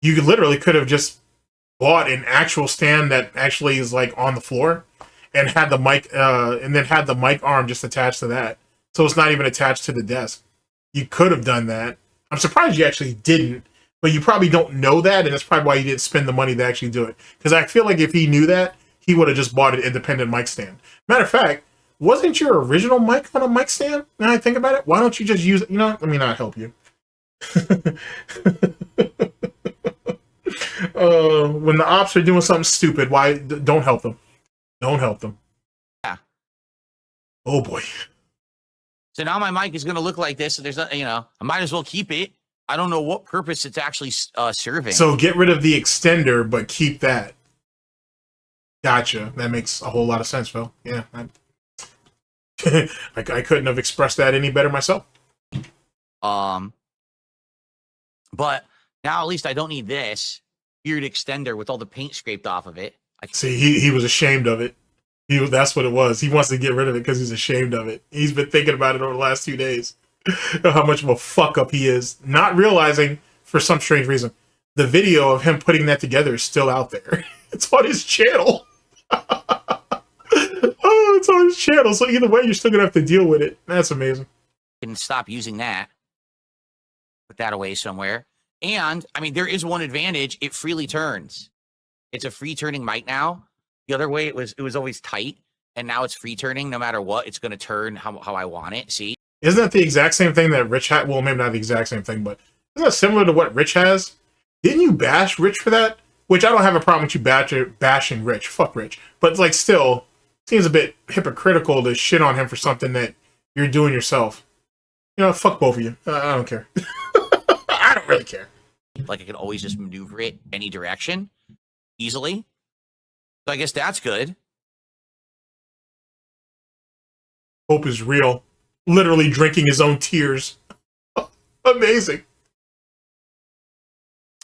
you literally could have just bought an actual stand that actually is like on the floor and had the mic, and then had the mic arm just attached to that. So it's not even attached to the desk. You could have done that. I'm surprised you actually didn't, but you probably don't know that, and that's probably why you didn't spend the money to actually do it. Because I feel like if he knew that, he would have just bought an independent mic stand. Matter of fact, wasn't your original mic on a mic stand? Now I think about it, why don't you just use it? You know, let me not help you. When the ops are doing something stupid, why don't help them? Don't help them. Yeah. Oh boy. So now my mic is going to look like this. So there's not, you know, I might as well keep it. I don't know what purpose it's actually serving. So get rid of the extender, but keep that. Gotcha. That makes a whole lot of sense, Phil. Yeah. I couldn't have expressed that any better myself. But now at least I don't need this weird extender with all the paint scraped off of it. See, he was ashamed of it. That's what it was. He wants to get rid of it because he's ashamed of it. He's been thinking about it over the last 2 days. How much of a fuck up he is. Not realizing, for some strange reason, the video of him putting that together is still out there. It's on his channel. Oh, it's on his channel. So either way, you're still going to have to deal with it. That's amazing. Can stop using that. Put that away somewhere. And, I mean, there is one advantage. It freely turns. It's a free turning mic now. The other way, it was always tight. And now it's free turning. No matter what, it's going to turn how I want it. See? Isn't that the exact same thing that Rich had? Well, maybe not the exact same thing, but isn't that similar to what Rich has? Didn't you bash Rich for that? Which I don't have a problem with you bashing Rich. Fuck Rich. But, like, still, seems a bit hypocritical to shit on him for something that you're doing yourself. You know, fuck both of you. I don't care. I don't really care. Like, I can always just maneuver it any direction easily. So I guess that's good. Hope is real. Literally drinking his own tears. Amazing.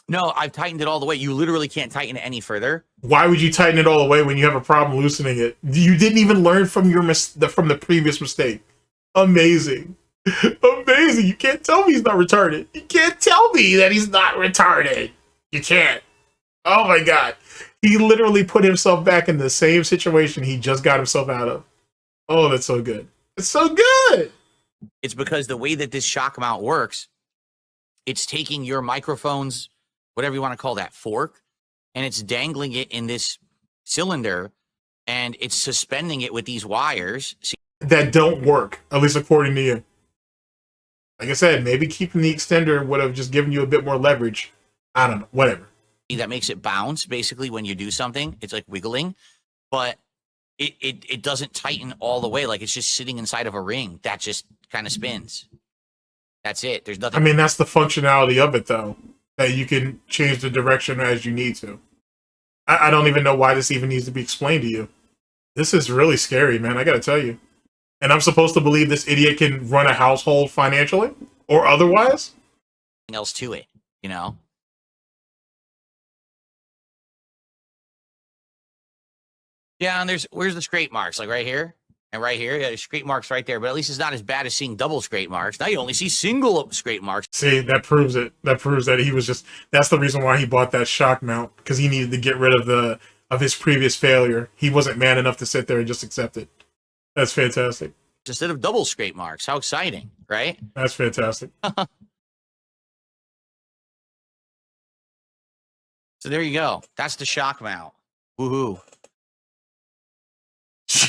No, I've tightened it all the way. You literally can't tighten it any further. Why would you tighten it all the way when you have a problem loosening it? You didn't even learn from your from the previous mistake. Amazing. Amazing. You can't tell me he's not retarded. You can't tell me that he's not retarded. You can't. Oh my God. He literally put himself back in the same situation he just got himself out of. Oh, that's so good. It's so good. It's because the way that this shock mount works, it's taking your microphone's, whatever you want to call that, fork, and it's dangling it in this cylinder, and it's suspending it with these wires. See, that don't work, at least according to you. Like I said, maybe keeping the extender would have just given you a bit more leverage. I don't know. Whatever. that makes it bounce basically when you do something. It's like wiggling, but it doesn't tighten all the way. Like it's just sitting inside of a ring that just kind of spins. That's it. There's nothing. I mean, that's the functionality of it, though, that you can change the direction as you need to. I don't even know why this even needs to be explained to you. This is really scary, man. I got to tell you. And I'm supposed to believe this idiot can run a household financially or otherwise? else to it, you know? Yeah, and where's the scrape marks? Like right here and right here. Yeah, there's scrape marks right there, but at least it's not as bad as seeing double scrape marks. Now you only see single scrape marks. See, that proves it. That proves that he was just, that's the reason why he bought that shock mount, because he needed to get rid of his previous failure. He wasn't man enough to sit there and just accept it. That's fantastic. Instead of double scrape marks. How exciting, right? That's fantastic. So there you go. That's the shock mount. Woohoo.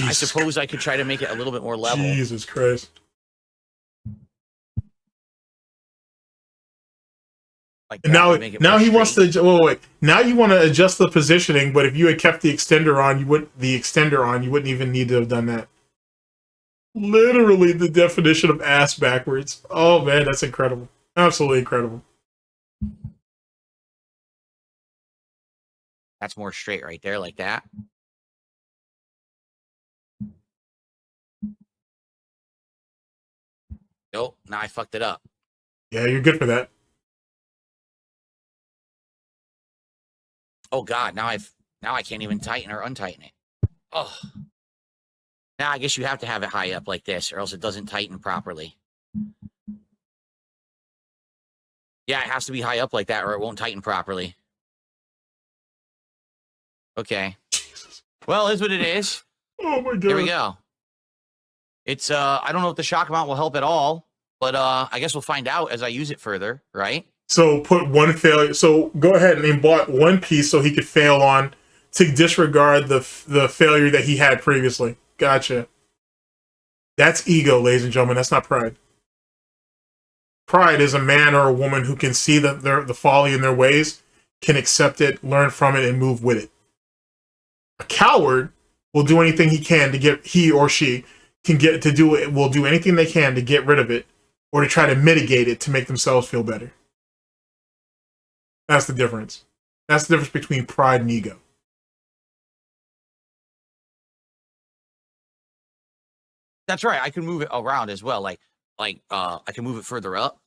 I suppose I could try to make it a little bit more level. Jesus Christ. Like And now he wants to, wait. Now you want to adjust the positioning, but if you had kept the extender on, you wouldn't even need to have done that. Literally the definition of ass backwards. Oh man, that's incredible. Absolutely incredible. That's more straight right there, like that. Oh, now I fucked it up. Yeah, you're good for that. Oh God, now I can't even tighten or untighten it. Oh. Now I guess you have to have it high up like this, or else it doesn't tighten properly. Yeah, it has to be high up like that, or it won't tighten properly. Okay. Jesus. Well, it's what it is. Oh my God. There we go. It's I don't know if the shock mount will help at all, but I guess we'll find out as I use it further, right? So put one failure. So go ahead and bought one piece so he could fail on to disregard the failure that he had previously. Gotcha. That's ego, ladies and gentlemen. That's not pride. Pride is a man or a woman who can see the folly in their ways, can accept it, learn from it, and move with it. A coward will do anything he can to get, he or she can get to do it, will do anything they can to get rid of it or to try to mitigate it to make themselves feel better. That's the difference. That's the difference between pride and ego. That's right. I can move it around as well. Like I can move it further up.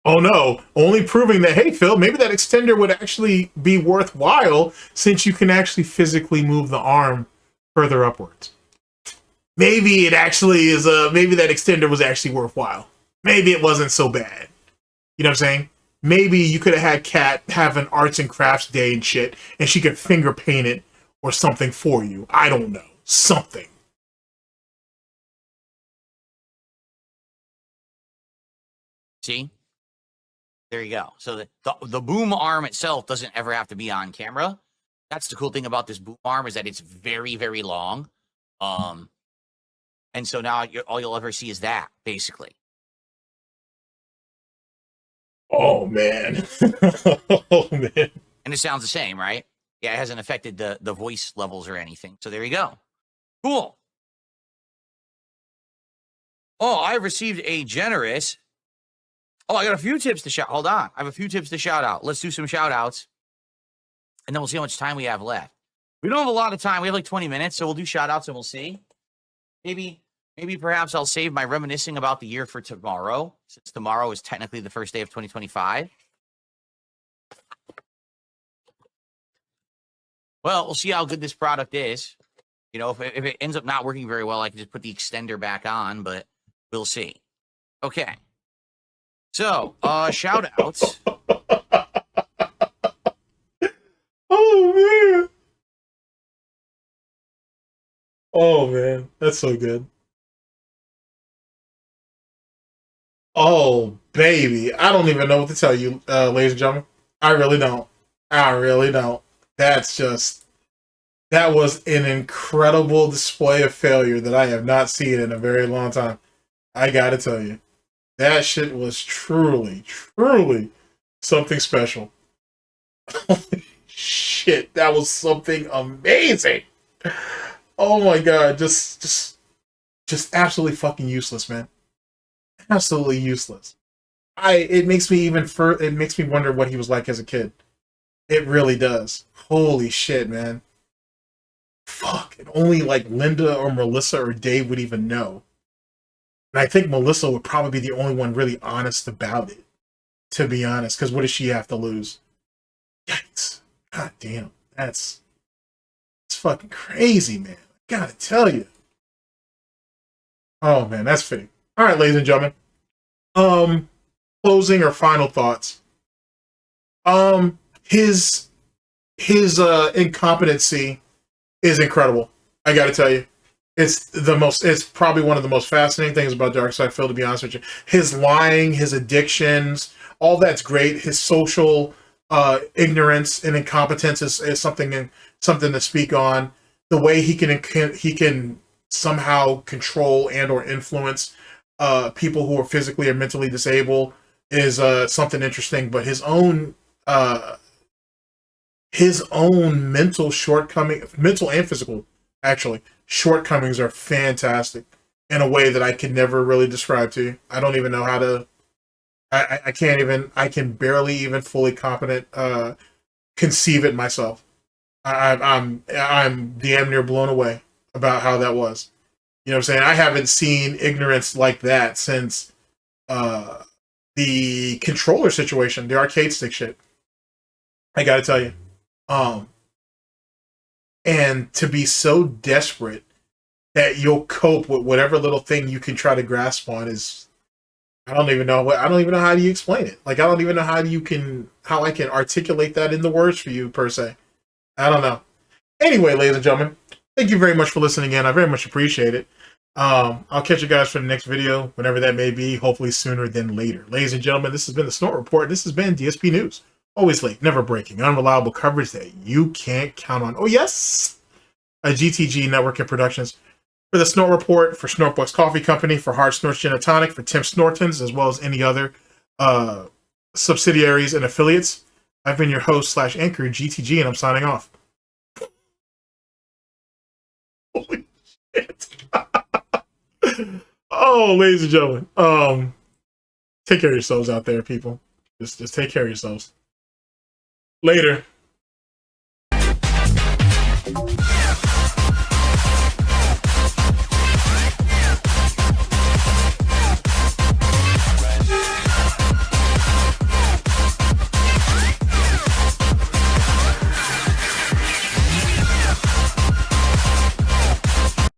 Oh no, only proving that, hey Phil, maybe that extender would actually be worthwhile since you can actually physically move the arm further upwards. Maybe it actually is maybe that extender was actually worthwhile. Maybe it wasn't so bad. You know what I'm saying? Maybe you could have had Kat have an arts and crafts day and shit, and she could finger paint it or something for you. I don't know. Something. See? There you go. So the boom arm itself doesn't ever have to be on camera. That's the cool thing about this boom arm, is that it's very, very long. And so now all you'll ever see is that, basically. Oh, man. Oh, man. And it sounds the same, right? Yeah, it hasn't affected the voice levels or anything. So there you go. Cool. Oh, I received a generous... Oh, I got a few tips to shout. Hold on. I have a few tips to shout out. Let's do some shout outs. And then we'll see how much time we have left. We don't have a lot of time. We have like 20 minutes, so we'll do shout outs and we'll see. Maybe perhaps I'll save my reminiscing about the year for tomorrow, since tomorrow is technically the first day of 2025. Well, we'll see how good this product is. You know, if it ends up not working very well, I can just put the extender back on, but we'll see. Okay. So, shout outs. Oh, man. Oh, man. That's so good. Oh, baby. I don't even know what to tell you, ladies and gentlemen. I really don't. I really don't. That's just... That was an incredible display of failure that I have not seen in a very long time. I gotta tell you. That shit was truly, truly something special. Holy shit, that was something amazing. Oh my God, just absolutely fucking useless, man. Absolutely useless. It makes me wonder what he was like as a kid. It really does. Holy shit, man. Fuck, and only like Linda or Melissa or Dave would even know. And I think Melissa would probably be the only one really honest about it, to be honest, because what does she have to lose? Yikes. God damn. That's fucking crazy, man. I gotta tell you. Oh man, that's fitting. All right, ladies and gentlemen. Closing or final thoughts. His incompetency is incredible. I gotta tell you. It's probably one of the most fascinating things about Darksydephil, to be honest with you. His lying, his addictions, all that's great. His social ignorance and incompetence is something to speak on. The way he can somehow control and or influence people who are physically or mentally disabled is something interesting. But his own mental and physical, actually, shortcomings are fantastic in a way that I can never really describe to you. I don't even know how to. I can barely even fully competent conceive it myself. I'm damn near blown away about how that was. You know what I'm saying? I haven't seen ignorance like that since the controller situation, the arcade stick shit. I gotta tell you. And to be so desperate that you'll cope with whatever little thing you can try to grasp on is, I don't even know how do you explain it. Like, I don't even know how I can articulate that in the words for you, per se. I don't know. Anyway, ladies and gentlemen, thank you very much for listening in. I very much appreciate it. I'll catch you guys for the next video, whenever that may be, hopefully sooner than later. Ladies and gentlemen, this has been the Snort Report. This has been DSP News. Always late, never breaking, unreliable coverage that you can't count on. Oh yes! A GTG Network and Productions. For the Snort Report, for SnortBucks Coffee Company, for Hard Snorts Gin and Tonic, for Tim Snortons, as well as any other subsidiaries and affiliates. I've been your host / anchor, GTG, and I'm signing off. Holy shit. Oh, ladies and gentlemen. Take care of yourselves out there, people. Just take care of yourselves. Later.